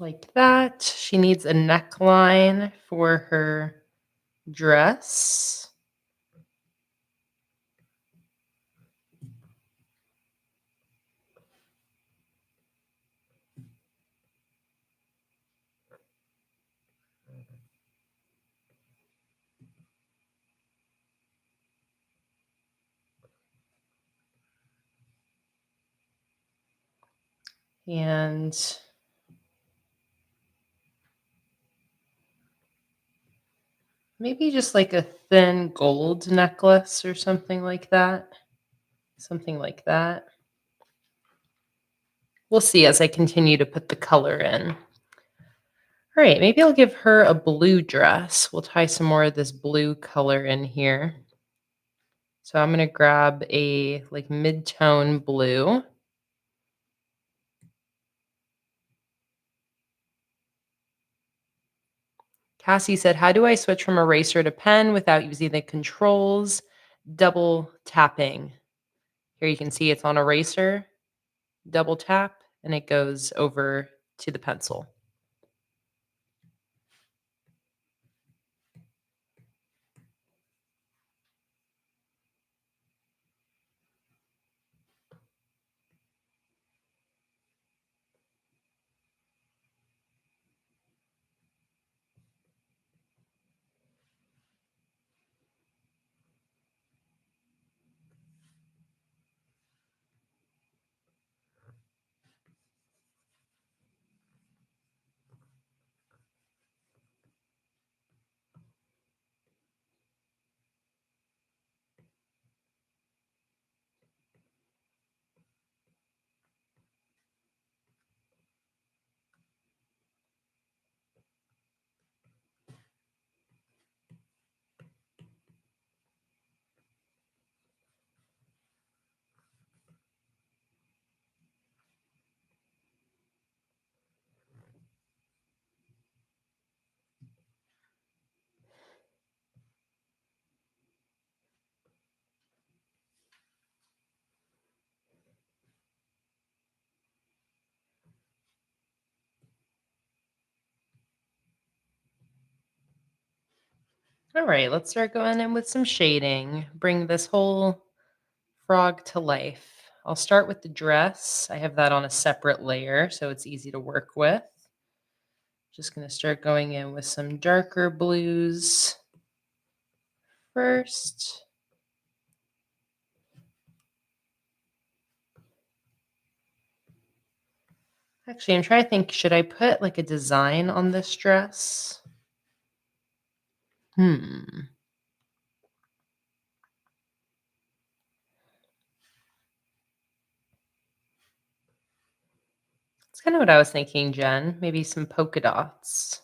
Like that. She needs a neckline for her dress. And maybe just like a thin gold necklace or something like that. Something like that. We'll see as I continue to put the color in. All right, maybe I'll give her a blue dress. We'll tie some more of this blue color in here. So I'm going to grab a like mid-tone blue. Cassie said, how do I switch from eraser to pen without using the controls? Double tapping. Here you can see it's on eraser, double tap, and it goes over to the pencil. All right, let's start going in with some shading. Bring this whole frog to life. I'll start with the dress. I have that on a separate layer, so it's easy to work with. Just going to start going in with some darker blues first. Actually, I'm trying to think, should I put like a design on this dress? Hmm. It's kind of what I was thinking, Jen. Maybe some polka dots.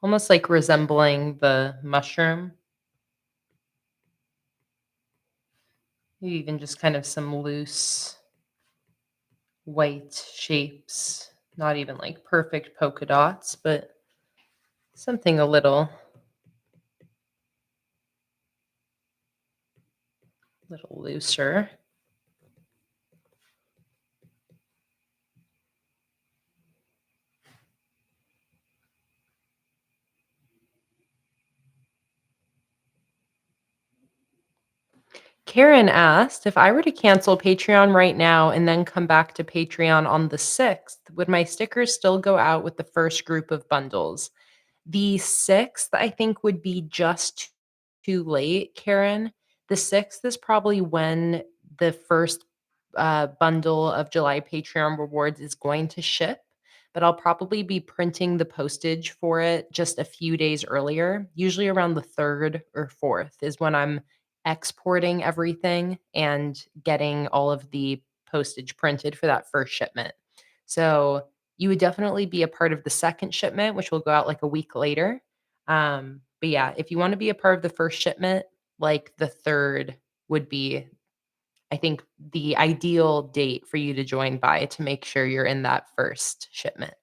Almost like resembling the mushroom. Maybe even just kind of some loose white shapes. Not even like perfect polka dots, but something a little looser. Karen asked, if I were to cancel Patreon right now and then come back to Patreon on the 6th, would my stickers still go out with the first group of bundles? The 6th, I think, would be just too late, Karen. The 6th is probably when the first bundle of July Patreon rewards is going to ship, but I'll probably be printing the postage for it just a few days earlier. Usually around the 3rd or 4th is when I'm exporting everything and getting all of the postage printed for that first shipment. So you would definitely be a part of the second shipment, which will go out like a week later. But yeah, if you want to be a part of the first shipment, like the third would be, I think, the ideal date for you to join by to make sure you're in that first shipment.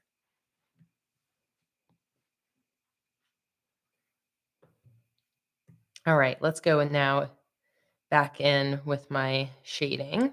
All right, let's go and now back in with my shading.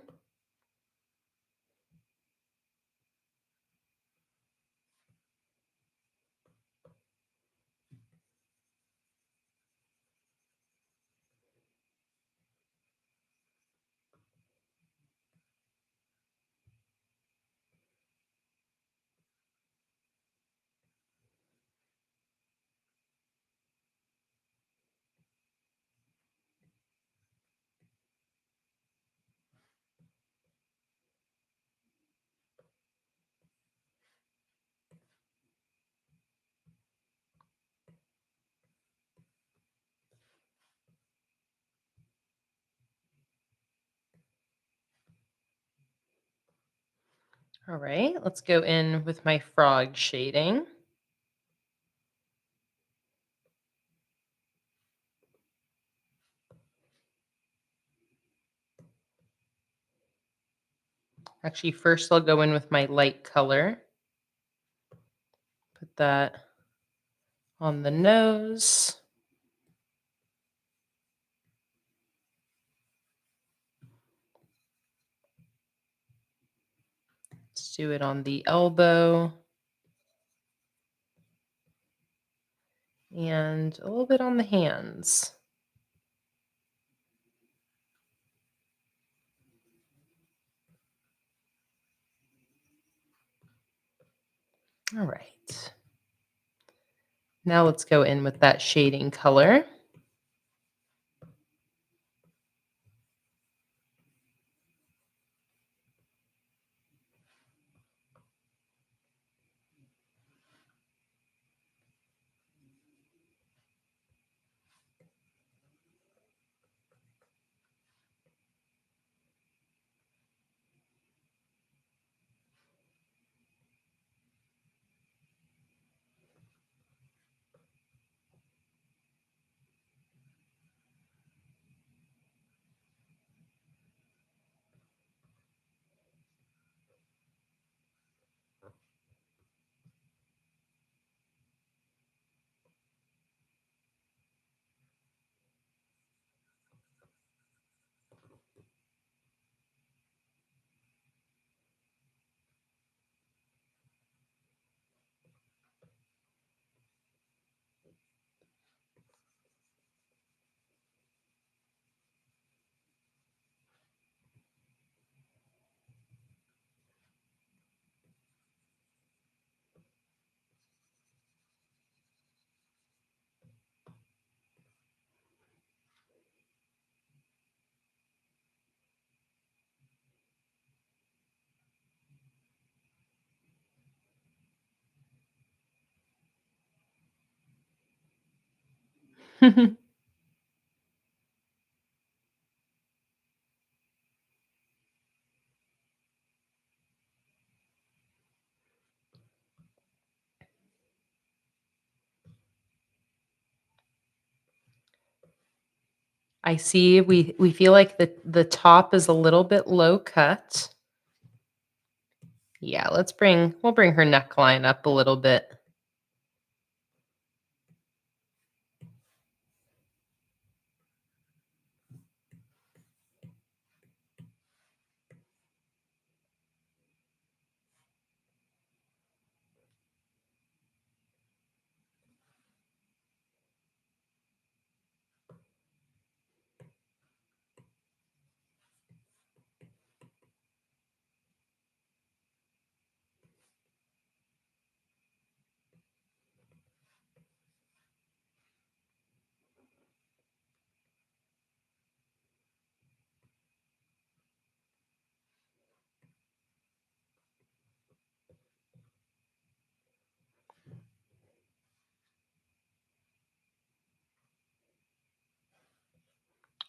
All right, let's go in with my frog shading. Actually, first I'll go in with my light color. Put that on the nose. Let's do it on the elbow. And a little bit on the hands. All right. Now let's go in with that shading color. I see we feel like the top is a little bit low cut. Yeah, we'll bring her neckline up a little bit.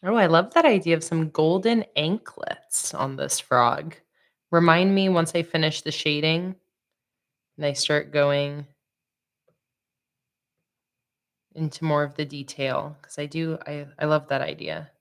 Oh, I love that idea of some golden anklets on this frog. Remind me once I finish the shading and I start going into more of the detail because I love that idea.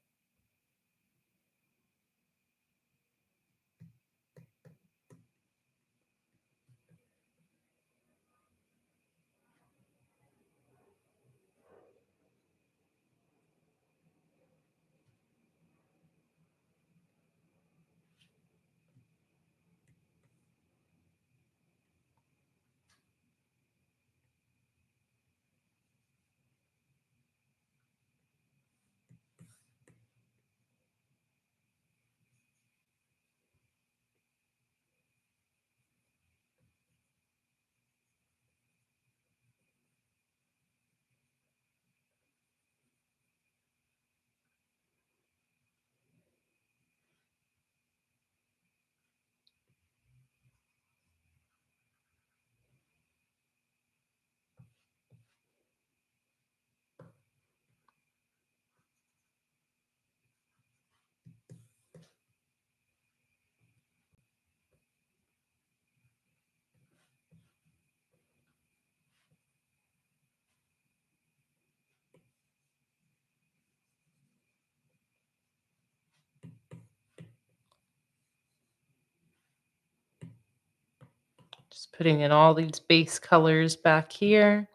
Just putting in all these base colors back here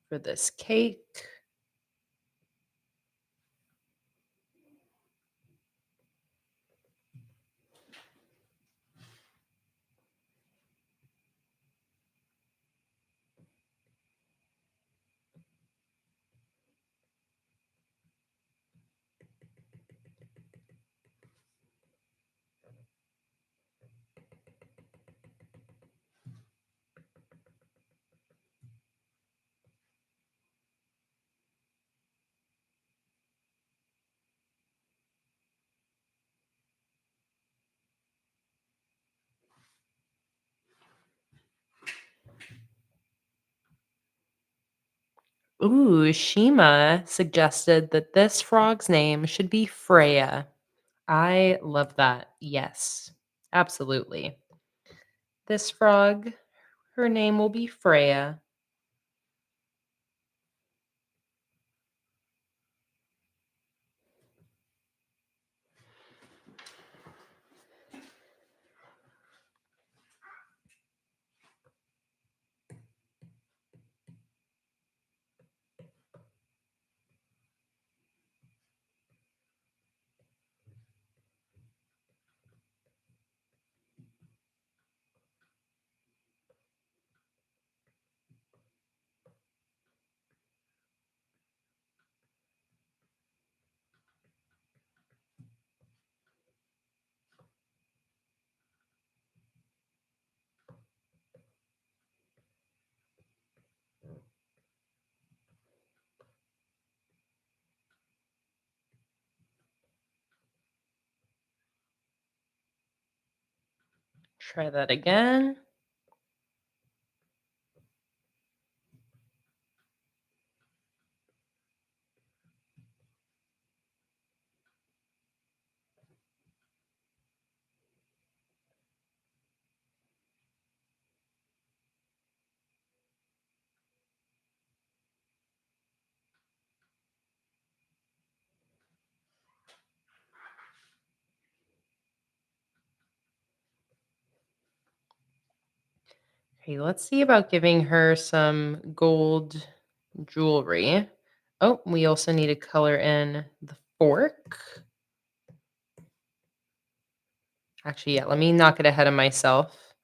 for this cake. Ooh, Shima suggested that this frog's name should be Freya. I love that. Yes, absolutely. This frog, her name will be Freya. Try that again. Okay, let's see about giving her some gold jewelry. Oh, we also need to color in the fork. Actually, yeah, let me not get ahead of myself.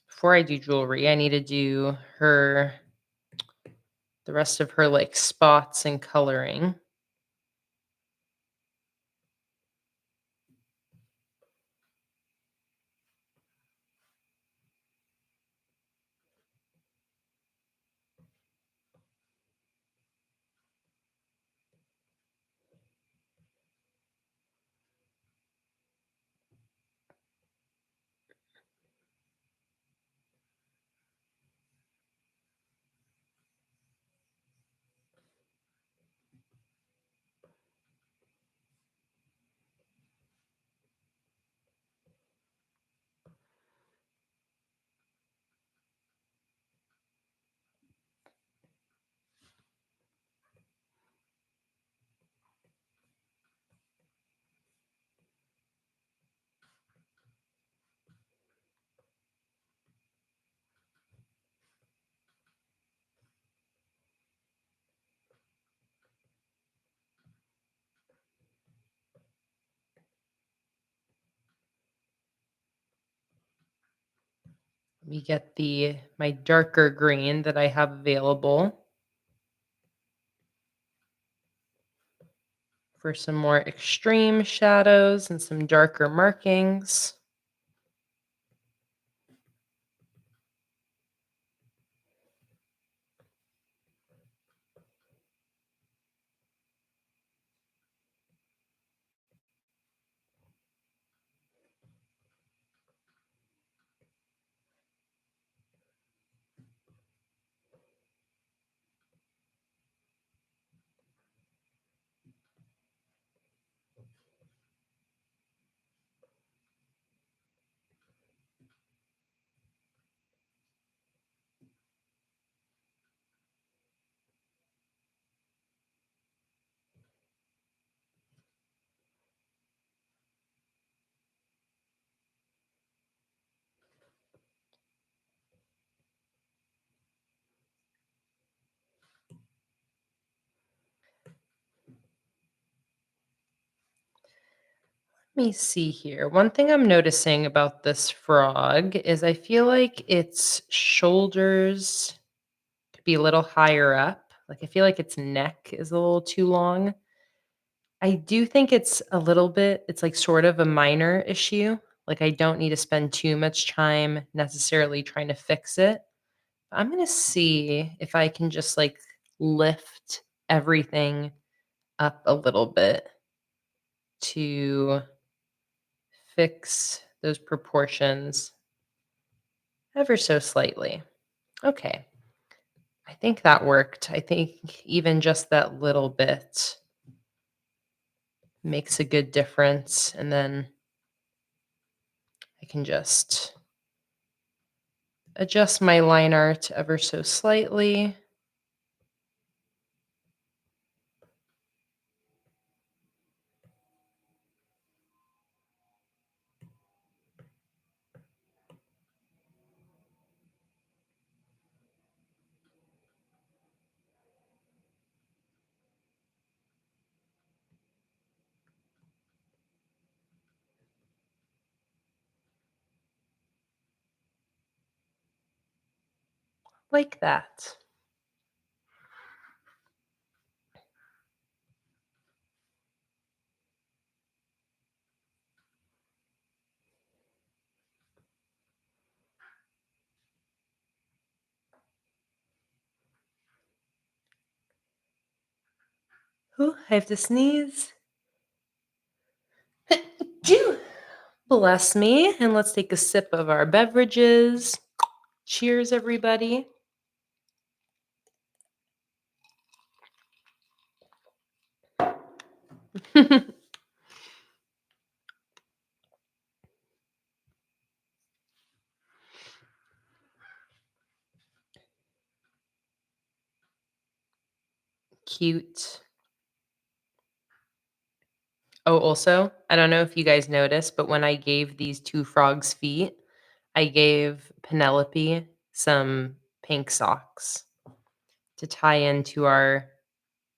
Before I do jewelry, I need to do the rest of her like spots and coloring. Let me get the my darker green that I have available for some more extreme shadows and some darker markings. Let me see here. One thing I'm noticing about this frog is I feel like its shoulders could be a little higher up. Like I feel like its neck is a little too long. I do think it's like sort of a minor issue. Like I don't need to spend too much time necessarily trying to fix it. I'm going to see if I can just like lift everything up a little bit to fix those proportions ever so slightly. Okay. I think that worked. I think even just that little bit makes a good difference. And then I can just adjust my line art ever so slightly. Like that. Ooh, I have to sneeze. Phew. Bless me. And let's take a sip of our beverages. Cheers, everybody. Cute. Oh, also, I don't know if you guys noticed, but when I gave these two frogs feet, I gave Penelope some pink socks to tie into our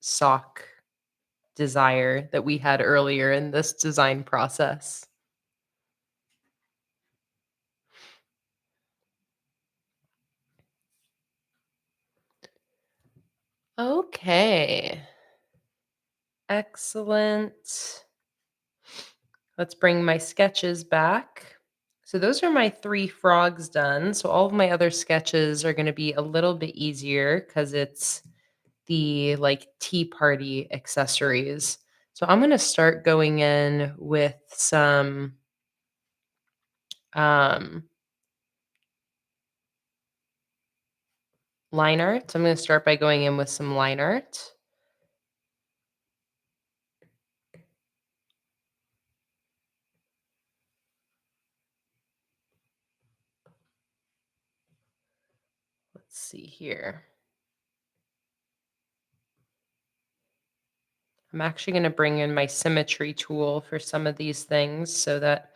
sock desire that we had earlier in this design process. Okay. Excellent. Let's bring my sketches back. So those are my 3 frogs done. So all of my other sketches are gonna be a little bit easier because it's the, like, tea party accessories. So I'm gonna start going in with some, um, line art. So I'm gonna start by going in with some line art. Let's see here. I'm actually gonna bring in my symmetry tool for some of these things so that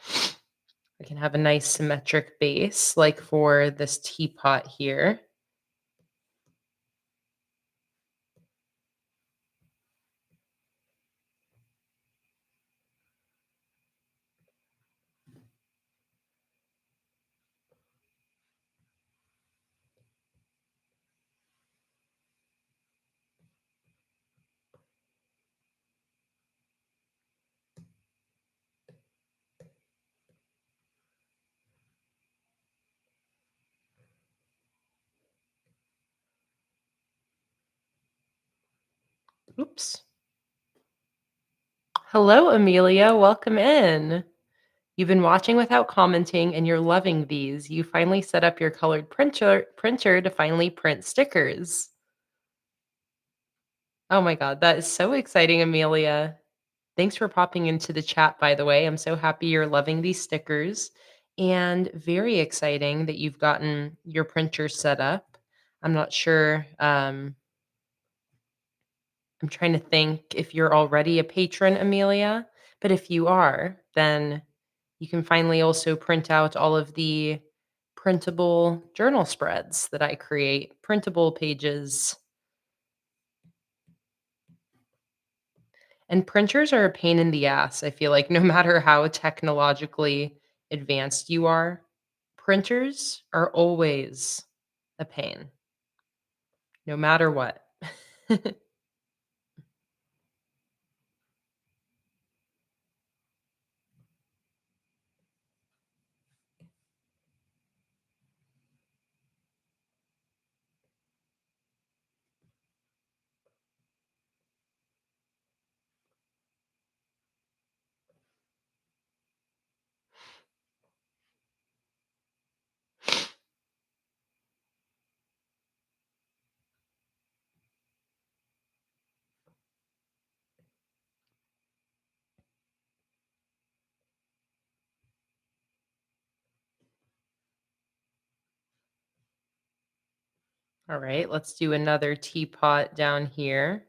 I can have a nice symmetric base, like for this teapot here. Oops. Hello, Amelia. Welcome in. You've been watching without commenting and you're loving these. You finally set up your colored printer to finally print stickers. Oh my god, that is so exciting, Amelia. Thanks for popping into the chat, by the way. I'm so happy you're loving these stickers and very exciting that you've gotten your printer set up. I'm not sure. I'm trying to think if you're already a patron, Amelia, but if you are, then you can finally also print out all of the printable journal spreads that I create, printable pages. And printers are a pain in the ass, I feel like no matter how technologically advanced you are, printers are always a pain, no matter what. All right, let's do another teapot down here.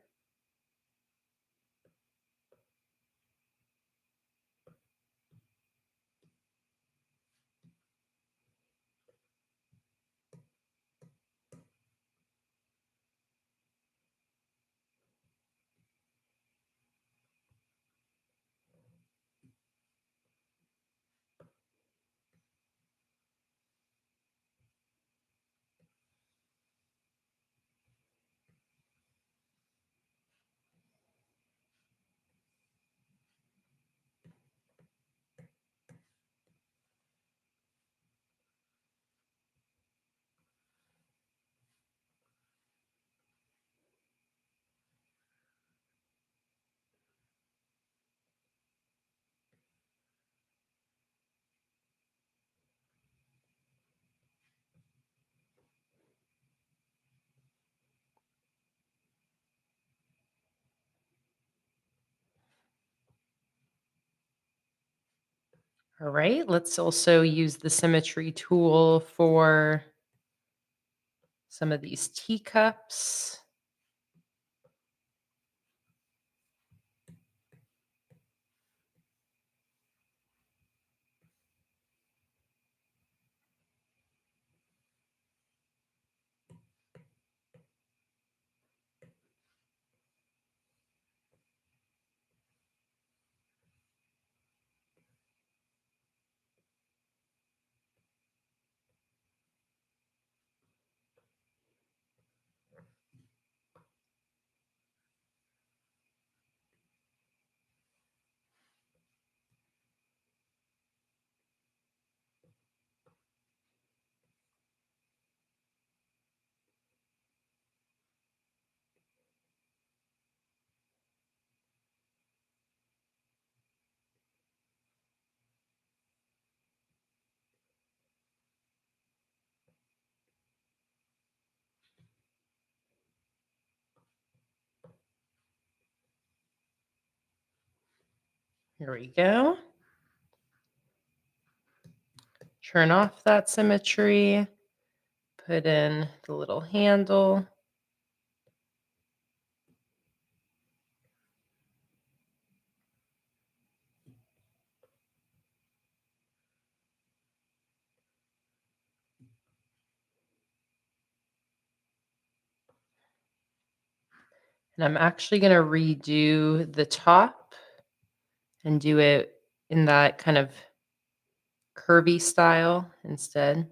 All right, let's also use the symmetry tool for some of these teacups. Here we go. Turn off that symmetry, put in the little handle. And I'm actually going to redo the top and do it in that kind of curvy style instead.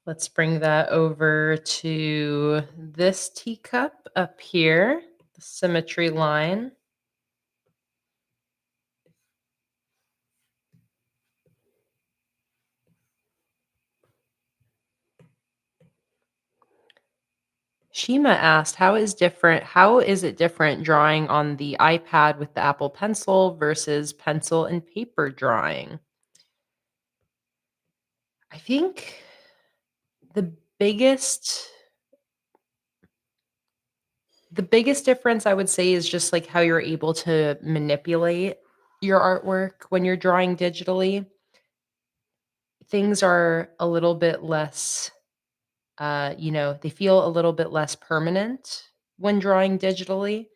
Let's bring that over to this teacup up here, the symmetry line. Shima asked, how is it different drawing on the iPad with the Apple Pencil versus pencil and paper drawing? I think the biggest the biggest difference I would say is just like how you're able to manipulate your artwork when you're drawing digitally. Things are a little bit less they feel a little bit less permanent when drawing digitally.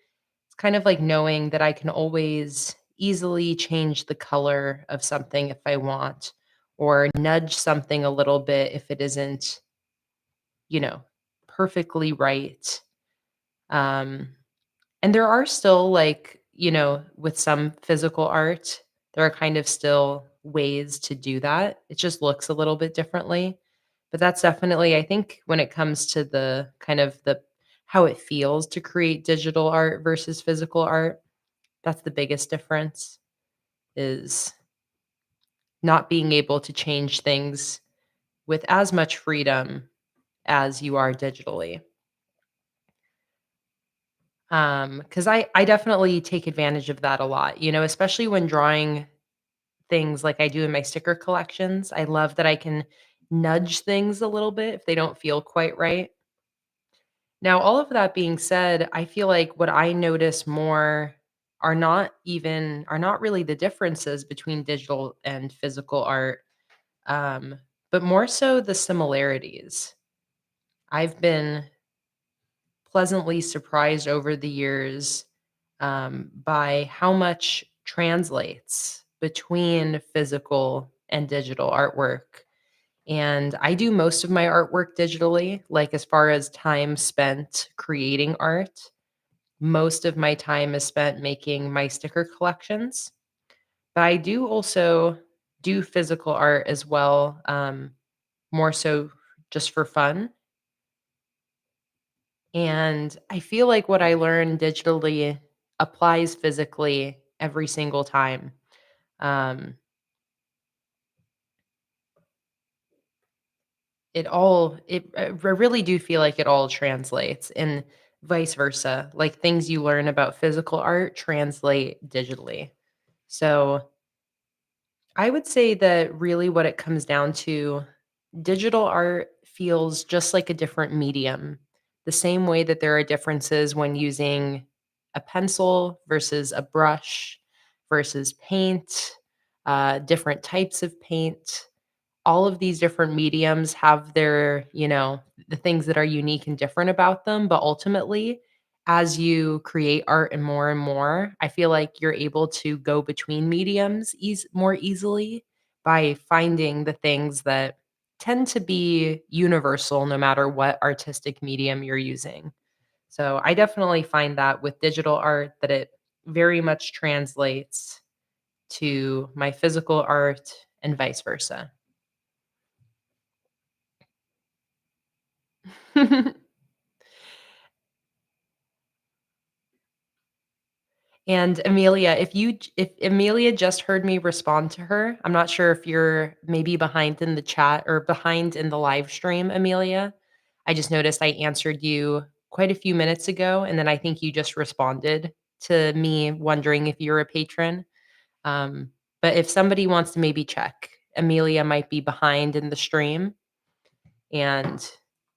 It's kind of like knowing that I can always easily change the color of something if I want, or nudge something a little bit if it isn't, you know, perfectly right. Um, and there are still like, with some physical art, there are kind of still ways to do that. It just looks a little bit differently. But that's definitely, I think, when it comes to the kind of the how it feels to create digital art versus physical art, that's the biggest difference is not being able to change things with as much freedom as you are digitally. Because I definitely take advantage of that a lot, especially when drawing things like I do in my sticker collections. I love that I can nudge things a little bit if they don't feel quite right. Now, all of that being said, I feel like what I notice more are not really the differences between digital and physical art, um, but more so the similarities. I've been pleasantly surprised over the years by how much translates between physical and digital artwork. And I do most of my artwork digitally, like as far as time spent creating art. Most of my time is spent making my sticker collections. But I do also do physical art as well, more so just for fun. And I feel like what I learn digitally applies physically every single time. Um, I really do feel like it all translates and vice versa. Like things you learn about physical art translate digitally. So I would say that really what it comes down to, digital art feels just like a different medium. The same way that there are differences when using a pencil versus a brush versus paint, different types of paint. All of these different mediums have the things that are unique and different about them, but ultimately as you create art and more, I feel like you're able to go between mediums more easily by finding the things that tend to be universal no matter what artistic medium you're using. So I definitely find that with digital art that it very much translates to my physical art and vice versa. And Amelia, if Amelia just heard me respond to her, I'm not sure if you're maybe behind in the chat or behind in the live stream, Amelia. I just noticed I answered you quite a few minutes ago, and then I think you just responded to me wondering if you're a patron. Um, but if somebody wants to maybe check, Amelia might be behind in the stream. And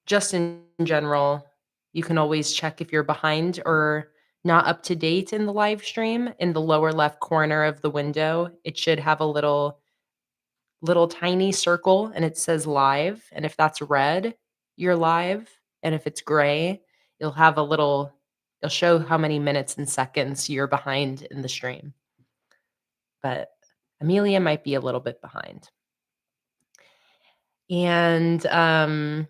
just in general, you can always check if you're behind or not up to date in the live stream. In the lower left corner of the window, it should have a little tiny circle and it says live. And if that's red, you're live. And if it's gray, you'll have a little it'll show how many minutes and seconds you're behind in the stream. But Amelia might be a little bit behind. And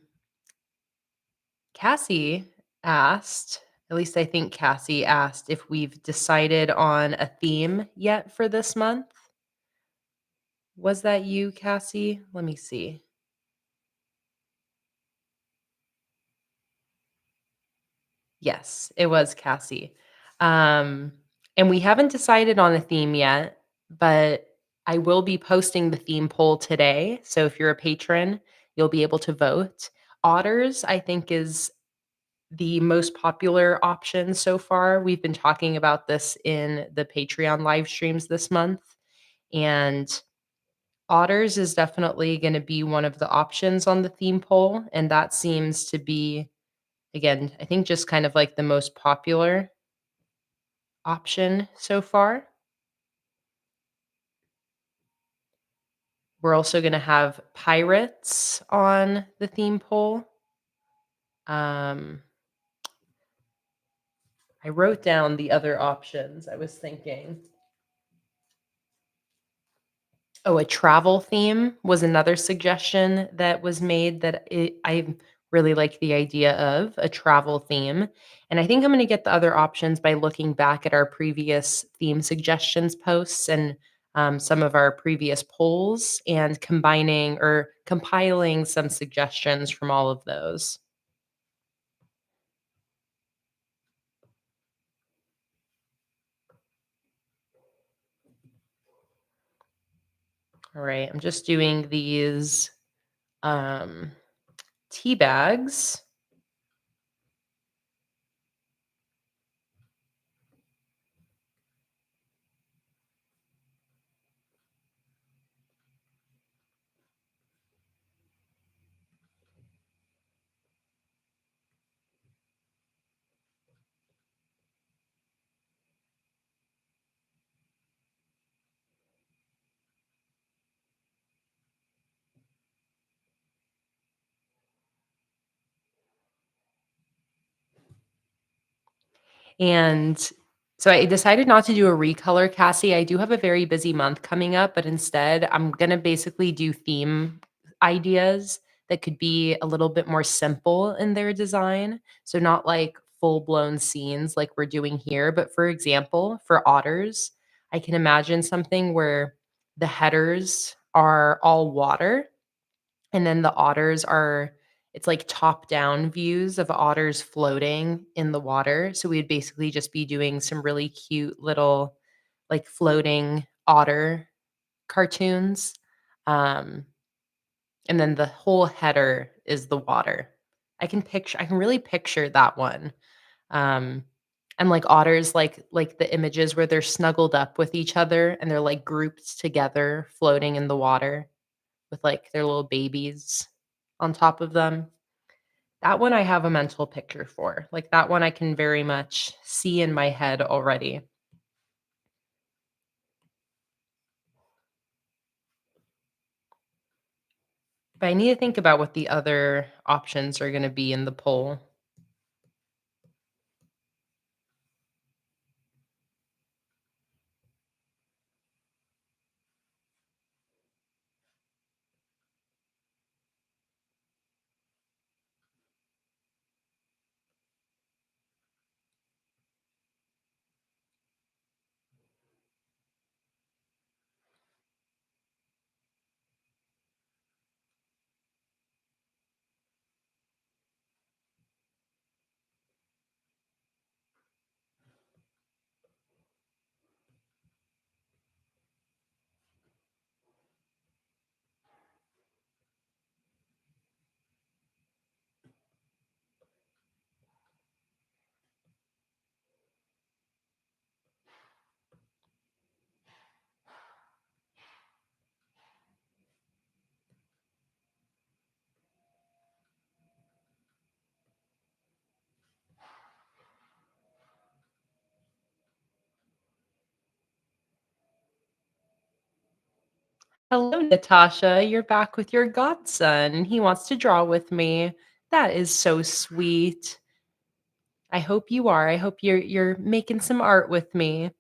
Cassie asked, at least I think Cassie asked if we've decided on a theme yet for this month. Was that you, Cassie? Let me see. Yes, it was Cassie. Um, and we haven't decided on a theme yet, but I will be posting the theme poll today. So if you're a patron, you'll be able to vote. Otters, I think, is the most popular option so far. We've been talking about this in the Patreon live streams this month, and otters is definitely going to be one of the options on the theme poll. And that seems to be, again, I think just kind of like the most popular option so far. We're also going to have pirates on the theme poll. Um, I wrote down the other options I was thinking. Oh, a travel theme was another suggestion that was made that I really like the idea of a travel theme. And I think I'm going to get the other options by looking back at our previous theme suggestions posts and some of our previous polls and combining or compiling some suggestions from all of those. All right, I'm just doing these um, tea bags. And so I decided not to do a recolor, Cassie. I do have a very busy month coming up, but instead I'm going to basically do theme ideas that could be a little bit more simple in their design. So not like full-blown scenes like we're doing here, but for example, for otters, I can imagine something where the headers are all water and then the otters are it's like top-down views of otters floating in the water. So we'd basically just be doing some really cute little, like, floating otter cartoons. Um, and then the whole header is the water. I can really picture that one. Um, and like otters, like the images where they're snuggled up with each other and they're like grouped together floating in the water with, like, their little babies on top of them. That one I have a mental picture for. Like, that one I can very much see in my head already. But I need to think about what the other options are gonna be in the poll. Hello, Natasha. You're back with your godson, and he wants to draw with me. That is so sweet. I hope you are. I hope you're making some art with me.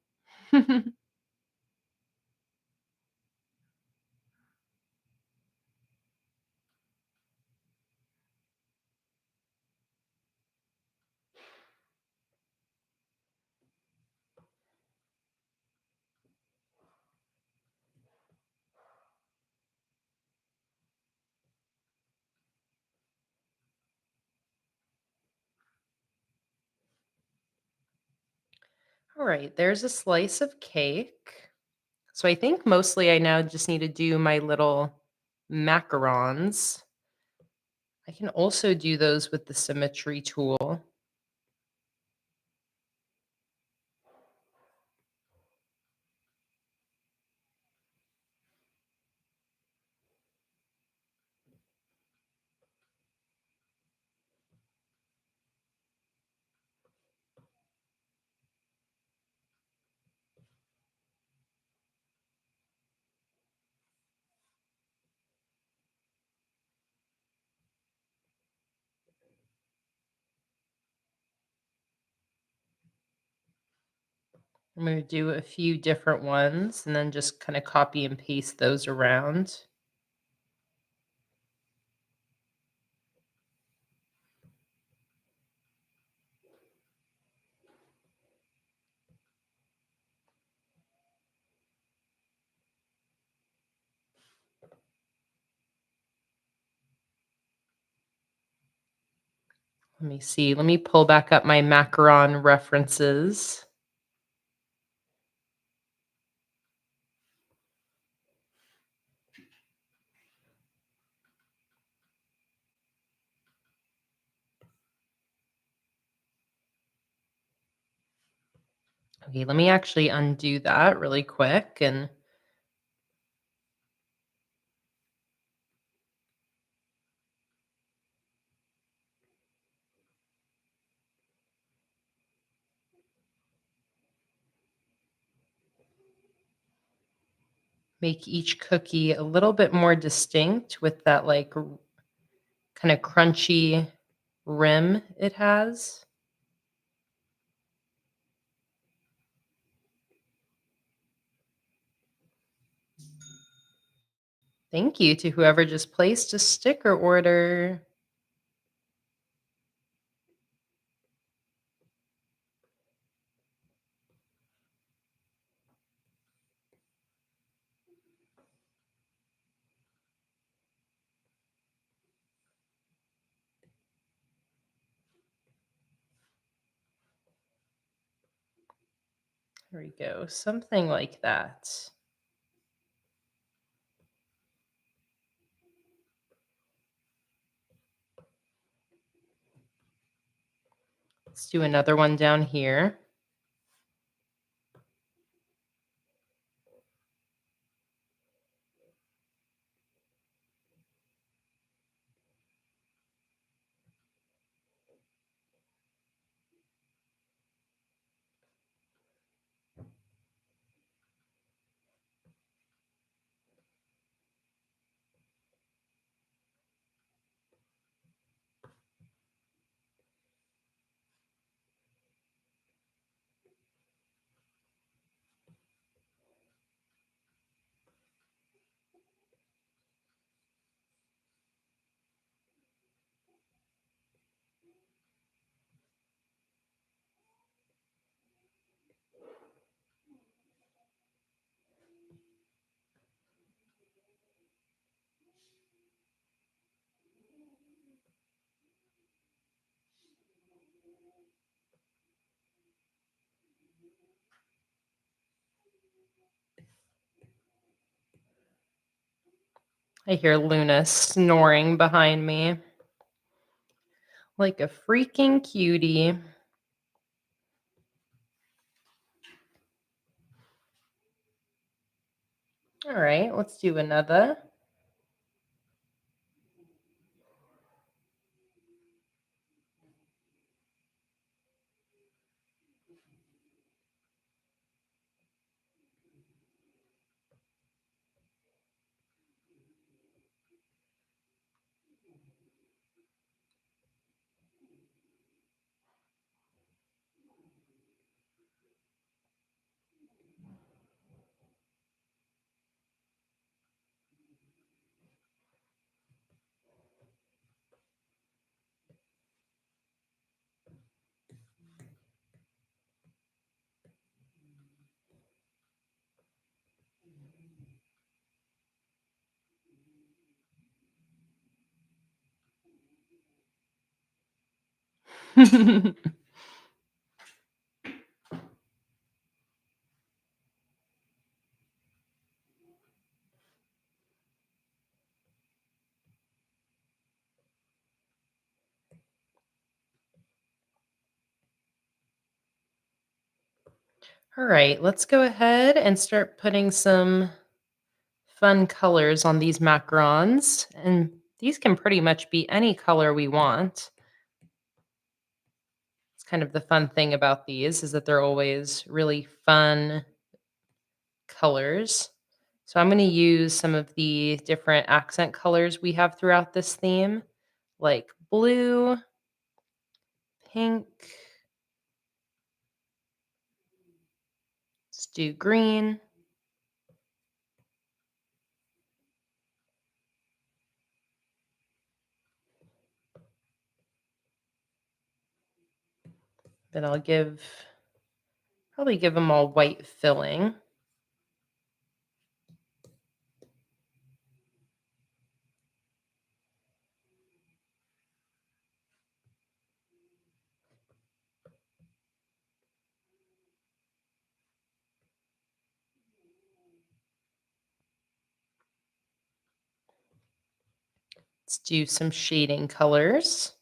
All right, there's a slice of cake. So I think mostly I now just need to do my little macarons. I can also do those with the symmetry tool. I'm going to do a few different ones and then just kind of copy and paste those around. Let me see. Let me pull back up my macaron references. Okay, let me actually undo that really quick and make each cookie a little bit more distinct with that like kind of crunchy rim it has. Thank you to whoever just placed a sticker order. There we go. Something like that. Let's do another one down here. I hear Luna snoring behind me like a freaking cutie. All right, let's do another. All right, let's go ahead and start putting some fun colors on these macarons. And these can pretty much be any color we want. It's kind of the fun thing about these is that they're always really fun colors. So I'm going to use some of the different accent colors we have throughout this theme, like blue, pink, let's do green. Then I'll probably give them all white filling. Let's do some shading colors.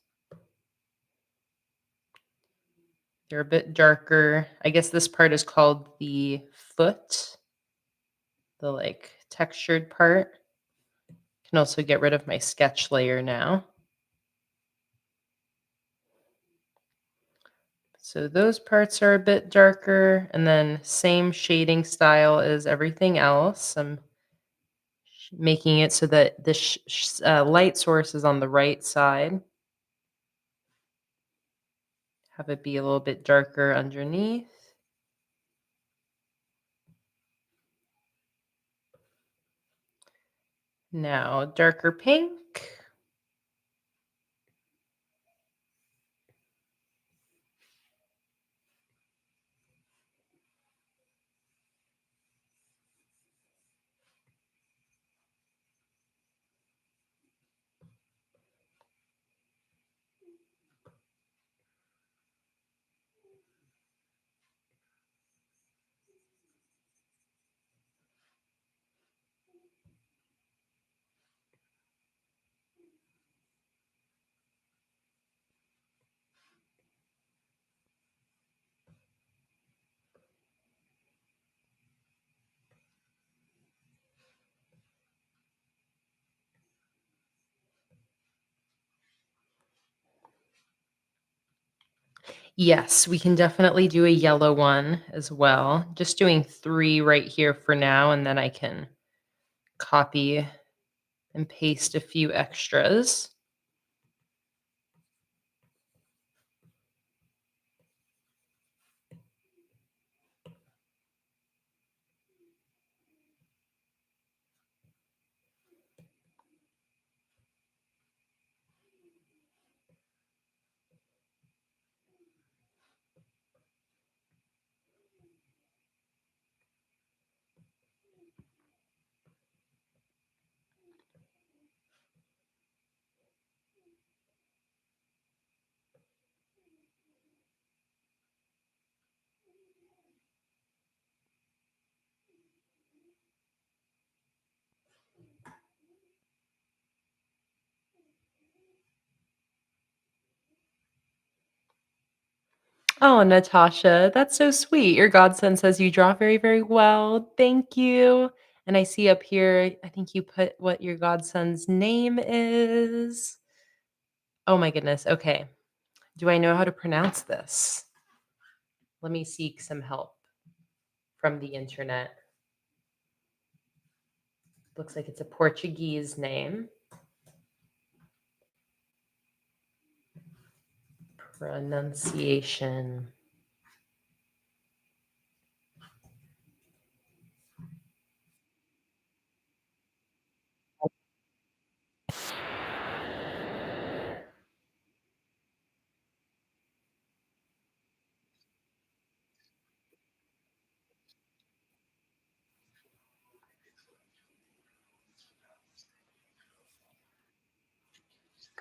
They're a bit darker. I guess this part is called the foot, the like textured part. Can also get rid of my sketch layer now. So those parts are a bit darker, and then same shading style as everything else. I'm making it so that the light source is on the right side. Have it be a little bit darker underneath. Now, darker pink. Yes, we can definitely do a yellow one as well. Just doing 3 right here for now, and then I can copy and paste a few extras. Oh, Natasha, that's so sweet. Your godson says you draw very, very well. Thank you. And I see up here, I think you put what your godson's name is. Oh my goodness. Okay. Do I know how to pronounce this? Let me seek some help from the internet. Looks like it's a Portuguese name. Pronunciation.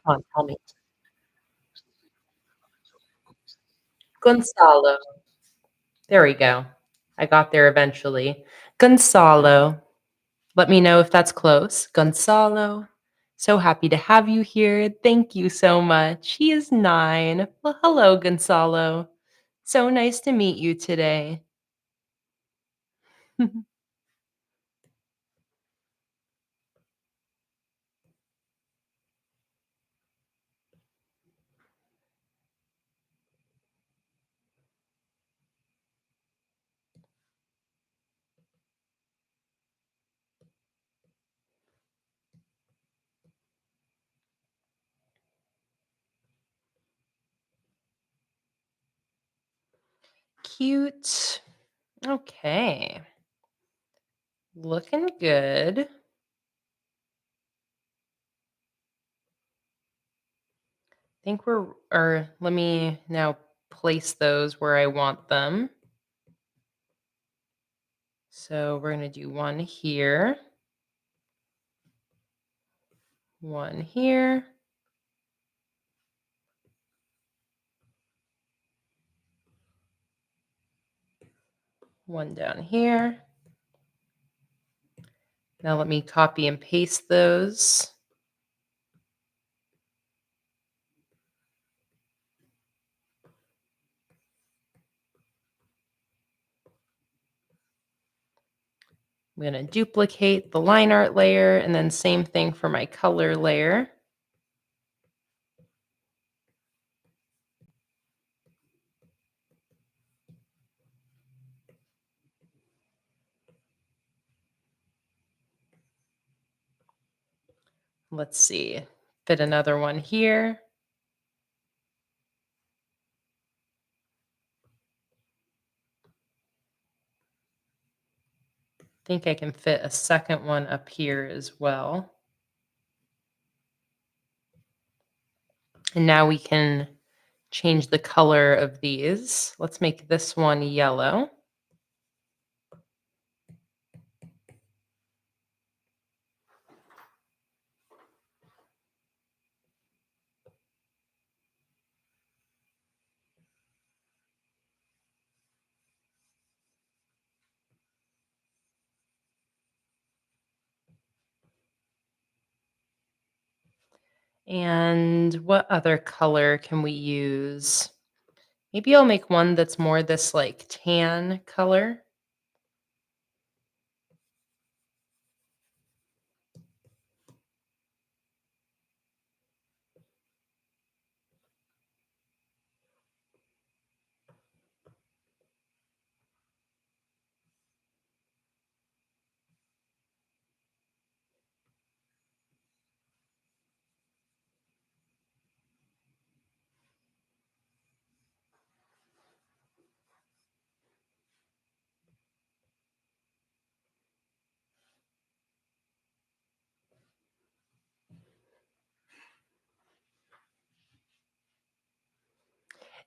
Come on, tell me. Gonzalo. There we go. I got there eventually. Gonzalo. Let me know if that's close. Gonzalo. So happy to have you here. Thank you so much. He is 9. Well, hello, Gonzalo. So nice to meet you today. Cute. Okay. Looking good. Think we're or let me now place those where I want them. So we're going to do one here, one here, one down here. Now let me copy and paste those. I'm going to duplicate the line art layer and then same thing for my color layer. Let's see, fit another one here. Think I can fit a second one up here as well. And now we can change the color of these. Let's make this one yellow. And what other color can we use? Maybe I'll make one that's more this like tan color.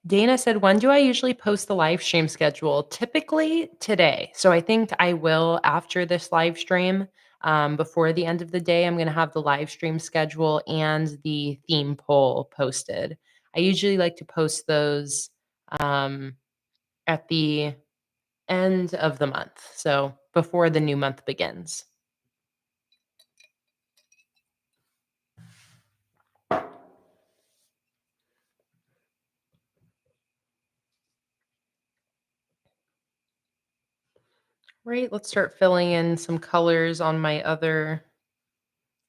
Dana said, "When do I usually post the live stream schedule?" Typically today. So I think I will after this live stream. Before the end of the day, I'm going to have the live stream schedule and the theme poll posted. I usually like to post those um, at the end of the month. So before the new month begins. Right. Let's start filling in some colors on my other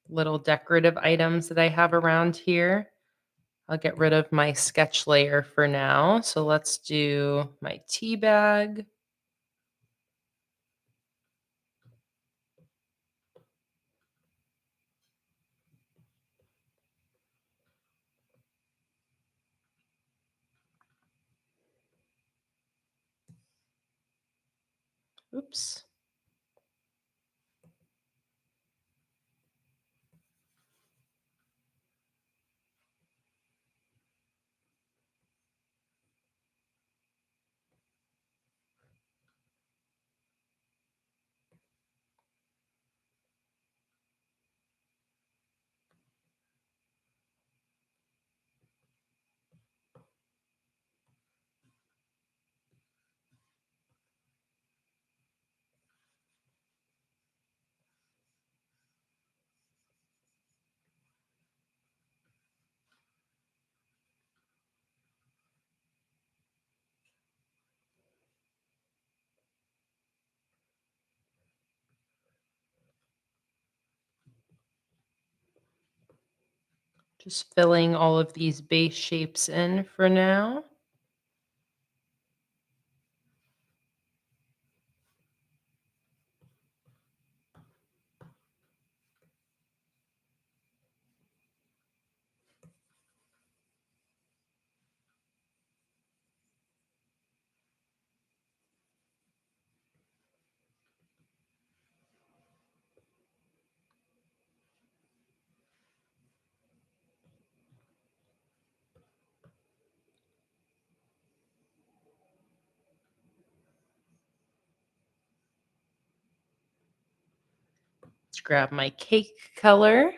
little decorative items that I have around here. I'll get rid of my sketch layer for now. So let's do my tea bag. Oops. Just filling all of these base shapes in for now. Let's grab my cake color.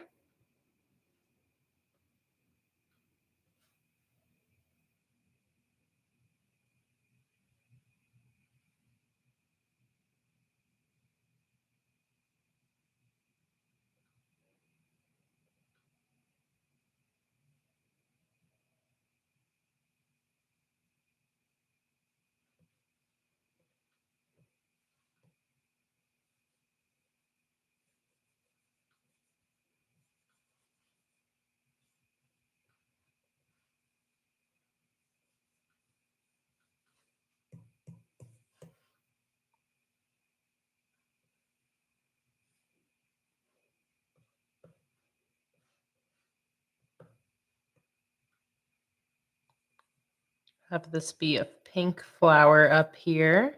Have this be a pink flower up here.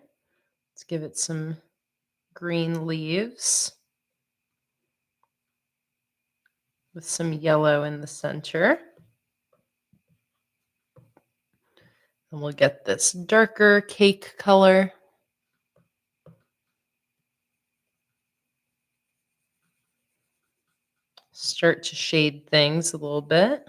Let's give it some green leaves with some yellow in the center. And we'll get this darker cake color. Start to shade things a little bit.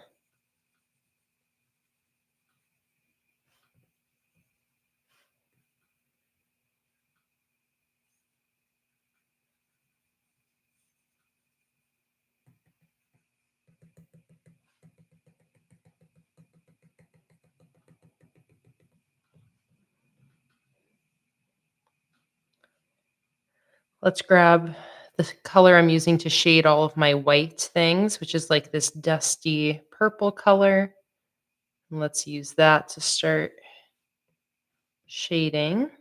Let's grab the color I'm using to shade all of my white things, which is like this dusty purple color. And let's use that to start shading.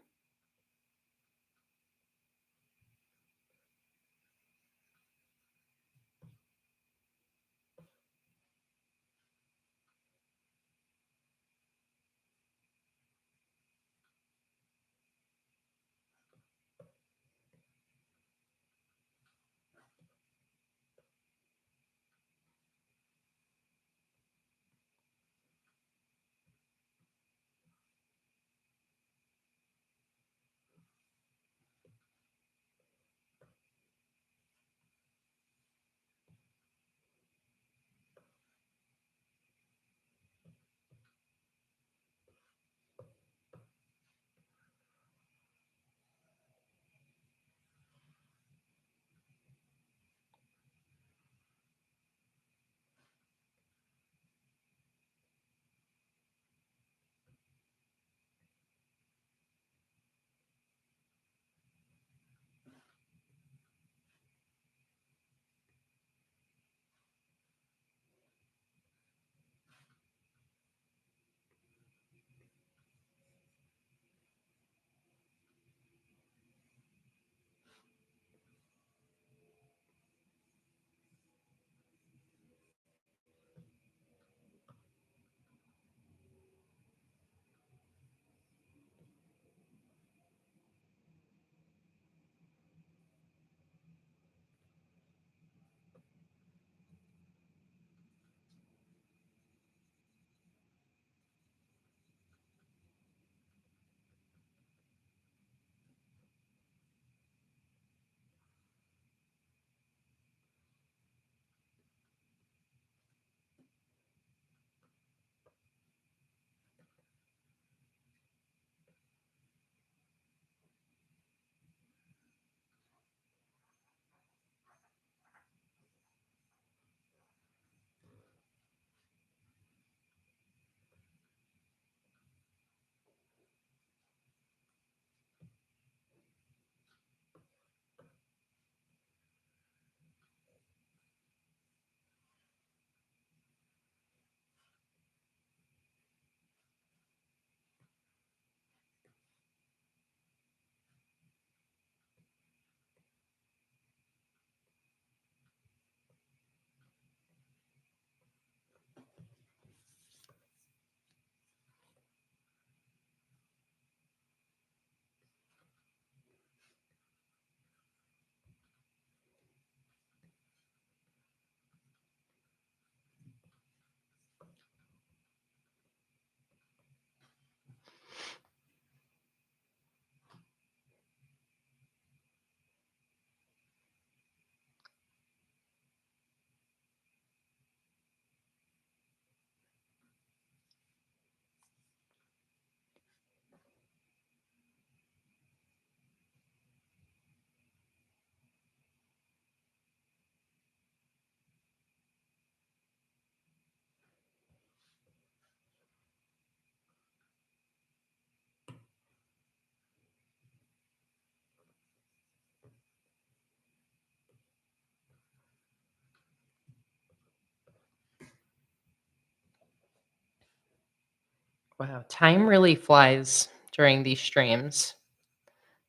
Wow, time really flies during these streams.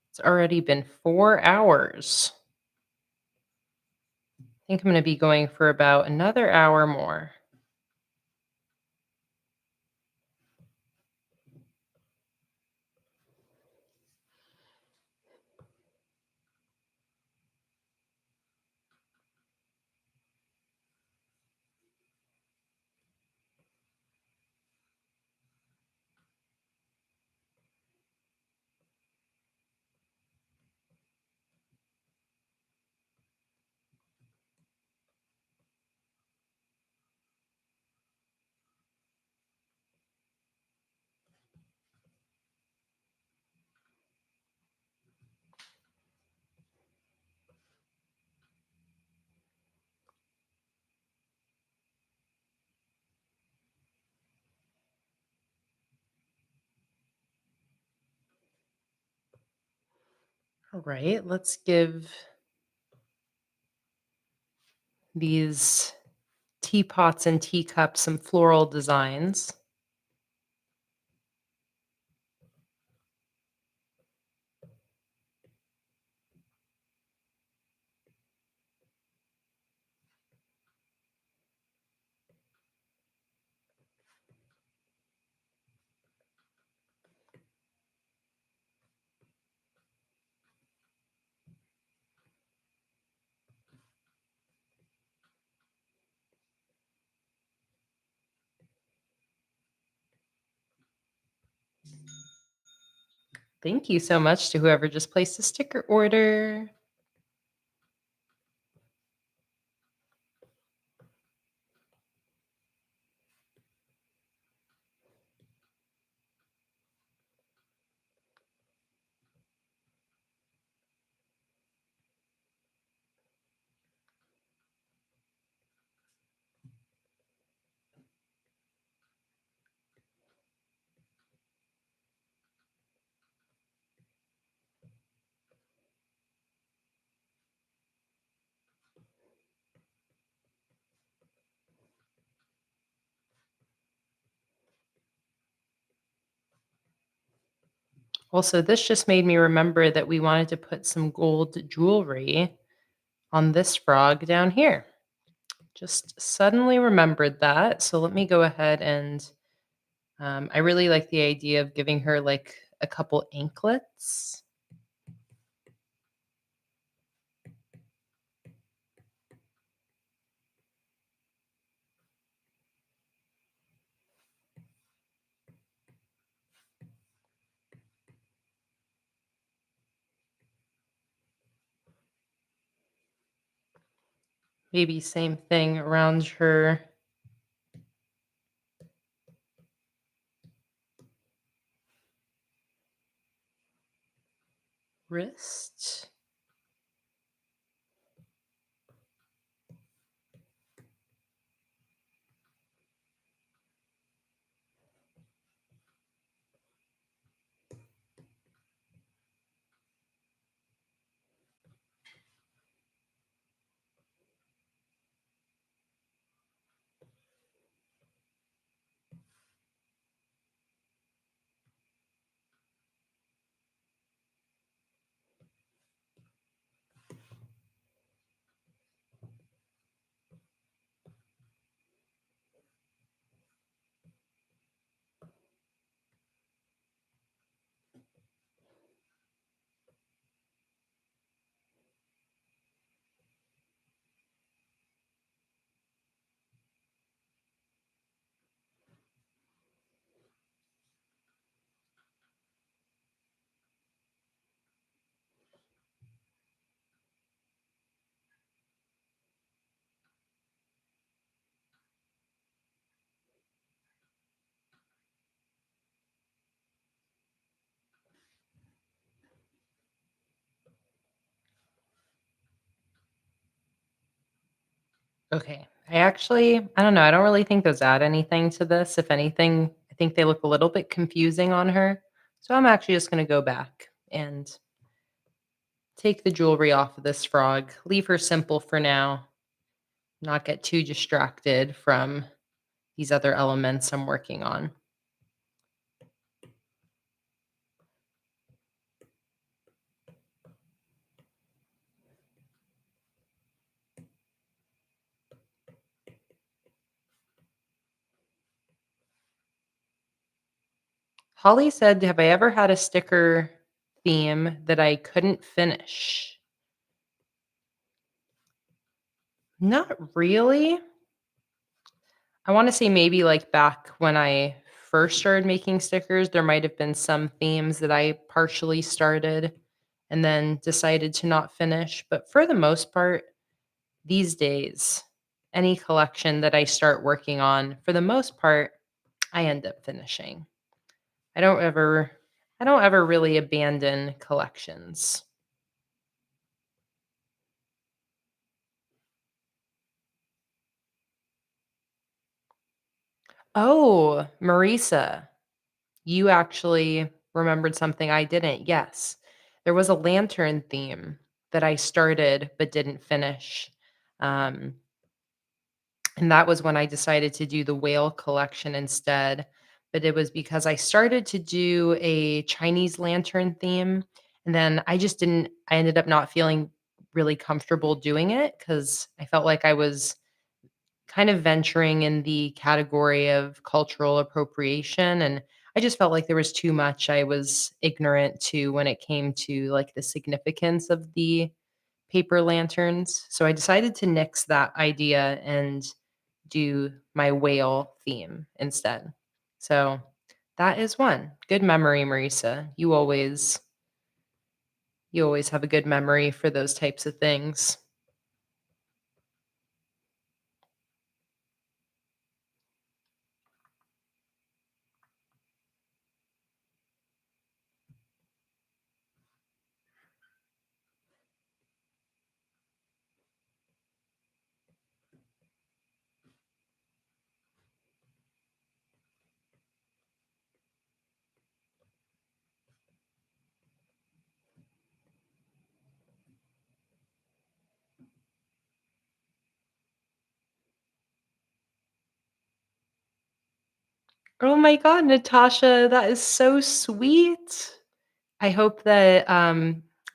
It's already been 4 hours. I think I'm gonna be going for about another hour more. All right, let's give these teapots and teacups some floral designs. Thank you so much to whoever just placed a sticker order. Also, this just made me remember that we wanted to put some gold jewelry on this frog down here. Just suddenly remembered that. So let me go ahead and I really like the idea of giving her like a couple anklets. Maybe same thing around her wrist. Okay. I don't know. I don't really think those add anything to this. If anything, I think they look a little bit confusing on her. So I'm actually just going to go back and take the jewelry off of this frog, leave her simple for now, not get too distracted from these other elements I'm working on. Holly said, "Have I ever had a sticker theme that I couldn't finish?" Not really. I wanna say maybe, like, back when I first started making stickers, there might have been some themes that I partially started and then decided to not finish, but for the most part, these days, any collection that I start working on, for the most part, I end up finishing. I don't ever I don't ever really abandon collections. Oh, Marisa, you actually remembered something I didn't. Yes. There was a lantern theme that I started but didn't finish. Um, and that was when I decided to do the whale collection instead. But it was because I started to do a Chinese lantern theme. And then I ended up not feeling really comfortable doing it because I felt like I was kind of venturing in the category of cultural appropriation, and I just felt like there was too much I was ignorant to when it came to, like, the significance of the paper lanterns, so I decided to nix that idea and do my whale theme instead. So, that is one. Good memory, Marisa. You always have a good memory for those types of things. Oh my god, Natasha, that is so sweet. I hope that,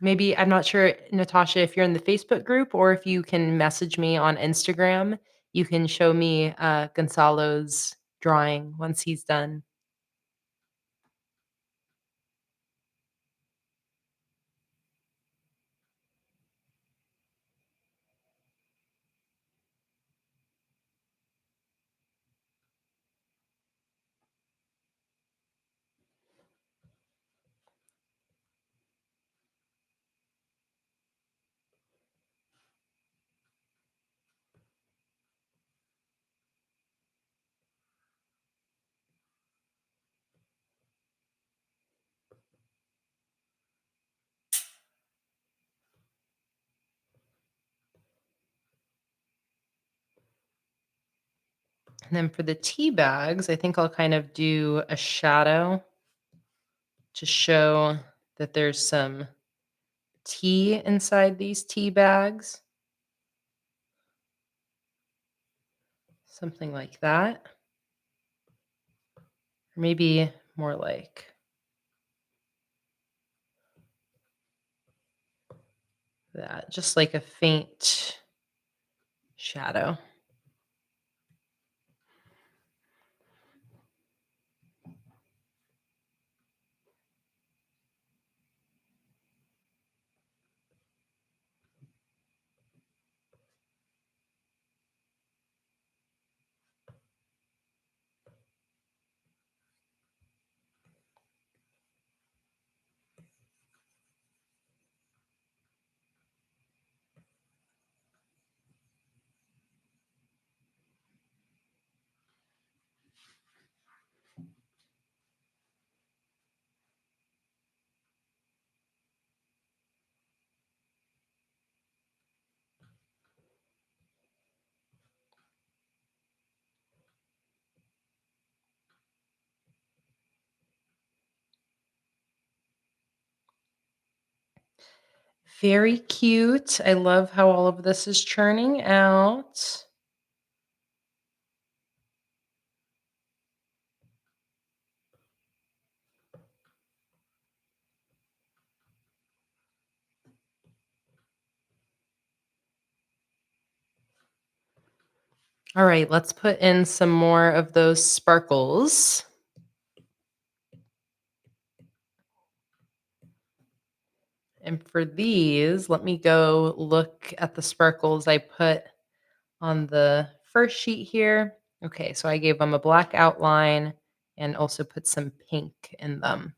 maybe I'm not sure, Natasha, if you're in the Facebook group or if you can message me on Instagram, you can show me, Gonzalo's drawing once he's done. And then for the tea bags, I think I'll kind of do a shadow to show that there's some tea inside these tea bags, something like that. Or maybe more like that, just like a faint shadow. Very cute. I love how all of this is churning out. All right, let's put in some more of those sparkles. And for these, let me go look at the sparkles I put on the first sheet here. Okay, so I gave them a black outline and also put some pink in them.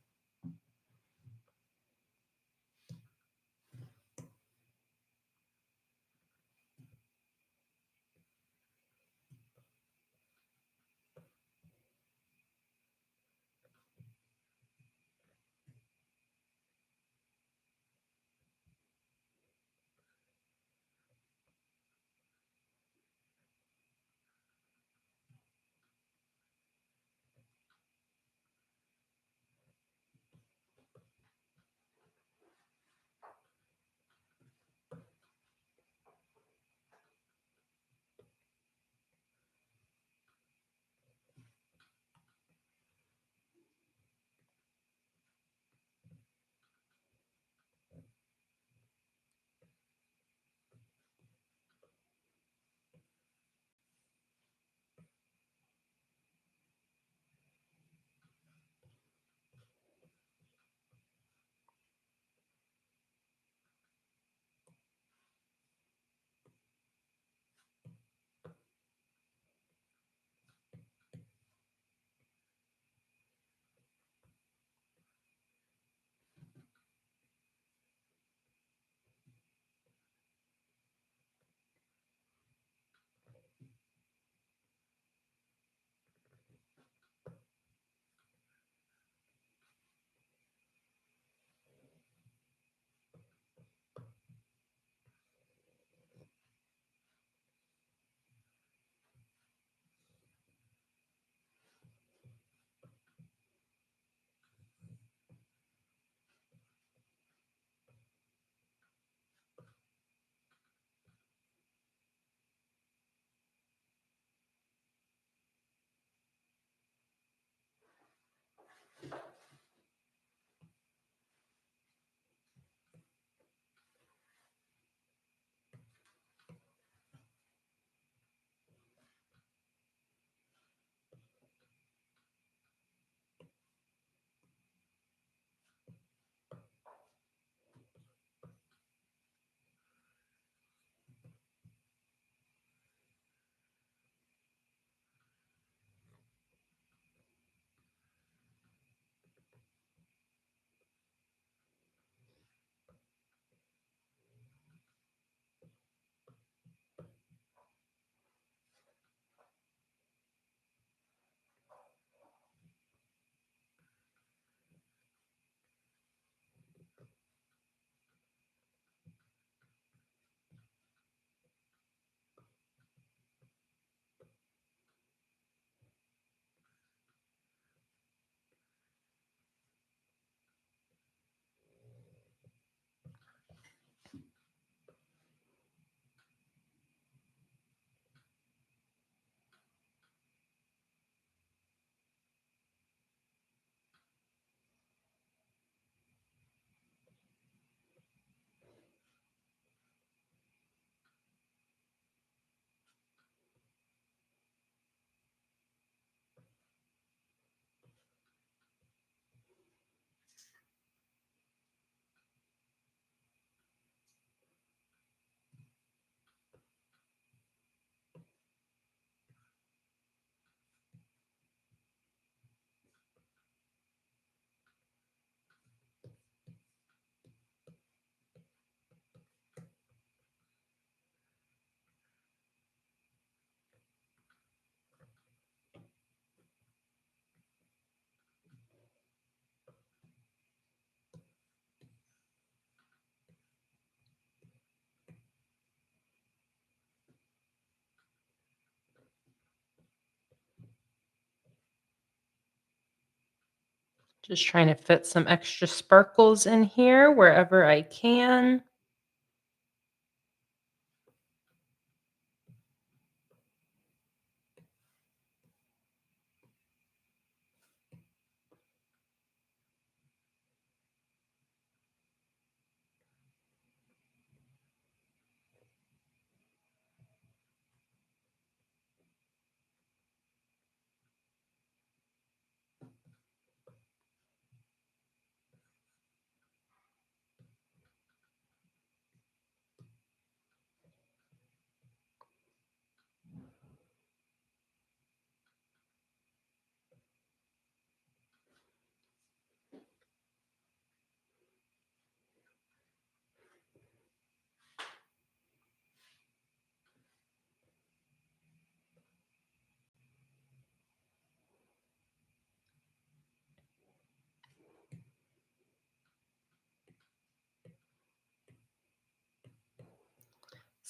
Just trying to fit some extra sparkles in here wherever I can.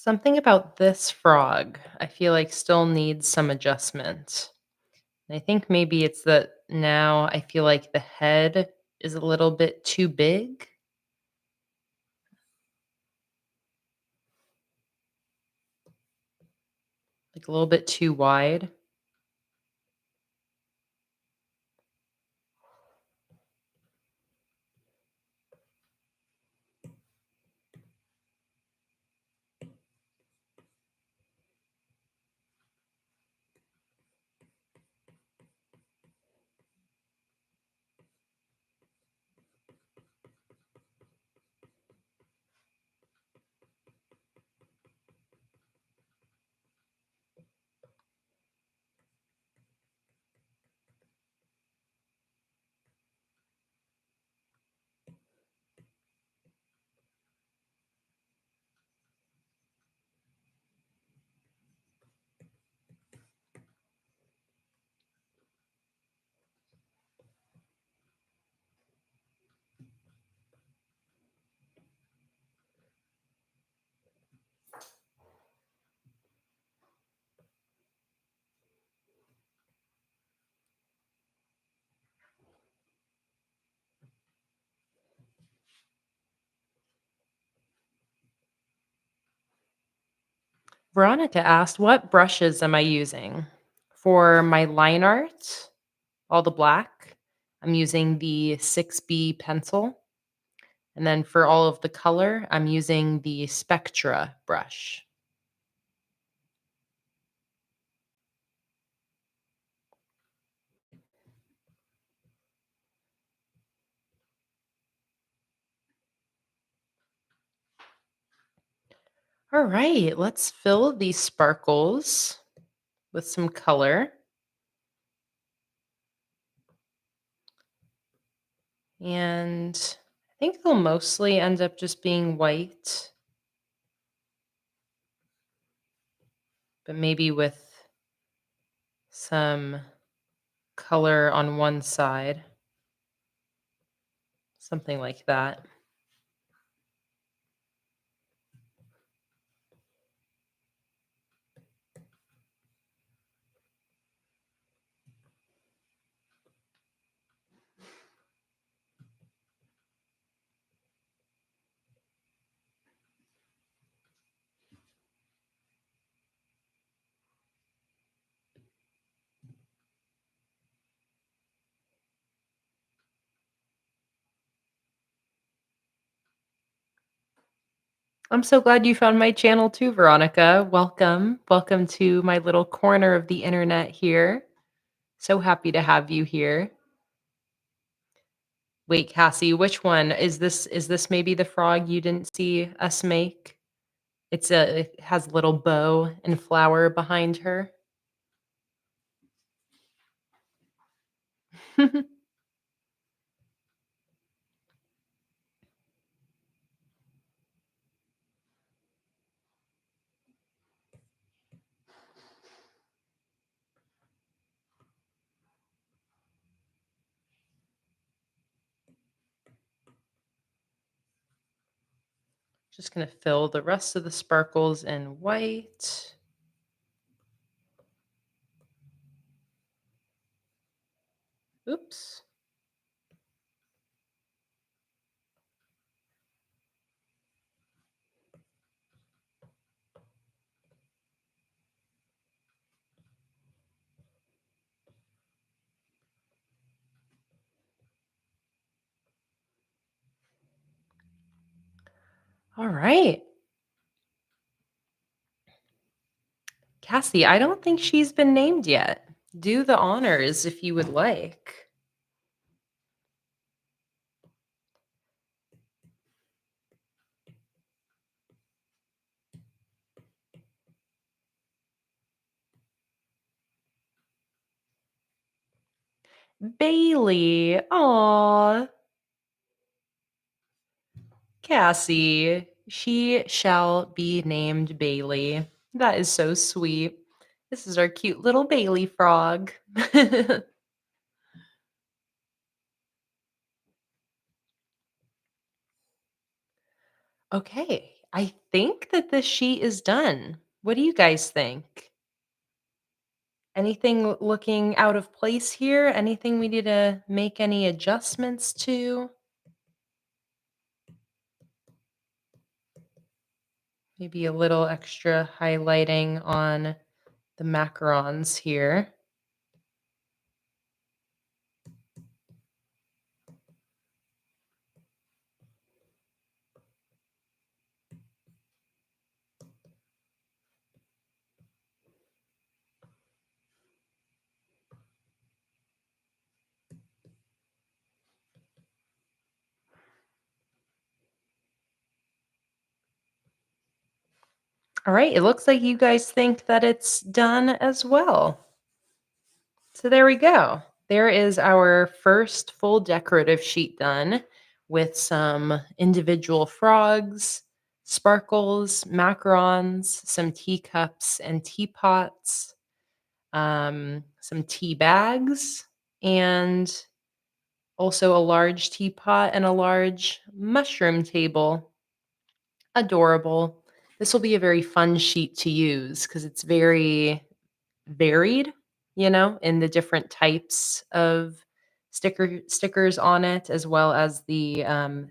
Something about this frog, I feel like still needs some adjustment. And I think maybe it's that now I feel like the head is a little bit too big, like a little bit too wide. Veronica asked, what brushes am I using? For my line art, all the black, I'm using the 6B pencil. And then for all of the color, I'm using the Spectra brush. All right, let's fill these sparkles with some color. And I think they'll mostly end up just being white, but maybe with some color on one side, something like that. I'm so glad you found my channel too, Veronica. Welcome. Welcome to my little corner of the internet here. So happy to have you here. Wait, Cassie, which one is this maybe the frog you didn't see us make? It has a little bow and flower behind her. Just gonna fill the rest of the sparkles in white. Oops. All right. Cassie, I don't think she's been named yet. Do the honors if you would like. Bailey. Aw. Cassie. She shall be named Bailey. That is so sweet. This is our cute little Bailey frog. Okay. I think that this sheet is done. What do you guys think? Anything looking out of place here? Anything we need to make any adjustments to? Maybe a little extra highlighting on the macarons here. All right, it looks like you guys think that it's done as well. So there we go. There is our first full decorative sheet done with some individual frogs, sparkles, macarons, some teacups and teapots, some tea bags, and also a large teapot and a large mushroom table. Adorable. This will be a very fun sheet to use because it's very varied, in the different types of stickers on it, as well as the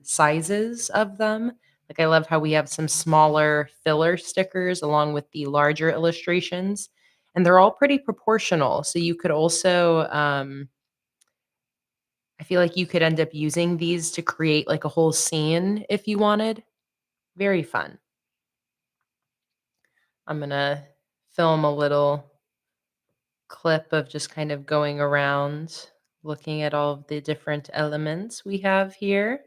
sizes of them. Like I love how we have some smaller filler stickers along with the larger illustrations, and they're all pretty proportional. So you could also, I feel like you could end up using these to create like a whole scene if you wanted. Very fun. I'm gonna film a little clip of just kind of going around, looking at all of the different elements we have here.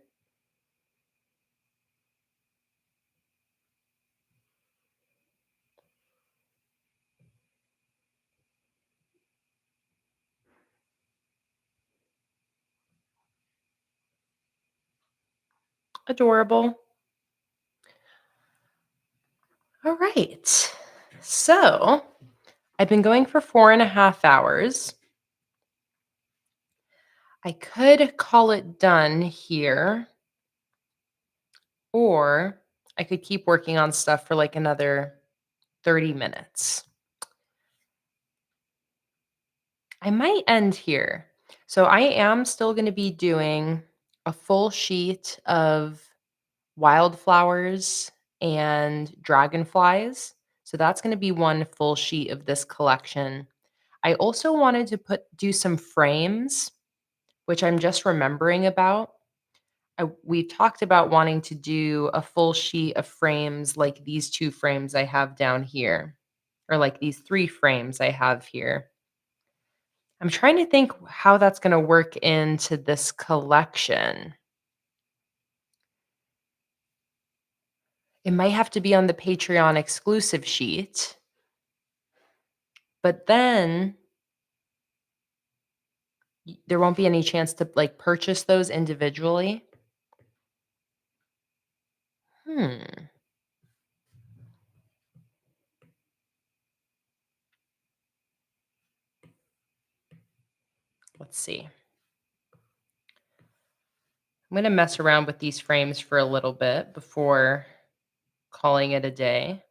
Adorable. All right. So I've been going for 4.5 hours. I could call it done here, or I could keep working on stuff for like another 30 minutes. I might end here. So I am still going to be doing a full sheet of wildflowers and dragonflies. So that's going to be one full sheet of this collection. I also wanted to do some frames, which I'm just remembering about. We talked about wanting to do a full sheet of frames like these two frames I have down here, or like these three frames I have here. I'm trying to think how that's going to work into this collection. It might have to be on the Patreon exclusive sheet, but then there won't be any chance to like purchase those individually. Hmm. Let's see. I'm going to mess around with these frames for a little bit before calling it a day.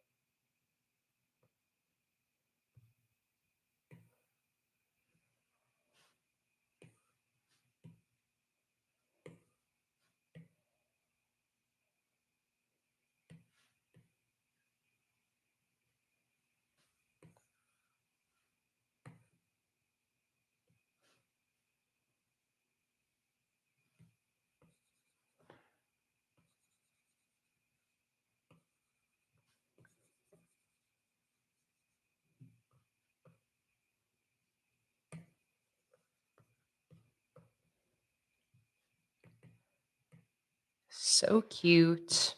So cute.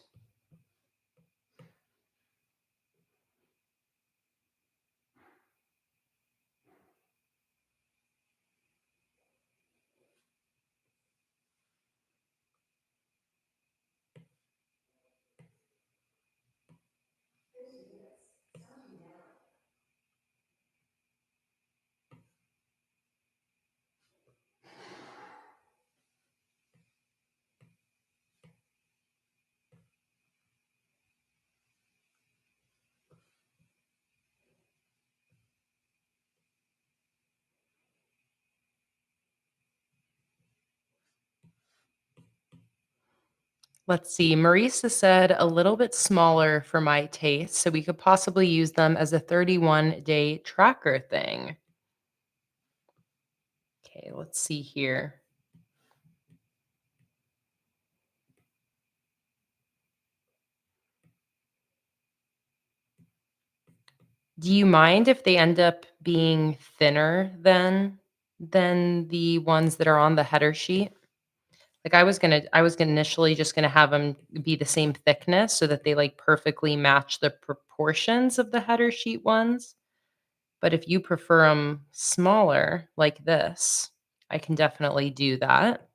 Let's see. Marisa said a little bit smaller for my taste, so we could possibly use them as a 31-day tracker thing. Okay, let's see here. Do you mind if they end up being thinner than the ones that are on the header sheet? Like, I was initially just gonna have them be the same thickness so that they, like, perfectly match the proportions of the header sheet ones, but if you prefer them smaller like this, I can definitely do that.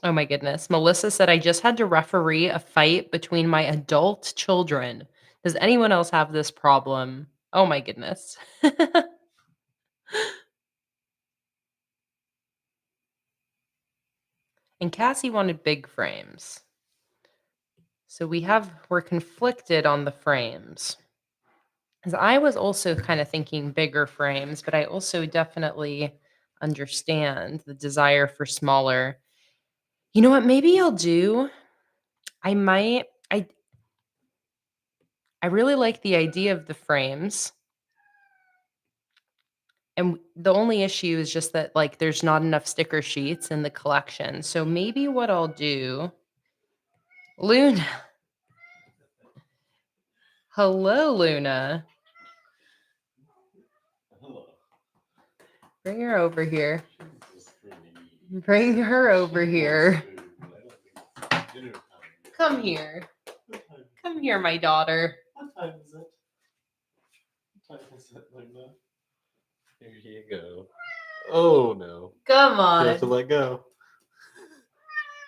Oh my goodness. Melissa said, "I just had to referee a fight between my adult children. Does anyone else have this problem?" Oh my goodness. And Cassie wanted big frames. So we're conflicted on the frames. 'Cause I was also kinda thinking bigger frames, but I also definitely understand the desire for smaller. You know what? Maybe I'll do I might I really like the idea of the frames, and the only issue is just that, like, there's not enough sticker sheets in the collection. So maybe what I'll do Luna. Hello, Luna. Hello. Bring her over here. She's just really. Bring her over She here. wants food, but I don't think it's dinner time yet. Come here. What time? Come here, my daughter. What time is it? What time is it, Luna? Here you go. Oh no. Come You have to on. let go.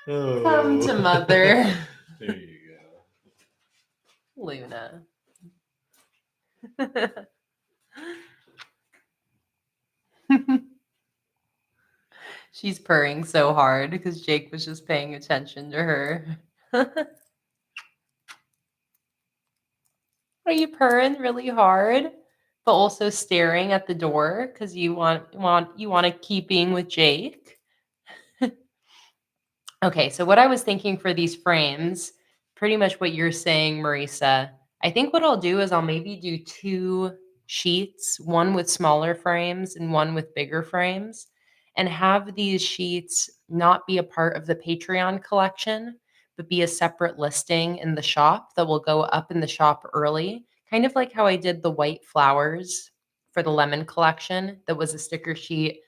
Oh. Come to mother. There you go. Luna. She's purring so hard because Jake was just paying attention to her. Are you purring really hard, but also staring at the door because you want to keep being with Jake? Okay, so what I was thinking for these frames, pretty much what you're saying, Marisa. I think what I'll do is I'll maybe do 2 sheets, one with smaller frames and one with bigger frames, and have these sheets not be a part of the Patreon collection, but be a separate listing in the shop that will go up in the shop early, kind of like how I did the white flowers for the lemon collection that was a sticker sheet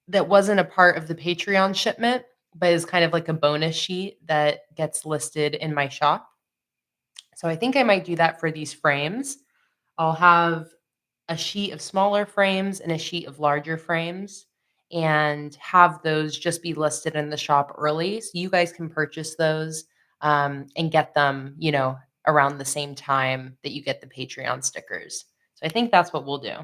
that wasn't a part of the Patreon shipment, but is kind of like a bonus sheet that gets listed in my shop. So I think I might do that for these frames. I'll have a sheet of smaller frames and a sheet of larger frames and have those just be listed in the shop early so you guys can purchase those and get them, around the same time that you get the Patreon stickers. So I think that's what we'll do.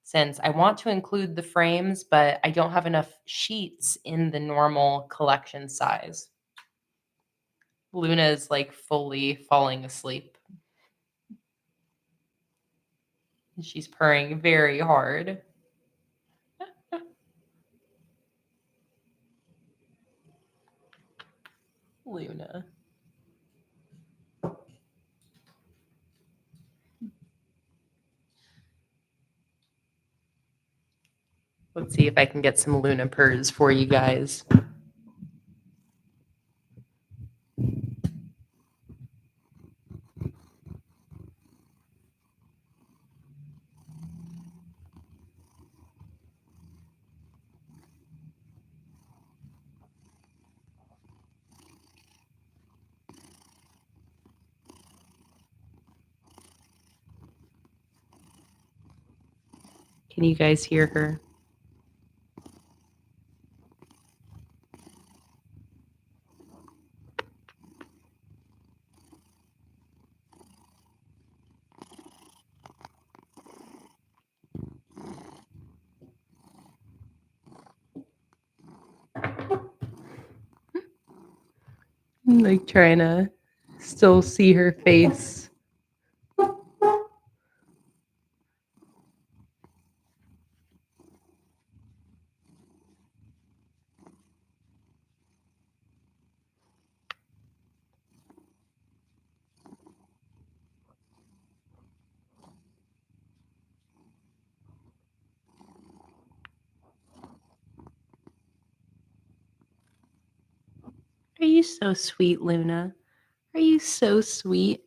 Since I want to include the frames, but I don't have enough sheets in the normal collection size. Luna is like fully falling asleep. She's purring very hard. Luna. Let's see if I can get some Luna purrs for you guys. Can you guys hear her? I'm like trying to still see her face. you so sweet, Luna? Are you so sweet?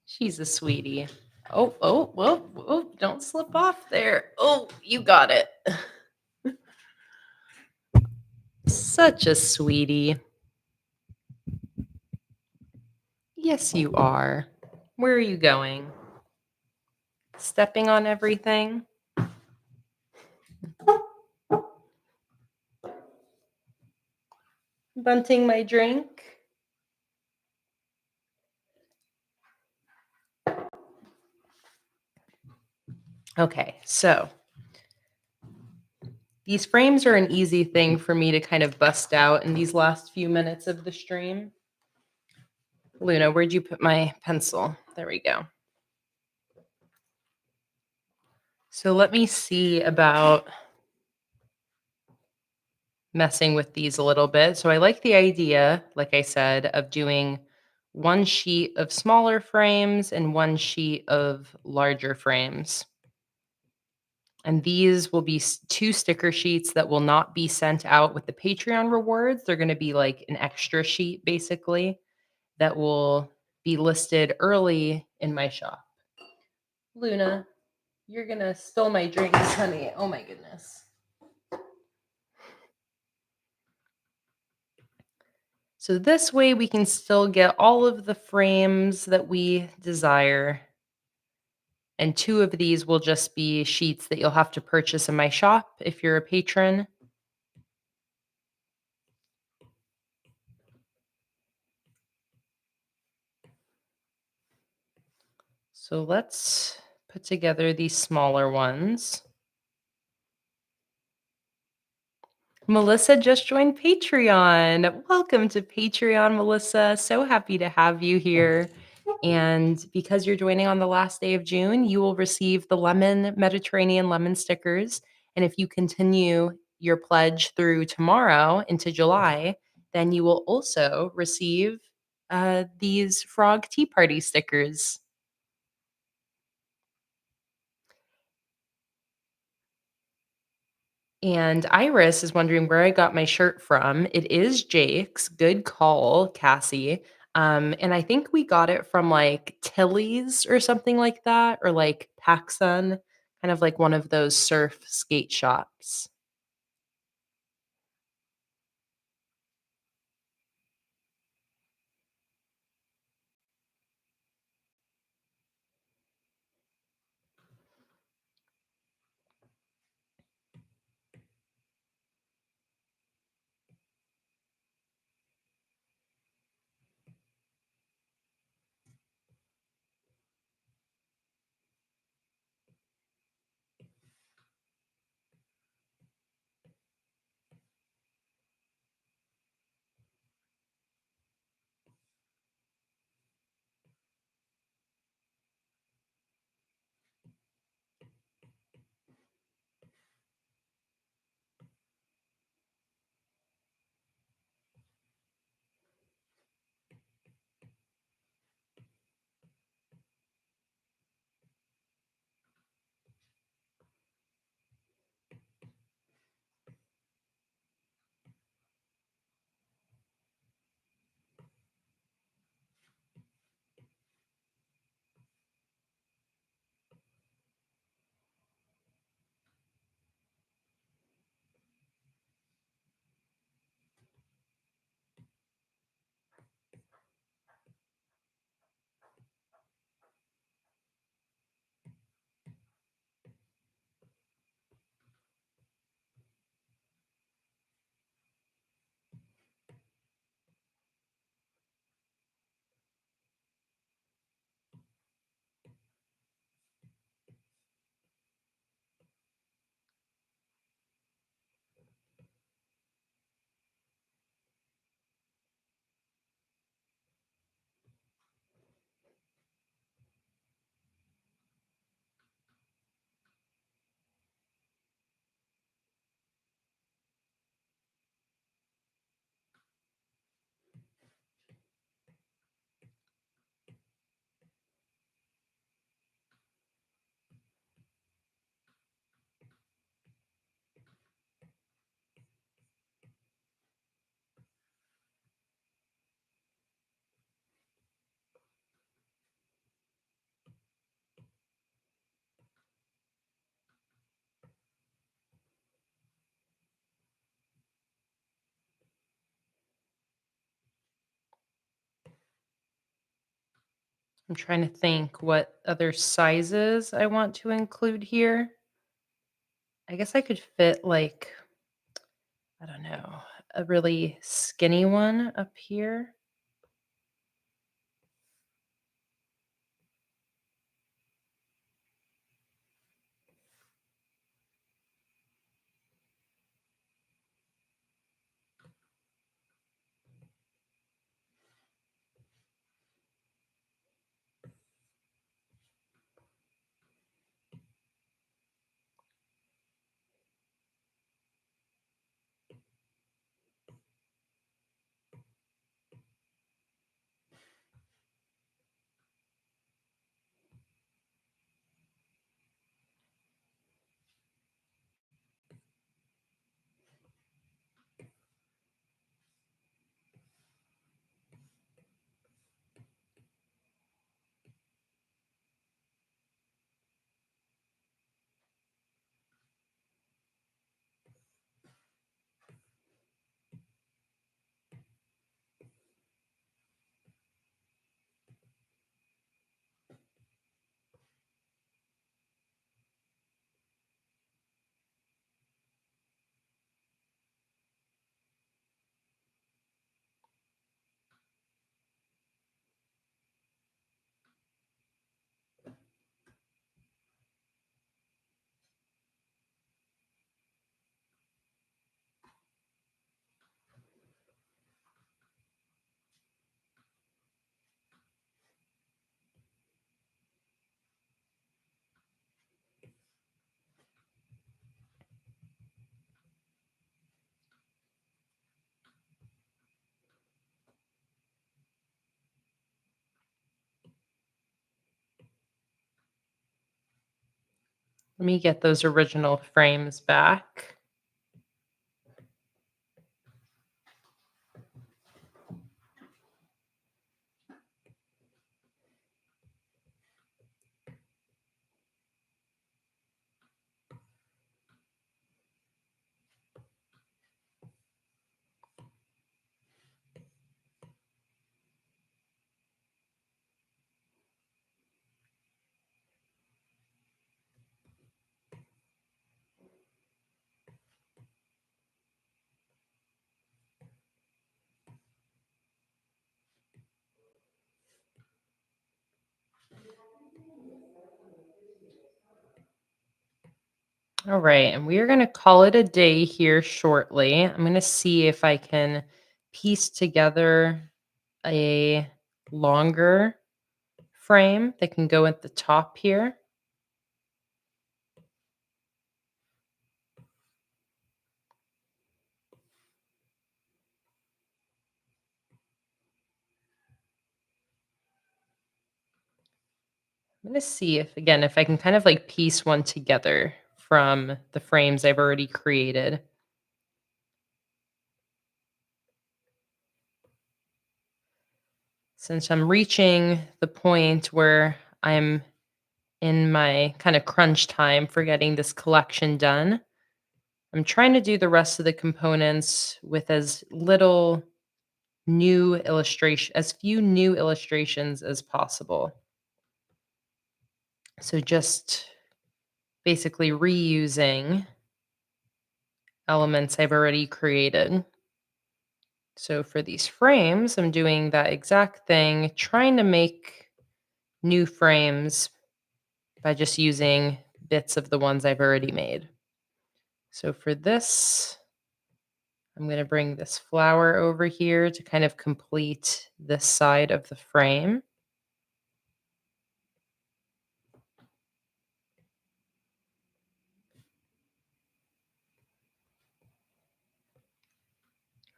She's a sweetie. Oh, oh, whoa, whoa, don't slip off there. Oh, you got it. Such a sweetie. Yes, you are. Where are you going? Stepping on everything? Bunting my drink? Okay, so these frames are an easy thing for me to kind of bust out in these last few minutes of the stream. Luna, where'd you put my pencil? There we go. So let me see about messing with these a little bit. So I like the idea, like I said, of doing one sheet of smaller frames and one sheet of larger frames. And these will be two sticker sheets that will not be sent out with the Patreon rewards. They're going to be like an extra sheet, basically, that will be listed early in my shop. Luna, you're going to spill my drinks, honey. Oh my goodness. So this way we can still get all of the frames that we desire. And two of these will just be sheets that you'll have to purchase in my shop if you're a patron. So let's put together these smaller ones. Melissa just joined Patreon. Welcome to Patreon, Melissa. So happy to have you here. And because you're joining on the last day of June, you will receive the lemon Mediterranean lemon stickers. And if you continue your pledge through tomorrow into July, then you will also receive these frog tea party stickers. And Iris is wondering where I got my shirt from. It is Jake's. Good call, Cassie. And I think we got it from like Tilly's or something like that, or like PacSun, kind of like one of those surf skate shops. I'm trying to think what other sizes I want to include here. I guess I could fit like, I don't know, a really skinny one up here. Let me get those original frames back. All right, and we are going to call it a day here shortly. I'm going to see if I can piece together a longer frame that can go at the top here. I'm going to see if I can kind of like piece one together from the frames I've already created. Since I'm reaching the point where I'm in my kind of crunch time for getting this collection done, I'm trying to do the rest of the components with as few new illustrations as possible. So just basically reusing elements I've already created. So for these frames, I'm doing that exact thing, trying to make new frames by just using bits of the ones I've already made. So for this, I'm going to bring this flower over here to kind of complete this side of the frame.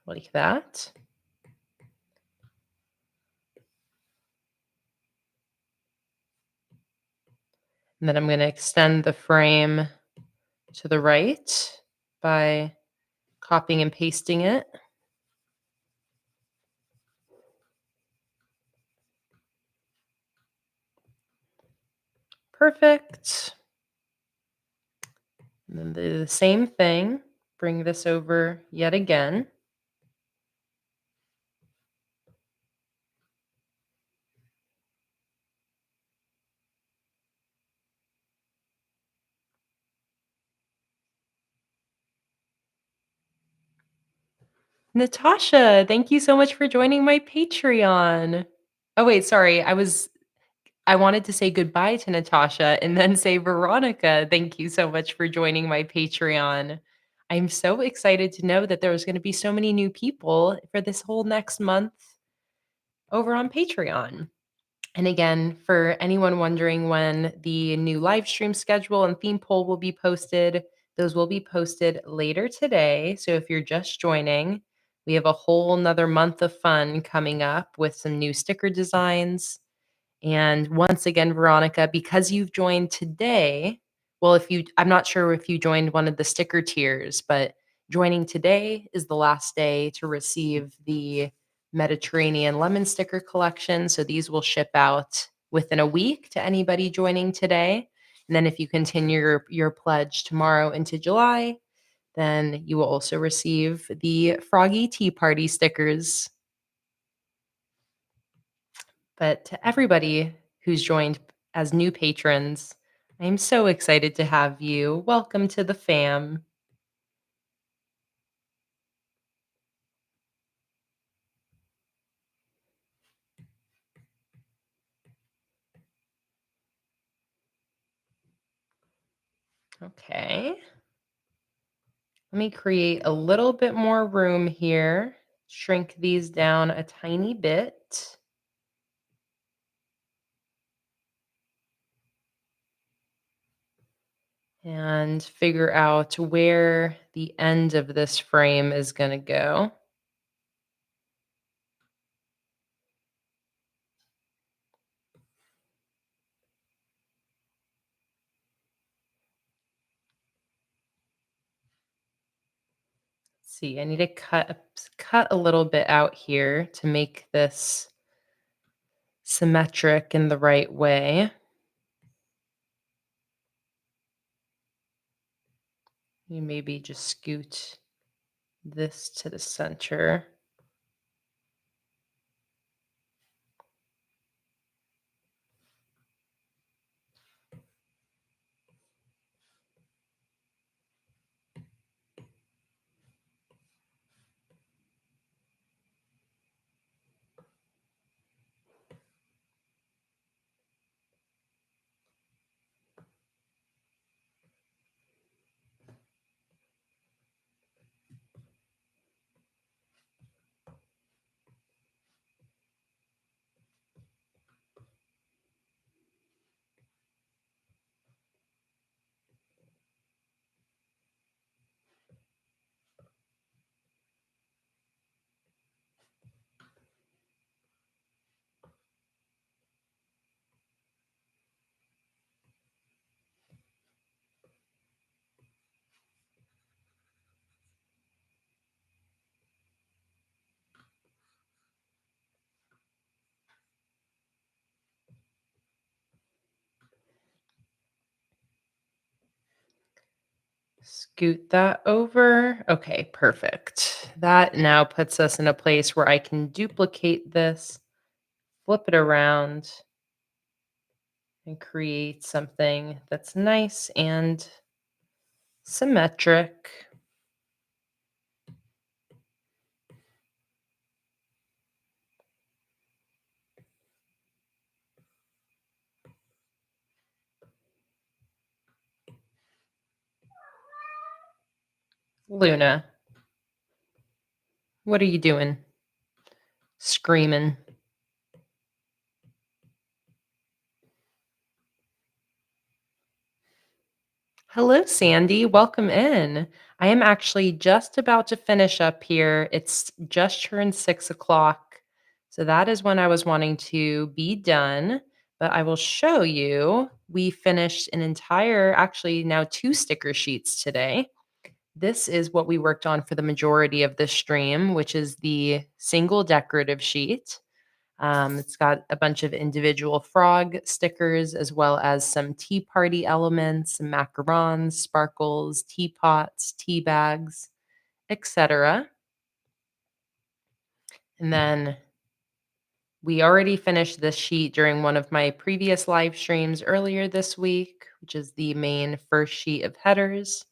Like that. And then I'm going to extend the frame to the right by copying and pasting it. Perfect. And then do the same thing. Bring this over yet again. Natasha, thank you so much for joining my Patreon. Oh, wait, sorry. I wanted to say goodbye to Natasha and then say, Veronica, thank you so much for joining my Patreon. I'm so excited to know that there's going to be so many new people for this whole next month over on Patreon. And again, for anyone wondering when the new live stream schedule and theme poll will be posted, those will be posted later today. So if you're just joining, we have a whole nother month of fun coming up with some new sticker designs, and once again, Veronica, because you've joined today, well, I'm not sure if you joined one of the sticker tiers, but joining today is the last day to receive the Mediterranean lemon sticker collection. So these will ship out within a week to anybody joining today. And then if you continue your pledge tomorrow into July, then you will also receive the Froggy Tea Party stickers. But to everybody who's joined as new patrons, I'm so excited to have you. Welcome to the fam. Okay. Let me create a little bit more room here. Shrink these down a tiny bit. And figure out where the end of this frame is going to go. See, I need to cut a little bit out here to make this symmetric in the right way. You maybe just scoot this to the center. Scoot that over. Okay, perfect. That now puts us in a place where I can duplicate this, flip it around, and create something that's nice and symmetric. Luna, what are you doing? Screaming. Hello, Sandy. Welcome in. I am actually just about to finish up here. It's just turned 6 o'clock. So that is when I was wanting to be done. But I will show you. We finished an entire, actually, now two sticker sheets today. This is what we worked on for the majority of this stream, which is the single decorative sheet. It's got a bunch of individual frog stickers as well as some tea party elements, some macarons, sparkles, teapots, tea bags, etc. And then we already finished this sheet during one of my previous live streams earlier this week, which is the main first sheet of headers.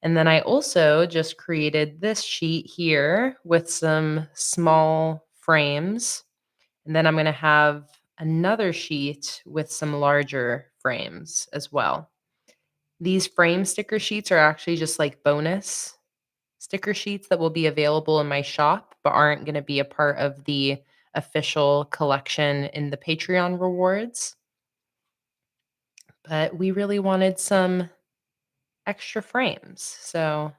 And then I also just created this sheet here with some small frames. And then I'm going to have another sheet with some larger frames as well. These frame sticker sheets are actually just like bonus sticker sheets that will be available in my shop, but aren't going to be a part of the official collection in the Patreon rewards. But we really wanted some extra frames. So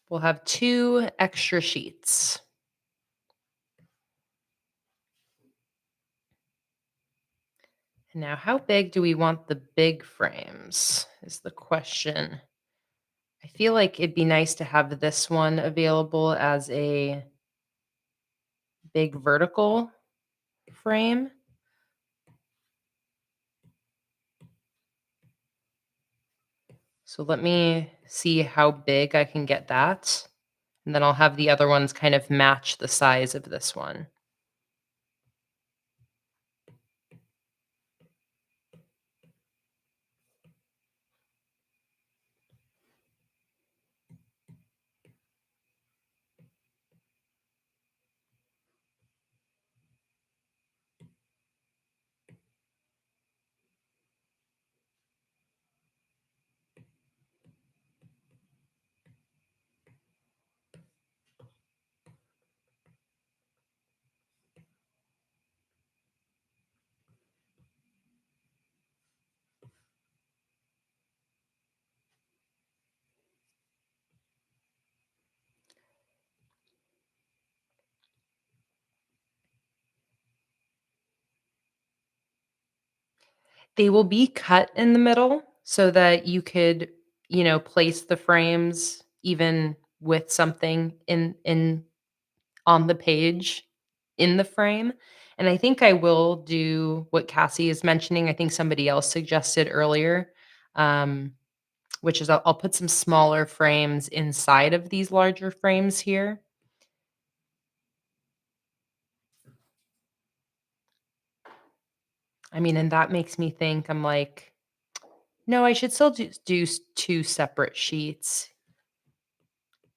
we'll have 2 extra sheets. And now how big do we want the big frames is the question. I feel like it'd be nice to have this one available as a big vertical frame. So let me see how big I can get that. And then I'll have the other ones kind of match the size of this one. They will be cut in the middle so that you could, place the frames even with something in on the page in the frame. And I think I will do what Cassie is mentioning. I think somebody else suggested earlier, um, which is I'll put some smaller frames inside of these larger frames here. I mean, and that makes me think I'm like, no, I should still do 2 separate sheets.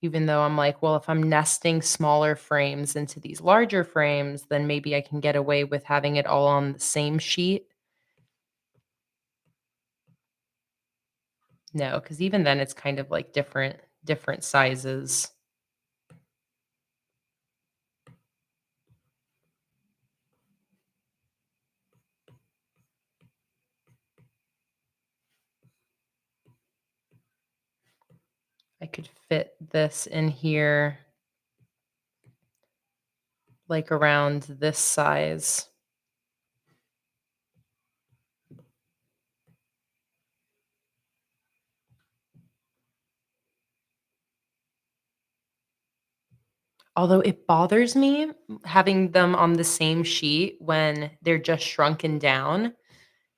Even though I'm like, well, if I'm nesting smaller frames into these larger frames, then maybe I can get away with having it all on the same sheet. No, because even then it's kind of like different sizes. I could fit this in here like around this size. Although it bothers me having them on the same sheet when they're just shrunken down,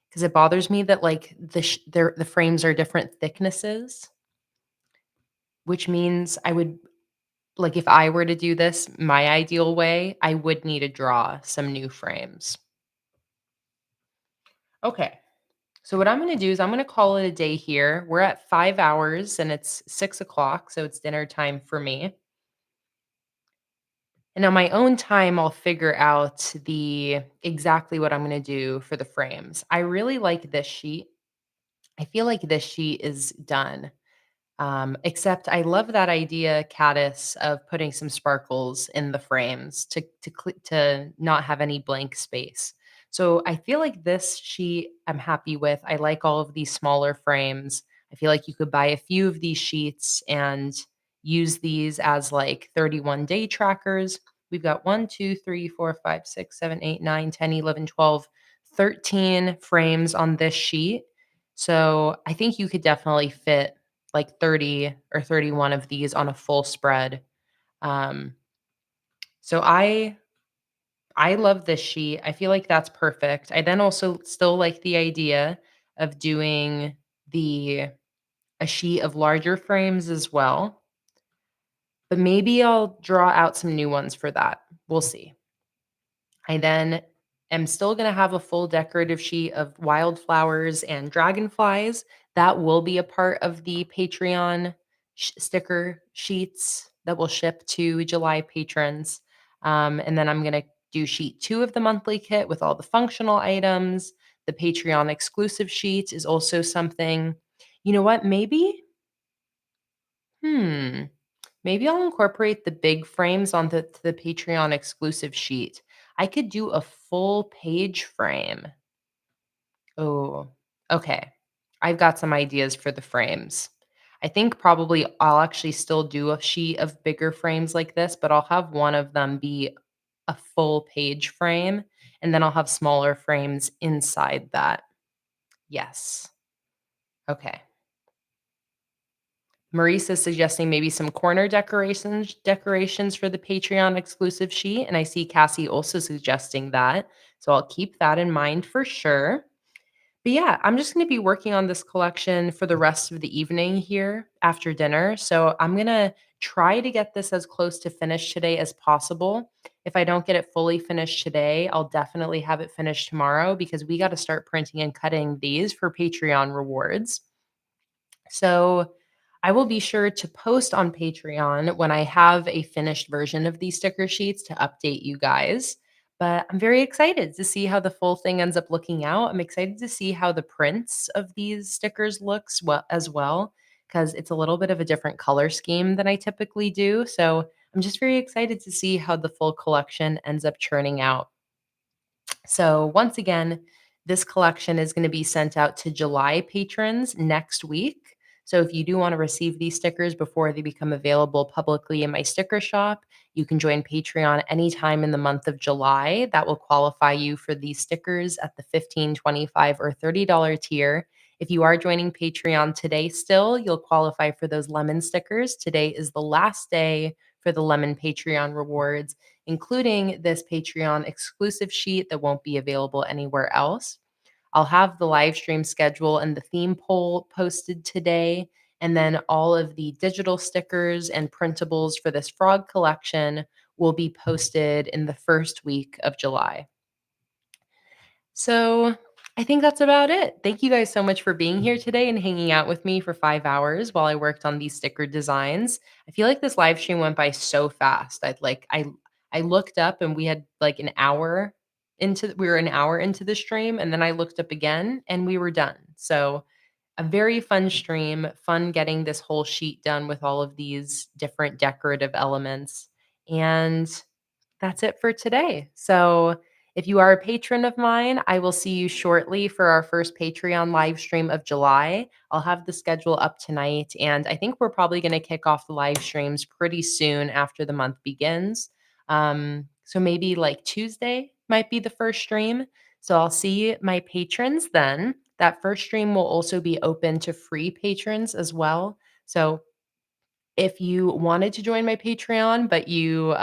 because it bothers me that like the frames are different thicknesses, which means I would like, if I were to do this my ideal way, I would need to draw some new frames. Okay. So what I'm gonna do is I'm gonna call it a day here. We're at 5 hours and it's 6 o'clock, so it's dinner time for me. And on my own time, I'll figure out the exactly what I'm gonna do for the frames. I really like this sheet. I feel like this sheet is done. Except I love that idea, Caddis, of putting some sparkles in the frames to not have any blank space. So I feel like this sheet I'm happy with. I like all of these smaller frames. I feel like you could buy a few of these sheets and use these as like 31-day trackers. We've got 1, 2, 3, 4, 5, 6, 7, 8, 9, 10, 11, 12, 13 frames on this sheet. So I think you could definitely fit like 30 or 31 of these on a full spread. Um, so I love this sheet. I feel like that's perfect. I then also still like the idea of doing the a sheet of larger frames as well. But maybe I'll draw out some new ones for that. We'll see. I then am still gonna have a full decorative sheet of wildflowers and dragonflies. That will be a part of the Patreon sticker sheets that will ship to July patrons. And then I'm gonna do sheet 2 of the monthly kit with all the functional items. The Patreon exclusive sheet is also something. You know what? Hmm, maybe I'll incorporate the big frames onto the Patreon exclusive sheet. I could do a full page frame. Oh, okay. I've got some ideas for the frames. I think probably I'll actually still do a sheet of bigger frames like this, but I'll have one of them be a full page frame, and then I'll have smaller frames inside that. Yes. Okay. Maurice is suggesting maybe some corner decorations for the Patreon exclusive sheet, and I see Cassie also suggesting that. So I'll keep that in mind for sure. But yeah, I'm just gonna be working on this collection for the rest of the evening here after dinner. So I'm gonna try to get this as close to finished today as possible. If I don't get it fully finished today, I'll definitely have it finished tomorrow because we got to start printing and cutting these for Patreon rewards. So I will be sure to post on Patreon when I have a finished version of these sticker sheets to update you guys. But I'm very excited to see how the full thing ends up looking out. I'm excited to see how the prints of these stickers looks as well because it's a little bit of a different color scheme than I typically do. So I'm just very excited to see how the full collection ends up churning out. So, once again, this collection is going to be sent out to July patrons next week. So, if you do want to receive these stickers before they become available publicly in my sticker shop, you can join Patreon anytime in the month of July. That will qualify you for these stickers at the 15, 25, or $30 tier. If you are joining Patreon today still, you'll qualify for those lemon stickers. Today is the last day for the lemon Patreon rewards, including this Patreon exclusive sheet that won't be available anywhere else. I'll have the live stream schedule and the theme poll posted today. And then all of the digital stickers and printables for this frog collection will be posted in the first week of July. So I think that's about it. Thank you guys so much for being here today and hanging out with me for 5 hours while I worked on these sticker designs. I feel like this live stream went by so fast. I looked up and we had like an hour we were an hour into the stream, and then I looked up again and we were done. So a very fun stream, fun getting this whole sheet done with all of these different decorative elements. And that's it for today. So, if you are a patron of mine, I will see you shortly for our first Patreon live stream of July. I'll have the schedule up tonight, and I think we're probably going to kick off the live streams pretty soon after the month begins. So maybe like Tuesday might be the first stream. So I'll see my patrons then. That first stream will also be open to free patrons as well. So if you wanted to join my Patreon, but you,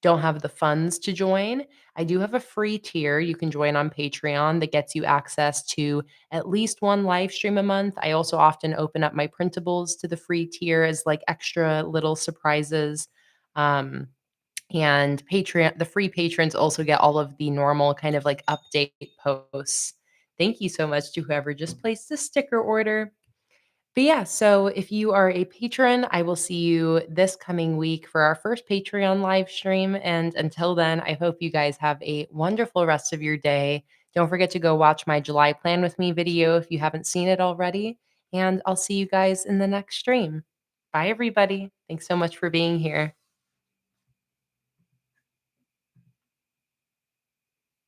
don't have the funds to join, I do have a free tier you can join on Patreon that gets you access to at least 1 live stream a month. I also often open up my printables to the free tier as, like, extra little surprises, um, and the free patrons also get all of the normal kind of, like, update posts. Thank you so much to whoever just placed a sticker order. But yeah, so if you are a patron, I will see you this coming week for our first Patreon live stream. And until then, I hope you guys have a wonderful rest of your day. Don't forget to go watch my July Plan with Me video if you haven't seen it already. And I'll see you guys in the next stream. Bye, everybody. Thanks so much for being here.